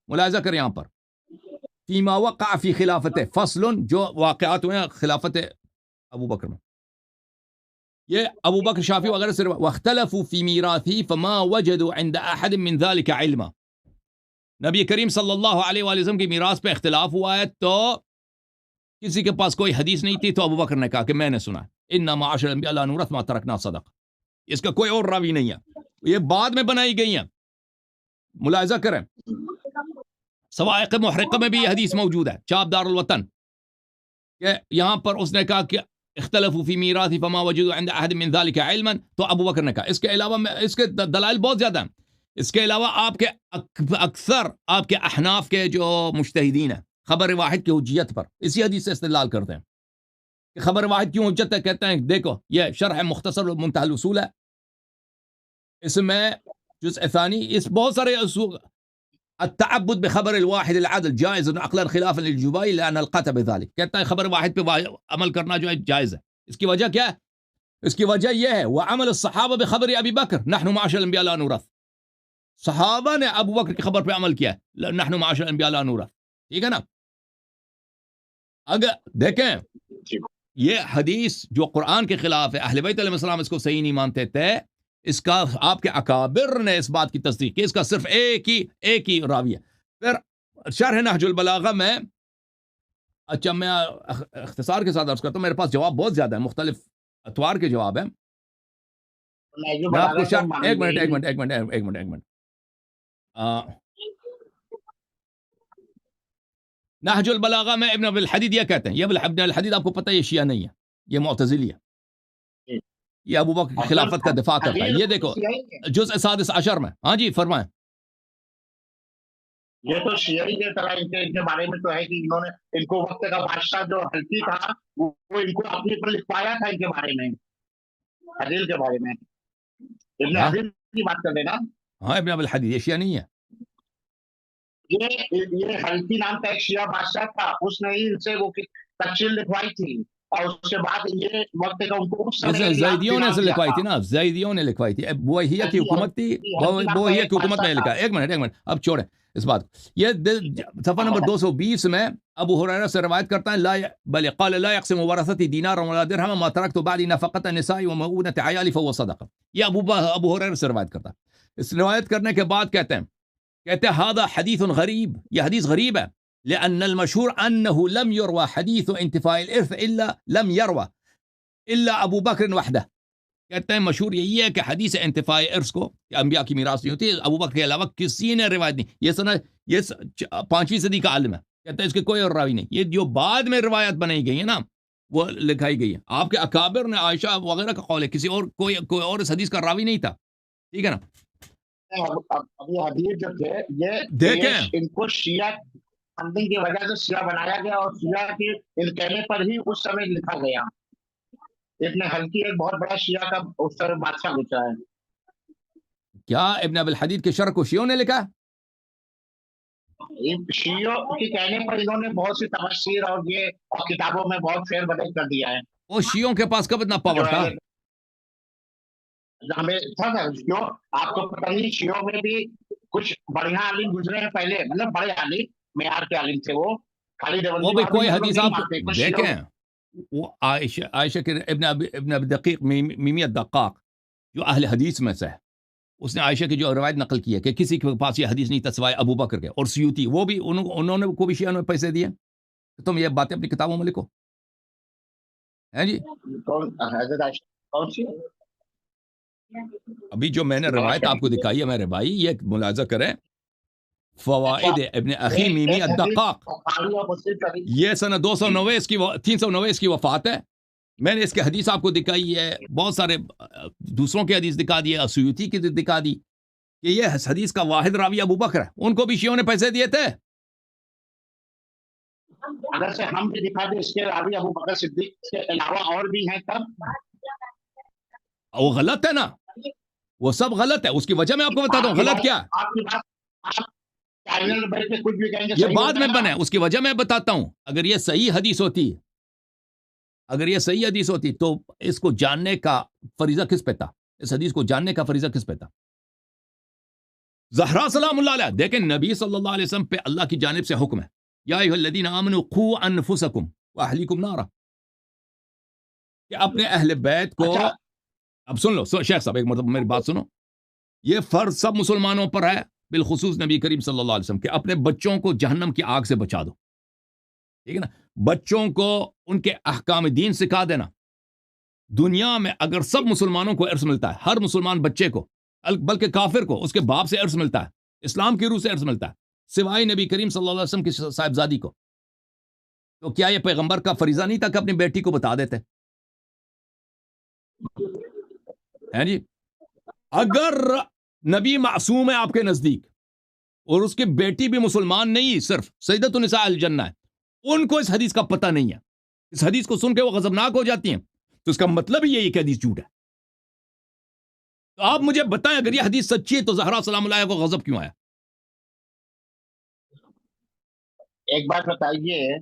मुलाहिजा करें यहाँ पर फीमा वक़अ फ़ी खिलाफत फ़स्लुन, जो वाक़यात हुए हैं खिलाफत अबू बकर में। ये अबू बकर शाफी वगैरह से वख्तलफू फी मीराथी फमा वजदू इंद अहद मिन ज़ालिका इल्मा, नबी करीम सल्लल्लाहु अलैहि वसल्लम की मीरास पे इख्तिलाफ हुआ है तो किसी के पास कोई हदीस नहीं थी, तो अबू बकर ने कहा कि मैंने सुना इन्ना मआशर अंबिया ला नूरथ मा तरकना सदक़। इसका कोई और रावी नहीं है, ये बाद में बनाई गई है। मुलाहिजा करें, सवाइक़ मुहरिक़ा में भी ये हदीस मौजूद है, चापदारुल वतन के यहाँ पर उसने कहा कि इख्तलफू फी मीराथी फमा वजदू इंद अहद मिन ज़ालिका इल्मन, तो अबू बकर ने कहा। इसके अलावा इसके दलाइल बहुत ज़्यादा हैं। इसके अलावा आपके अक्सर आपके अहनाफ के जो मुज्तहिदीन हैं खबर वाहिद की हुज्जियत पर इसी हदीस से इस्तेदलाल करते हैं कि खबर वाहिद क्यों हुज्जत है। कहते हैं देखो ये शरह मुख्तसर मुंतहल उसूल है, इसमें जुज़ सानी इस बहुत सारे अत्तअब्बुद बिखबर अलवाहिद अलअदल जायज़ अक़लन खिलाफन लिलजुबाई लअन अलक़त बिज़ालिक, कहता है खबर वाहिद पे अमल करना जो है जायज़ है। इसकी वजह क्या है? इसकी वजह यह है व अमल अस्सहाबा बिखबर अबी बकर नहनु मआशर अंबिया ला नूरथ, सहाबा ने अबू बकर की खबर पे अमल किया है, नहनु मआशर अंबिया ला नूरथ। ठीक है ना? अगर देखें ये हदीस जो कुरान के खिलाफ है, अहले बैत अलैहिस्सलाम इसको सही नहीं मानते थे, इसका आपके अकाबिर ने इस बात की तस्दीक की, इसका सिर्फ एक ही रावी है। फिर शरह नहजुल बलागा में, अच्छा मैं इख्तिसार के साथ अर्ज करता हूँ, मेरे पास जवाब बहुत ज्यादा है, मुख्तलिफ अतवार के जवाब है। मैं आपको एक मिनट नहजुल बलागा में इब्न अबुल हदीद ये कहते हैं, ये इब्न अबुल हदीद आपको पता है ये शिया नहीं है, ये मुअतज़िली है, ये अबू बकर की खिलाफत का दिफा करता है। ये देखो जुज़ सादिस अशर में। हाँ जी फरमाएं। ये तो शियाई के तरह इनके बारे में तो है कि इन्होंने इनको वक्त का बादशाह जो हल्की था वो इनको अपने पर लिखवाया था इनके बारे में। हदील के बारे में, इब्ने हाँ हदील की बात कर रहे ना। हाँ, इब्न अबुल हदीद ये शिया नहीं है। ये हल्की नाम का एक शिया बादशाह था, उसने ही इनसे वो तफसील लिखवाई थी, और उसके बाद ये वक्त का उनको उस समय इसने जैदियों ने से लिखवाई थी ना, जैदियों ने लिखवाई थी। अब बोहिया की हुकूमत थी, बोहिया की हुकूमत में लिखा। एक मिनट अब छोड़े इस बात को। ये सफ़ा नंबर 220 में अबू हुरैरा से रवायत करता है, ला बल क़ाल ला यक़सिमु वरसती दीनार वला दिरहम मा तरकतु बअदी नफ़क़त निसाई व मऊनत अयाली फहुव सदक़ा। ये अबू हुरैरा से रवायत करता है। इस रवायत करने के बाद कहते हैं हादा हदीथुन गरीब, ये हदीस गरीब है। لأن المشهور أنه لم يروى حديث انتفاء الإرث إلا لم يروى إلا أبو بكر وحده. कहते हैं मशहूर यही है कि हदीस इंतफाए इर्स को कि अंबिया की मीरास नहीं होती, अबू बकर के अलावा किसी ने रिवायत नहीं। ये सना ये 5वीं सदी का आलिम है, कहते हैं इसके कोई और रावी नहीं। ये जो बाद में रिवायत बनाई गई है ना, वो लिखाई गई है। आपके अकाबिर ने आयशा वगैरह का कौल है, किसी और कोई और इस हदीस का रावी नहीं था। ठीक है ना। अभी हदीस जो थे ये देखें, इनको शिया फंडिंग की वजह से शिया बनाया गया, और शिया के इन कहने पर ही उस समय लिखा गया। इब्ने हल्की एक बहुत बड़ा शिया का उस समय बादशाह गुजरा है। क्या इब्न अबुल हदीद के शरह को शियों ने लिखा? शियों के कहने पर इन्होंने बहुत सी तफसीर और ये और किताबों में बहुत फेरबदल कर दिया है। वो शियों के पास कब इतना पावर था? हमें था शियों, आपको पता नहीं, शियों में भी कुछ बढ़िया आलिम गुजरे हैं पहले, मतलब बड़े आलिम मेयार के आलिम थे वो। खाली वो भी कोई हदीस आप देखें, वो आयशा के इब्न अबी दकीक मीमी अद-दक्काक जो अहले हदीस में से है, उसने आयशा की जो रवायत नकल की है कि किसी के पास ये हदीस नहीं था सिवाय अबू बकर के। और सियूती वो भी उन्होंने को भी शिया में पैसे दिए। तो तुम ये बातें अपनी किताबों में लिखो, हैं जी। कौन सी? अभी जो मैंने रवायत आपको दिखाई है मेरे भाई, ये मुलाजा करें, फवाइद इब्न अखी मीमी अद-दक्काक, ये सन 390 की वफात है। मैंने इसके हदीस आपको दिखाई है, बहुत सारे दूसरों की हदीस दिखा दी है, असयूती की दिखा दी कि ये हदीस का वाहिद रावी अबू बकर है। उनको भी शियों ने पैसे दिए थे। अगर से हम भी दिखा दे इसके रावी अबू बकर सिद्दीक के अलावा और भी हैं, तब वो गलत है ना, वो सब गलत है। उसकी वजह मैं आपको बताता हूँ गलत क्या। आपकी बात कुछ भी कहेंगे, ये बाद में बने, उसकी वजह मैं बताता हूं। अगर ये सही हदीस होती तो इसको जानने का फरीजा किस पे था? इस हदीस को जानने का फरीजा किस पे था? ज़हरा सलामुल्लाह अलैहा। देखें, नबी सल्लल्लाहु अलैहि वसल्लम पे अल्लाह की जानिब से हुक्म है, या अय्युहल्लज़ीना आमनू क़ू अनफुसकुम व अहलीकुम नारा, कि अपने अहले बैत को। अब सुन लो शेख साहब, एक मतलब मेरी बात सुनो। ये फर्ज सब मुसलमानों पर है, बिलखुसूस नबी करीम सल्लल्लाहु अलैहि वसल्लम के, अपने बच्चों को जहन्नम की आग से बचा दो। ठीक है ना। बच्चों को उनके अहकाम दीन सिखा देना। दुनिया में अगर सब मुसलमानों को इर्स मिलता है, हर मुसलमान बच्चे को, बल्कि काफिर को उसके बाप से इर्स मिलता है, इस्लाम की रूह से इर्स मिलता है, सिवाय नबी करीम सल्लल्लाहु अलैहि वसल्लम की साहिबजादी को, तो क्या यह पैगंबर का फरीजा नहीं था कि अपनी बेटी को बता देते हैं जी? अगर नबी मासूम है आपके नजदीक और उसकी बेटी भी मुसलमान नहीं, सिर्फ सैयदतुन निसा अल जन्नह है, उनको इस हदीस का पता नहीं है, इस हदीस को सुन के वो गजबनाक हो जाती हैं, तो इसका मतलब ही यही कि हदीस झूठ है। तो आप मुझे बताएं, अगर ये हदीस सच्ची है तो ज़हरा सलाम अलैहा को गजब क्यों आया? एक बात बताइए,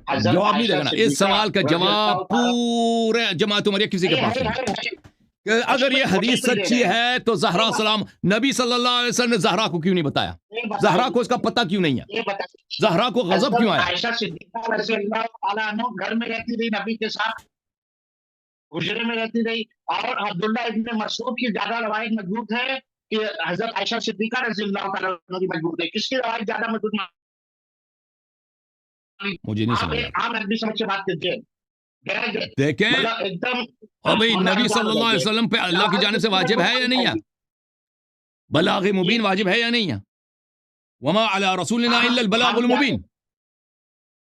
जवाब नहीं देना इस सवाल का जवाब पूरे जमात उमरिया किसी के पास नहीं। अगर ये हदीस सच्ची है तो ज़हरा सलाम, नबी सल्लल्लाहु अलैहि वसल्लम ने ज़हरा को क्यों नहीं बताया? ज़हरा को इसका पता क्यों नहीं है? ज़हरा को गजब क्यों आया? आयशा सिद्दीक़ा रज़ियल्लाहु ताला अन्हा घर में रहती रही, नबी के साथ हुजरे में रहती रही, और अब्दुल्ला इब्न मसऊद की ज्यादा रवायत मजबूत है कि हजरत आयशा सिद्दीक़ा रज़ियल्लाहु ताला अन्हा की मजबूत है। किसकी रवायत ज्यादा मजबूत? मुझे नहीं समझ आप नबी समझ से बात कीजिए। देखें, एकदम अभी नबी सल्लल्लाहु अलैहि वसल्लम पे अल्लाह की जानिब से वाजिब है या नहीं है? बलाग मुबीन वाजिब है या नहीं है? वमा अला रसूलिना इल्ला अल बलागुल मुबीन,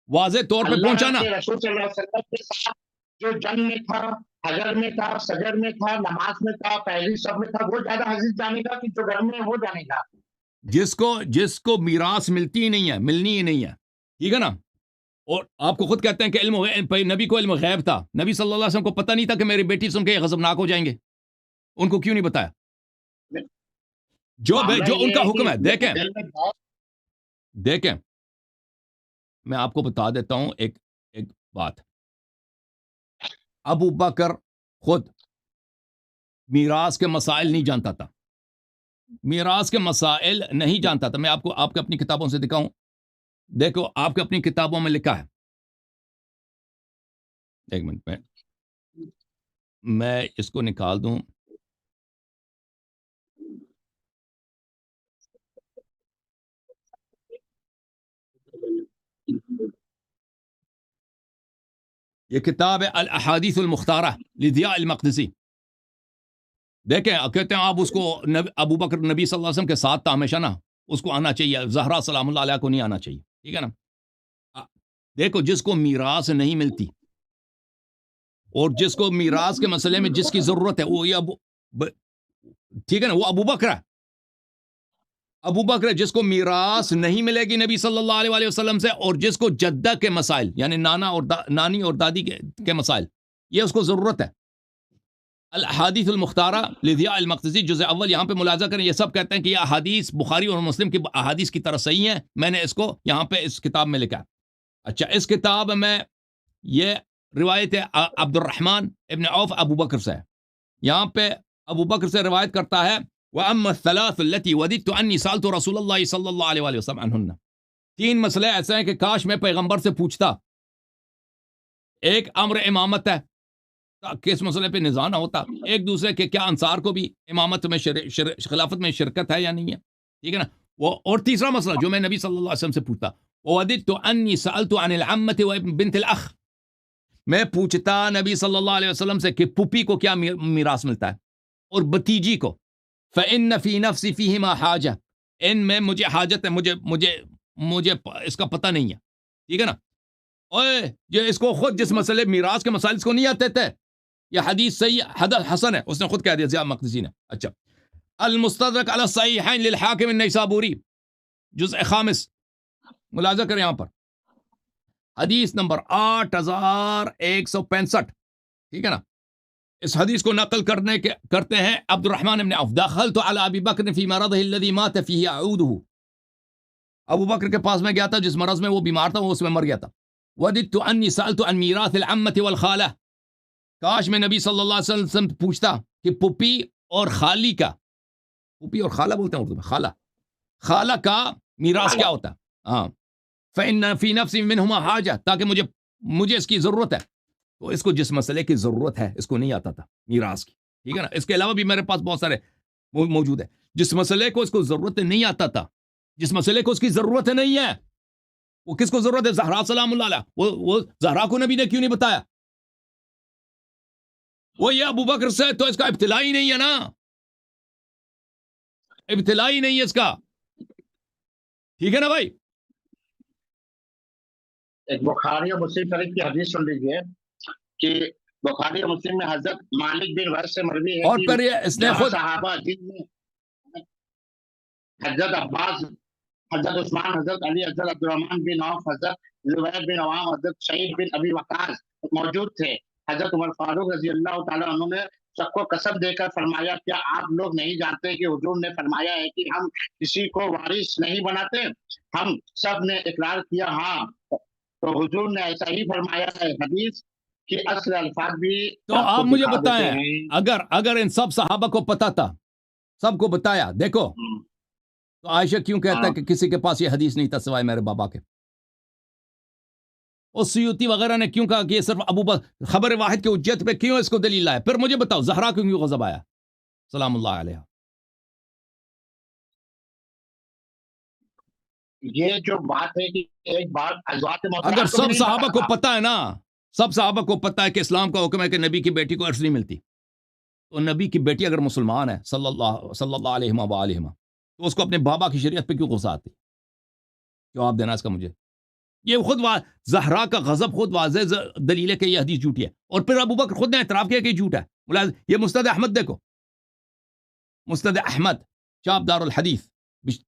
वाज़े तौर पे पहुंचाना। रसूल सल्लल्लाहु अलैहि वसल्लम के साथ जो जंग में था, हजर में था, सजर में था, नमाज में था, पहली सब में था, वो ज्यादा हदीस जानेगा कि जो घर में है वो जानेगा। जिसको मीरास मिलती ही नहीं है, मिलनी ही नहीं है, ठीक है ना, اور آپ کو خود کہتے ہیں کہ نبی کو علم غیب تھا، نبی صلی اللہ علیہ وسلم کو پتہ نہیں تھا کہ میری بیٹی سن کے یہ غضبناک ہو جائیں گے، ان کو کیوں نہیں بتایا؟ جو ان کا حکم ہے، دیکھیں میں آپ کو بتا دیتا ہوں ایک بات. ابو بکر خود میراث کے مسائل نہیں جانتا تھا، میراث کے مسائل نہیں جانتا تھا. میں آپ کے اپنی کتابوں سے دکھاؤں، دیکھو آپ کے اپنی کتابوں میں لکھا ہے، ایک منٹ میں اس کو نکال دوں. یہ کتاب ہے الاحادیث المختارہ لضیاء المقدسی. دیکھیں کہتے ہیں آپ اس کو ابو بکر نبی صلی اللہ علیہ وسلم کے ساتھ تھا ہمیشہ نا، اس کو آنا چاہیے، زہرا سلام اللہ علیہ کو نہیں آنا چاہیے، ٹھیک ہے نا. دیکھو جس کو میراث نہیں ملتی اور جس کو میراث کے مسئلے میں جس کی ضرورت ہے وہ ٹھیک ہے نا، وہ ابو بکر ہے. ابو بکر جس کو میراث نہیں ملے گی نبی صلی اللہ علیہ وسلم سے، اور جس کو جدہ کے مسائل یعنی نانی اور دادی کے مسائل یہ اس کو ضرورت ہے. الاحادیث المختارہ لضیاء المقدسی جزء اول، یہاں پہ ملاحظہ کریں، یہ سب کہتے ہیں کہ یہ احادیث بخاری اور مسلم کی احادیث کی طرح صحیح ہیں. میں نے اس کو یہاں پہ اس کتاب میں لکھا. اچھا، اس کتاب میں یہ روایت ہے عبد الرحمن ابن عوف ابو بکر سے، یہاں پہ ابو بکر سے روایت کرتا ہے وَأَمَّا الثَّلَاثُ الَّتِي وَدِدْتُ أَنِّي سَأَلْتُ رَسُولَ اللَّهِ صلی اللہ علیہ وسلم عنہن. 3 مسئلے ایسے ہیں کہ کاش میں پیغمبر سے پوچھتا. ایک امر امامت ہے، کس مسئلے پہ نزاع نہ ہوتا. ایک دوسرے کے کیا انصار کو بھی امامت میں خلافت میں شرکت ہے یا نہیں ہے، ٹھیک ہے نا. اور تیسرا مسئلہ جو میں نبی صلی اللہ علیہ وسلم سے پوچھتا، وَوَدِدْتُ أَنِّي سَأَلْتُ عَنِ الْعَمَّةِ وَبِنْتِ الْأَخِ. میں پوچھتا نبی صلی اللہ علیہ وسلم سے کہ پھوپھی کو کیا میراث ملتا ہے اور بھتیجی کو. فَإِنَّ فِي نَفْسِ فِيهِمَا حَاجَةٌ، ان میں مجھے حاجت ہے، مجھے اس کا پتہ نہیں ہے، ٹھیک ہے نا. اوے یہ اس کو خود جس مسئلے میراث کے مسائل اس کو نہیں آتے تھے. یہ حدیث صحیح حسن ہے، اس نے خود کہہ دیا ضیاء مقدسی نے. اچھا، المستدرک علی الصحیحین للحاکم النیسابوری جزء 5، ملاحظہ کریں یہاں پر حدیث نمبر 8165، ٹھیک ہے نا. اس حدیث کو نقل کرتے ہیں عبد الرحمن ابن عوف. دخلت علی ابی بکر فی مرضه الذی مات فیہ اعوده. ابو بکر کے پاس میں گیا تھا جس مرض میں وہ بیمار تھا، وہ اس میں مر گیا تھا. وددت انی سألت عن میراث العمة والخالہ. کاش میں نبی صلی اللہ علیہ وسلم پوچھتا کہ پھوپھی اور خالی کا، پھوپھی اور خالہ بولتے ہیں اردو میں، خالہ کا میراث کیا ہوتا ہے. ہاں، فإن فی نفسی منہما حاجہ، تاکہ مجھے اس کی ضرورت ہے. تو اس کو جس مسئلے کی ضرورت ہے اس کو نہیں آتا تھا میراث کی، ٹھیک ہے نا. اس کے علاوہ بھی میرے پاس بہت سارے موجود ہے. جس مسئلے کو اس کو ضرورت نہیں آتا تھا، جس مسئلے کو اس کی ضرورت نہیں ہے، وہ کس کو ضرورت ہے؟ زہرا سلام اللہ علیہ. وہ زہرا کو نبی نے کیوں نہیں بتایا؟ وہ یہ ابو بکر سے تو اس کا ابتلا ہی نہیں ہے نا، ابتلا ہی نہیں ہے اس کا، ٹھیک ہے نا بھائی. ایک بخاری اور مسلم شریف کی حدیث سن لیجیے کہ بخاری اور مسلم میں حضرت مالک بن وحش سے مروی ہے، اور پھر اس نے خود صحابہ جن میں حضرت عباس، حضرت عثمان، حضرت علی، حضرت عبد الرحمن بن عوف، حضرت زبیر بن عوام، حضرت سعید بن ابی وقاص موجود تھے. حضرت عمر فاروق رضی اللہ تعالیٰ عنہ نے سب کو قسم دے کر فرمایا، کیا آپ لوگ نہیں جانتے کہ حضور نے فرمایا ہے کہ ہم کسی کو وارث نہیں بناتے؟ ہم سب نے اقرار کیا ہاں. تو حضور نے ایسا ہی فرمایا ہے. حدیث کی اصل الفاظ بھی تو آپ مجھے بتائیں، اگر ان سب صحابہ کو پتا تھا، سب کو بتایا، دیکھو تو عائشہ کیوں کہتا ہے کہ کسی کے پاس یہ حدیث نہیں تھا سوائے میرے بابا کے؟ اور سیوطی وغیرہ نے کیوں کہا کہ یہ صرف ابو بکر خبر واحد کی حجت پہ کیوں اس کو دلیل لایا؟ پھر مجھے بتاؤ زہرا کو کیوں غضب آیا سلام اللہ علیہ؟ یہ جو بات ہے کہ ایک بات اگر سب صحابہ کو پتہ ہے نا، سب صحابہ کو پتہ ہے کہ اسلام کا حکم ہے کہ نبی کی بیٹی کو عرص نہیں ملتی، تو نبی کی بیٹی اگر مسلمان ہے صلی اللہ علیہ وآلہ تو اس کو اپنے بابا کی شریعت پہ کیوں غصہ آتی؟ جواب دینا اس کا مجھے. یہ خود زہرا کا غضب خود واضح دلیل ہے کہ یہ حدیث جھوٹی ہے. اور پھر ابو بکر خود نے اعتراف کیا کہ یہ جھوٹ ہے. یہ مستند احمد دیکھو، مستند احمد چاپ دار الحدیث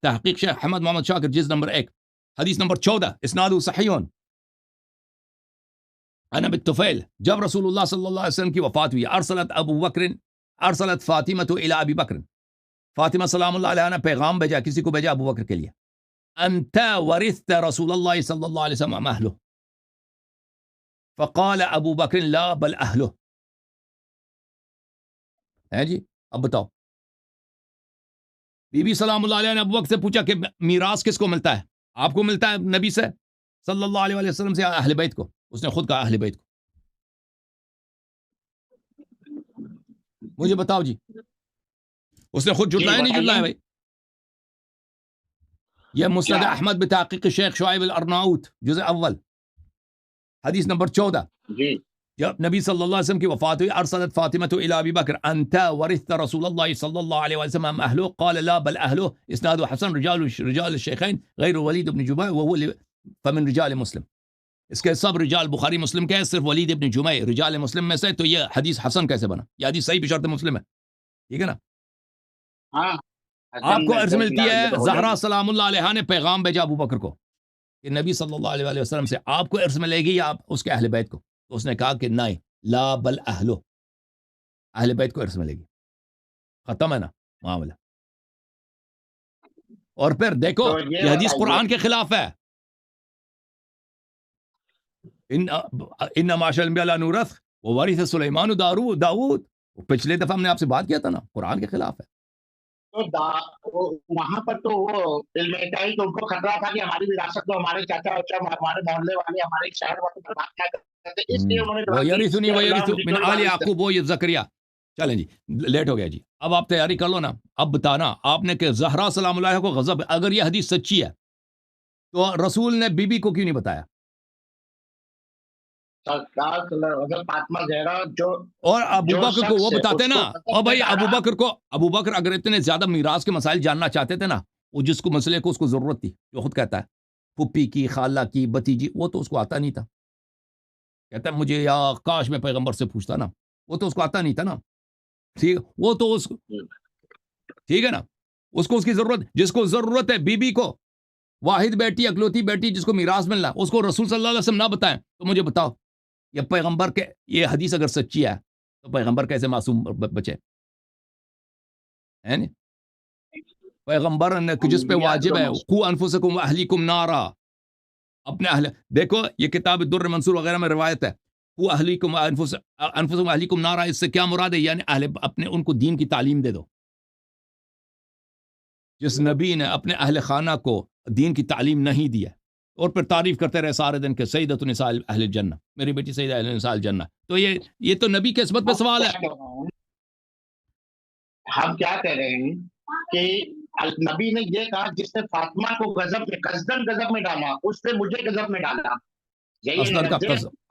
تحقیق شیخ احمد محمد شاکر، جز نمبر 1، حدیث نمبر 14، اسناد صحیح. अना बित्तुफैल, जब रसूलुल्लाह सल्लल्लाहु अलैहि वसल्लम की वफात हुई, अरसलत फातिमा तो इला अबी बकर, फातिमा सलामुल्लाह अलैहा ने पैगाम भेजा, किसी को भेजा अबू बकर के लिए, अंता वरिस्त रसूलुल्लाह सल्लल्लाहु अलैहि वसल्लम अहलु, फ़क़ाल अबू बकर ला बल अहलु। है जी, अब बताओ, बीबी सलामुल्लाह अलैहा ने अबू बकर से पूछा कि मीरास किसको मिलता है? आपको मिलता है नबी से सल्लल्लाहु अलैहि वसल्लम से, अहले बैत को? उसने खुद कहा अहले बैत को। मुझे बताओ जी, उसने खुद जुटलाया नहीं जुटलाया भाई? यह मुस्नद अहमद बिताक़ीक़ शेख शुआइब अल-अर्नाऊत जुज़ अव्वल हदीस नंबर 14। जब नबी सल्लल्लाहु अलैहि वसल्लम की वफात हुई, अरसलत फातिमा तो इला अबी बकर अंता वरिस्त रसूलुल्लाह सल्लल्लाहु अलैहि वसल्लम अहलु, क़ाल ला बल अहलु, इस्नादु हसन, रिजाल शेखैन गैर वलीद इब्न जुमै व हुवा फमिन रिजाल मुस्लिम। इसके सब रिजाल बुखारी मुस्लिम के हैं, सिर्फ वलीद इब्न जुमै रिजाल मुस्लिम में से, तो ये हदीस हसन कैसे बना? ये हदीस सही बशर्त मुस्लिम है, ठीक है ना? हाँ, आपको अर्ज मिलती है, ज़हरा सलामुल्लाह अलैहा ने पैगाम भेजा अबू बकर को कि नबी सल्लल्लाहु अलैहि वसल्लम से आपको अर्ज मिलेगी या आप उसके अहले बैत को? तो उसने कहा कि नहीं, ला बल अहलो, अहले बैत को अर्ज मिलेगी। खत्म है ना मामला। और फिर देखो, तो ये हदीस कुरान के खिलाफ है। इन माशल अंबिया ला नूरथ व वारिस सुलेमान दाऊद, पिछले दफा हमने आपसे बात किया था ना, कुरान के खिलाफ है। तो वहां पर तो वो इल्म इकाई तो उनको खतरा था कि हमारी विरासत को हमारे चाचा चाचा, हमारे मोहल्ले वाले, हमारे शहर वाले पर बात क्या करते, इसलिए उन्होंने वयरिसुनी मिन आले याकूब व ज़करिया। चलें जी, लेट हो गया जी, अब आप तैयारी कर लो ना। अब बताना आपने कि ज़हरा सलामुल्लाह को गज़ब, अगर ये हदीस सच्ची है तो रसूल ने बीबी को क्यों नहीं बताया? फातिमा ज़हरा जो, और अबू बकर को वो बताते ना। और भाई अबू बकर अगर इतने ज्यादा मीरास के मसाइल जानना चाहते थे ना, वो जिसको मसले को उसको जरूरत थी, जो खुद कहता है फुप्पी की, खाला की, भतीजी, वो तो उसको आता नहीं था। कहता है मुझे या काश मैं पैगंबर से पूछता ना, वो तो उसको आता नहीं था ना। ठीक, वो तो उसको, ठीक है ना, उसको उसकी जरूरत, जिसको जरूरत है बीबी को, वाहिद बेटी, अकलौती बेटी जिसको मीरास मिलना, उसको रसूल सल्लल्लाहु अलैहि वसल्लम ना बताएं तो मुझे बताओ, ये पैगंबर के, ये हदीस अगर सच्ची है तो पैगंबर कैसे मासूम बचे? है नहीं? पैगंबर ने जिस पे वाजिब है, कू अनफुसकुम व अहलीकुम नारा, अपने अहले, देखो ये किताब दुर्र मंसूर वगैरह में रिवायत है, कू अहलीकुम अनफुसकुम व अहलीकुम नारा, इससे क्या मुराद है? यानी अहले, अपने उनको दीन की तालीम दे दो। जिस नबी ने अपने अहले खाना को दीन की तालीम नहीं दिया और फिर तारीफ करते रहे सारे दिन के सईदतुन निसाइल अहले जन्नह, मेरी बेटी सईदा अहले निसाइल जन्नह, तो ये तो नबी के इसमत पे सवाल है। हम क्या कह रहे हैं कि नबी ने ये कहा जिसने फातिमा को गजब में, कसदन गजब में डाला, उसने मुझे गजब में डाला। कसदन का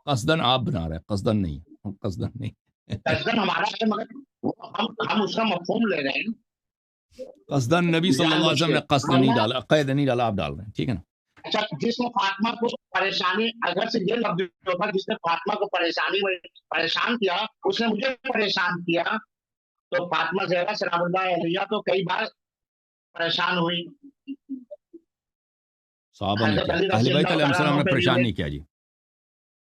कसदन आप बना रहे, कसदन नहीं, कसदन नहीं, कसदन हमारा है, मगर हम उसका मफहूम ले रहे हैं। कसदन नबी सल्लल्लाहु अलैहि वसल्लम ने कसद नहीं डाला, कैद नहीं डाला, आप डाल रहे हैं, ठीक है ना? अच्छा, जिसने फातिमा को परेशानी, अगर से ये लफ्ज होगा जिसने फातिमा को परेशान किया, उसने मुझे परेशान किया, तो फातिमा ज़हरा सलामुल्लाह अलैहा तो कई बार परेशान हुई। साहबा ने अहले बैत अलैहिस्सलाम ने परेशान नहीं किया जी,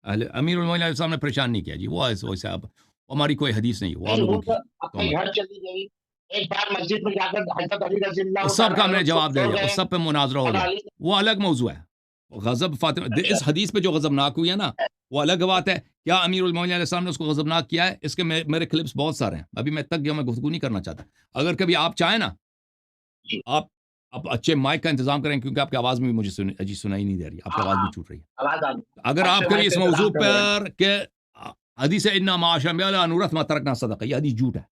अहले अमीरुल मोमिनीन अलैहिस्सलाम ने परेशान नहीं किया जी, वो वैसे आप, हमारी कोई हदीस नहीं, वो आप लोगों की अपने घर चली गई, एक बार मस्जिद में जाकर हज़रत अली रज़ी अल्लाह सब का हमने जवाब दे दिया, उस सब पे मुनाजरा हो गया, वो अलग मौजू है। गजब फातिमा, इस हदीस पे जो गजबनाक हुई है ना, वो अलग बात है। क्या अमीरुल मोमिनीन अलैहिस्सलाम ने उसको गजबनाक किया है? इसके मेरे क्लिप्स बहुत सारे हैं, अभी मैं तक गया, मैं गुफ्तगू नहीं करना चाहता। अगर कभी आप चाहें ना, आप अच्छे माइक का इंतजाम करें, क्योंकि आपकी आवाज में भी मुझे सुनाई नहीं दे रही, आपकी आवाज भी छूट रही है। अगर आप कभी इस मौजू पर के हदीस इन्ना माशा अनुरथ मा तरकना सदका, ये हदीस झूठ है,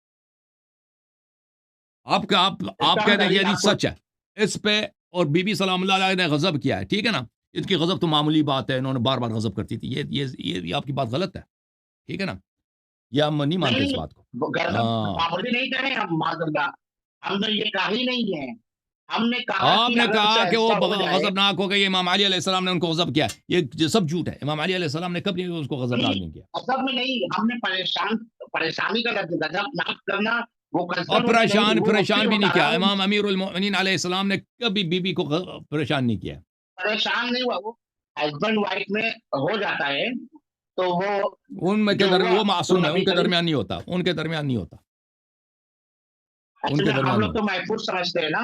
आप कहते हैं कि हदीस सच है इस पे, और बीबी सलामुल्लाह अलैहा ने गजब किया है, ठीक है ना? इनकी गजब तो मामूली बात है, इन्होंने बार बार गजब करती थी, ये आपकी बात गलत है, ठीक है ना? ये हम नहीं मानते इस बात को। मामूली नहीं करें हम, माज़ल्लाह, हमने ये कहा ही नहीं है। हमने कहा, आपने कहा कि वो गजबनाक हो गई, इमाम अली अलैहिस्सलाम ने उनको गजब किया, ये सब झूठ है। इमाम अली अलैहिस्सलाम ने कभी उसको गजबनाक नहीं किया। गजब में नहीं, हमने परेशानी का गजबनाक करना, वो और परेशान भी नहीं किया। इमाम अमीरुल मोमिनीन अलैहिस्सलाम ने कभी बीबी को परेशान नहीं किया। परेशान नहीं हुआ, वो हस्बैंड वाइफ में हो जाता है, तो वो उनमें के जो दरमियान हुआ वो तो मासूम है, नबी उनके करीम दरमियान नहीं होता, उनके दरमियान नहीं होता, असल उनके में हम दरमियान लोग नहीं तो होता। महफूज समझते हैं ना।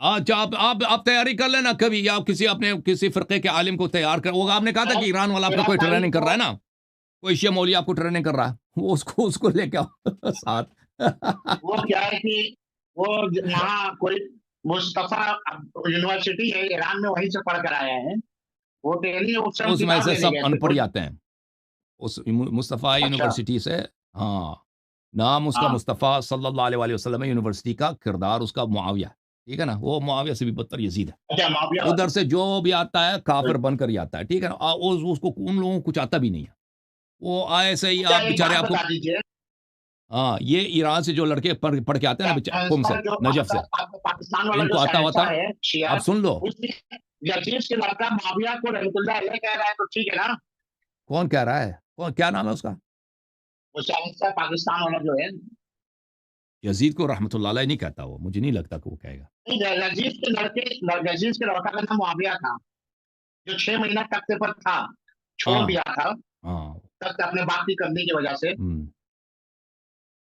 अच्छा, आप तैयारी कर लेना कभी, या किसी अपने किसी फिरके के आलिम को तैयार कर, वो आपने कहा था कि ईरान वाला आपका तेरह कोई तारीख ट्रेनिंग कर को रहा है ना, कोई शिया मौलवी आपको ट्रेनिंग कर रहा है, वो उसको लेके आओ साथ। वो क्या है कि वो वहाँ कोई मुस्तफा यूनिवर्सिटी है ईरान में, वहीं से पढ़ कर आया है वो डेली उस समय उसमें किताब से लेने सब गए थे अनपढ़ तो। आते हैं उस मुस्तफ़ा अच्छा यूनिवर्सिटी से। हाँ, नाम उसका हाँ मुस्तफ़ा सल्लल्लाहु अलैहि वसल्लम है, यूनिवर्सिटी का किरदार उसका मुआविया है, ठीक है ना, वो मुआविया से भी बदतर यजीद है। अच्छा माफिया उधर से जो भी आता है काफिर बनकर ही आता है, ठीक है ना, उसको उन लोगों को कुछ आता भी नहीं है, वो आए से ही अच्छा आप एक बेचारे बात आपको। बता दीजिए, हाँ, ये ईरान से जो लड़के पढ़ के आते हैं ना कुम से, इसका जो नजफ से, आपका पाकिस्तान वाला इनको जो आता शहंशाह होता, है शिया, आप सुन लो। उस यजीद के लड़का माविया को रहमतुल्लाह अलैह कह रहा है तो ठीक है ना। कौन कह रहा है, कौन, क्या नाम है उसका? वो शहंशाह पाकिस्तान वाला जो है, यजीद को रहमतुल्लाह अलैह नहीं कहता, वो मुझे नहीं लगता कि वो कहेगा। यजीद के लड़का का नाम मुआविया था, जो 6 महीना तख्ते पर था, छोड़ हाँ दिया था हाँ। तख्त अपने बाप की करने की वजह से।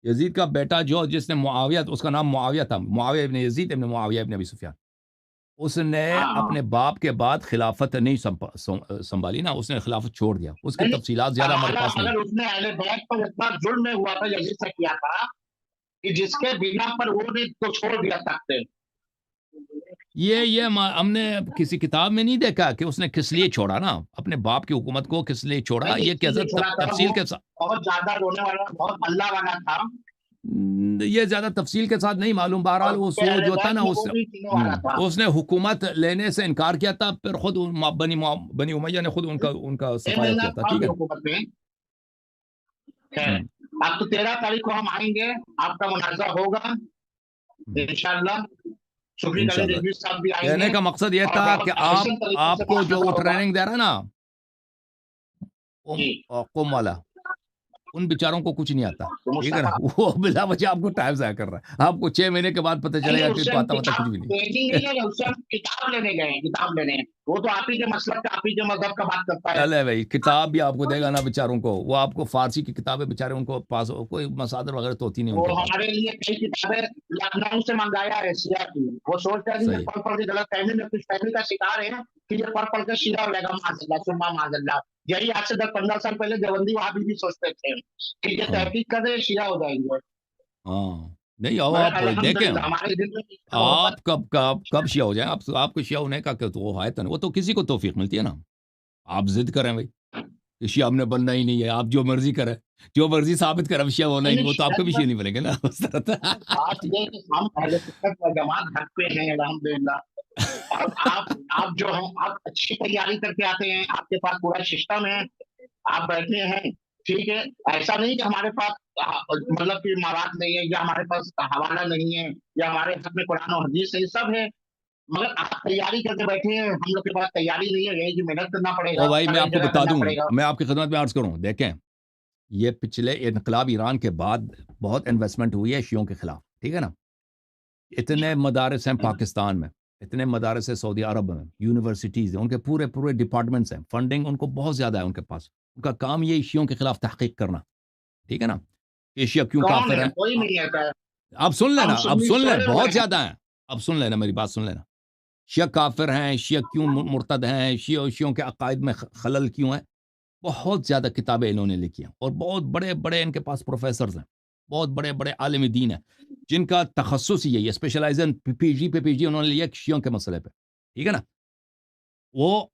यजीद का बेटा जो जिसने मुआविया, उसका नाम मुआविया था, मुआविया इब्न यजीद इब्न मुआविया इब्न अबी सुफियान, उसने हाँ अपने बाप के बाद खिलाफत नहीं संभाली ना, उसने खिलाफत छोड़ दिया, उसकी नहीं, तफसीलात ज्यादा हमारे पास नहीं। अगर उसने अहले बैत पर इतना जुल्म हुआ था, यजीद से किया था कि जिसके बिना पर वो ने तो छोड़ दिया तख्ते। ये हमने किसी किताब में नहीं देखा कि उसने किस लिए छोड़ा ना, अपने बाप की हुकूमत को किस लिए छोड़ा, नहीं, ये कैसे इसलिए छोड़ा था, तफसील वो के साथ, बहुत ज्यादा रोने वाला, बहुत अल्लाह वाला था, ये ज्यादा तफसील के साथ नहीं मालूम। बहरहाल और वो अहले जो था बैत ना, में वो भी जीने वाला था। उसने हुकूमत लेने से इनकार किया था, फिर खुद बनी उमैया ने खुद उनका 6 सफाया महीना किया था, था ठीक है। हुकूमत में। खैर, अब तो 13 तारीख को हम आएंगे, आपका मुनाजा होगा इंशाल्लाह। सुफी कली इंशाल्लाह। रिजवी साहब भी आएंगे कहने का मकसद ये और था बहुत कि अहसन तरीके से आपको जो वो मुनाजा होगा। ट्रेनिंग दे रहा है ना जी कौम वाला, उन बेचारों को कुछ नहीं आता, तो ठीक है ना, मुस्तफा वो बिला वजह आपको टाइम जाया कर रहा है, आपको 6 महीने के बाद पता नहीं चलेगा कि उससे इनको हम आता होता किताब कुछ भी नहीं। ट्रेनिंग नहीं है, उससे हम किताब लेने गए हैं, किताब लेने। वो तो आप ही के मसलब का, आप ही के मजहब का बात करता है। चले भाई, किताब भी आपको देगा ना बेचारों को, वो आपको फारसी की किताबें बेचारे उनको पास कोई मसादर वगैरह तो होती नहीं वो उनके पास। हमारे लिए कई किताबें लखनऊ से मंगाया है शिया की। वो सोचते हैं कि ये सही, पढ़ पढ़ के गलत फहमी में कुछ फहमी का शिकार है कि ये पढ़ के शिया हो जाएगा, माजल्ला सुम्मा माजल्ला। यही आज से 10-15 साल पहले देवबंदी वहां भी सोचते थे कि ये हाँ तहकीक कर रहे शिया हो जाएंगे। हाँ, नहीं आओ मगर आप देखें, अल्हम्दुलिल्लाह हमारे दिल में इतना आप कब शिया हो जाए, आपको शिया होने का तो वो है, वो तो किसी को तौफीक मिलती है ना, आप जिद करें भाई कि शिया हमने बनना ही नहीं है, आप जो मर्जी करें, जो मर्जी साबित करें, शिया होना ही नहीं, वो तो आपको भी शिया नहीं बनेंगे ना उस तरह बात ये है कि हम अहले सुन्नत व जमात हक पे हैं अल्हम्दुलिल्लाह। और आप जो हैं, आप अच्छी तैयारी करके आते हैं, आपके पास पूरा सिस्टम है, आप बैठे हैं, ठीक है। ऐसा नहीं कि हमारे पास मतलब कि मवाद नहीं है, या हमारे पास हवाला नहीं है, या हमारे हक में कुरान और हदीस है, सब है, मगर आप तैयारी करके बैठे हैं। हम लोग के पास तैयारी नहीं है, यही कि मेहनत करना पड़ेगा, ओ भाई, मैं आपको जगह बता करना दूं, पड़ेगा। मैं आपकी खिदमत में अर्ज करूं, देखें, ये पिछले इनकलाब ईरान के बाद बहुत इन्वेस्टमेंट हुई है शियों के खिलाफ, ठीक है ना, इतने मदारस हैं पाकिस्तान में, इतने मदारस है सऊदी अरब में, यूनिवर्सिटीज़ हैं, उनके पूरे पूरे डिपार्टमेंट्स हैं, फंडिंग उनको बहुत ज़्यादा है उनके पास, उनका काम ये शियों के खिलाफ तहकीक करना, ठीक है ना, कि शिया क्यों कौन काफिर है? हैं। कोई नहीं है। अब सुन लेना, हम अब सुन्नी सुन ले, सोने बहुत वाले हैं। ज़्यादा हैं, अब सुन लेना, मेरी बात सुन लेना, शिया काफिर हैं, शिया क्यों मुर्तद हैं, शियों के अकायद में खलल क्यों है, बहुत ज़्यादा किताबें इन्होंने लिखी हैं, और बहुत बड़े बड़े इनके पास प्रोफेसर्स हैं, बहुत बड़े बड़े आलिम दीन हैं, जिनका तखस्सुस ही यही है, स्पेशलाइजेशन पीएचडी उन्होंने लिया शियों के मसले पे, ठीक है ना। वो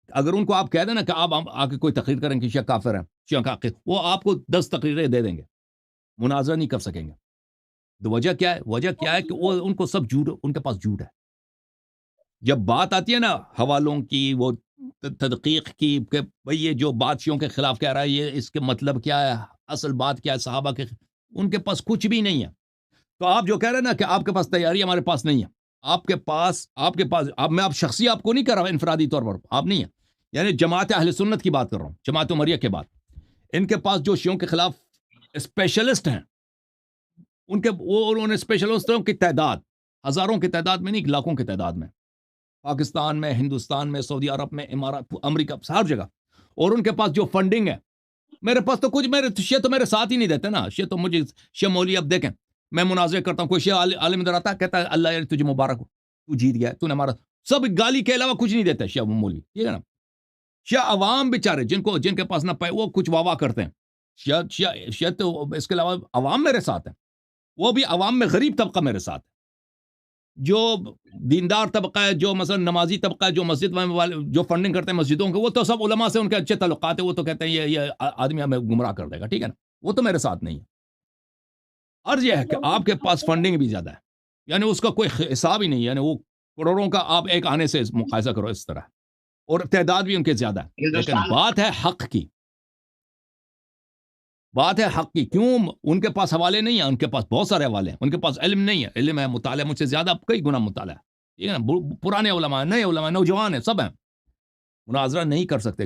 अगर उनको आप कह दें ना कि आप आके कोई तकरीर करें कि शिया काफिर है, शिया का अकीदा, वो आपको 10 तकरीरें दे देंगे, मुनाजरा नहीं कर सकेंगे। तो वजह क्या है? वजह क्या है कि वो उनको सब झूठ, उनके पास झूठ है। जब बात आती है ना हवालों की, वो तदकीक की, कि भाई ये जो बादशियों के खिलाफ कह रहा है, ये इसके मतलब क्या है, असल बात क्या है, सहाबा के, उनके पास कुछ भी नहीं है। तो आप जो कह रहे हैं ना कि आपके पास तैयारी, हमारे पास नहीं है, आपके पास अब मैं आप शख्सी आपको नहीं कर रहा हूं, इनफरादी तौर पर आप नहीं है, यानी जमात अहले सुन्नत की बात कर रहा हूं, जमात उमरिया के बाद, इनके पास जो शियों के खिलाफ स्पेशलिस्ट हैं, उन्होंने स्पेशलिस्टों की तादाद हजारों की तादाद में नहीं, लाखों की तादाद में, पाकिस्तान में, हिंदुस्तान में, सऊदी अरब में, इमारात, अमेरिका, हर जगह, और उनके पास जो फंडिंग है, میرے پاس تو کچھ میرے شیعہ تو میرے ساتھ ہی نہیں دیتے نا. شیعہ تو مجھے شیعہ مولوی اب دیکھیں میں مناظرے کرتا ہوں کوئی شیعہ عالم ادھر آتا ہے کہتا ہے اللہ یار تجھے مبارک ہو تو جیت گیا تو نے ہمارا سب گالی کے علاوہ کچھ نہیں دیتا شیعہ مولوی ٹھیک ہے نا. شیعہ عوام بیچارے جن کے پاس نہ پائے وہ کچھ واہ کرتے ہیں. شیعہ تو اس کے علاوہ عوام میرے ساتھ ہے وہ بھی عوام میں غریب طبقہ میرے ساتھ ہے. جو دیندار طبقہ ہے جو مثلا نمازی طبقہ ہے جو مسجد والے جو فنڈنگ کرتے ہیں مسجدوں کے وہ تو سب علماء سے ان کے اچھے تعلقات ہیں وہ تو کہتے ہیں یہ آدمی ہمیں گمراہ کر دے گا ٹھیک ہے نا. وہ تو میرے ساتھ نہیں ہے. عرض یہ ہے کہ آپ کے پاس فنڈنگ بھی زیادہ ہے یعنی اس کا کوئی حساب ہی نہیں ہے یعنی وہ کروڑوں کا آپ ایک آنے سے مقایسہ کرو اس طرح اور تعداد بھی ان کے زیادہ ہے. لیکن بات ہے حق کی کیوں ان کے پاس حوالے نہیں ہیں. ان کے پاس بہت سارے حوالے ہیں ان کے پاس علم نہیں ہے. علم ہے مطالعہ مجھ سے زیادہ کئی گنا مطالعہ ہے ٹھیک ہے نا. پرانے علماء نئے علماء نوجوان ہیں سب ہیں مناظرہ نہیں کر سکتے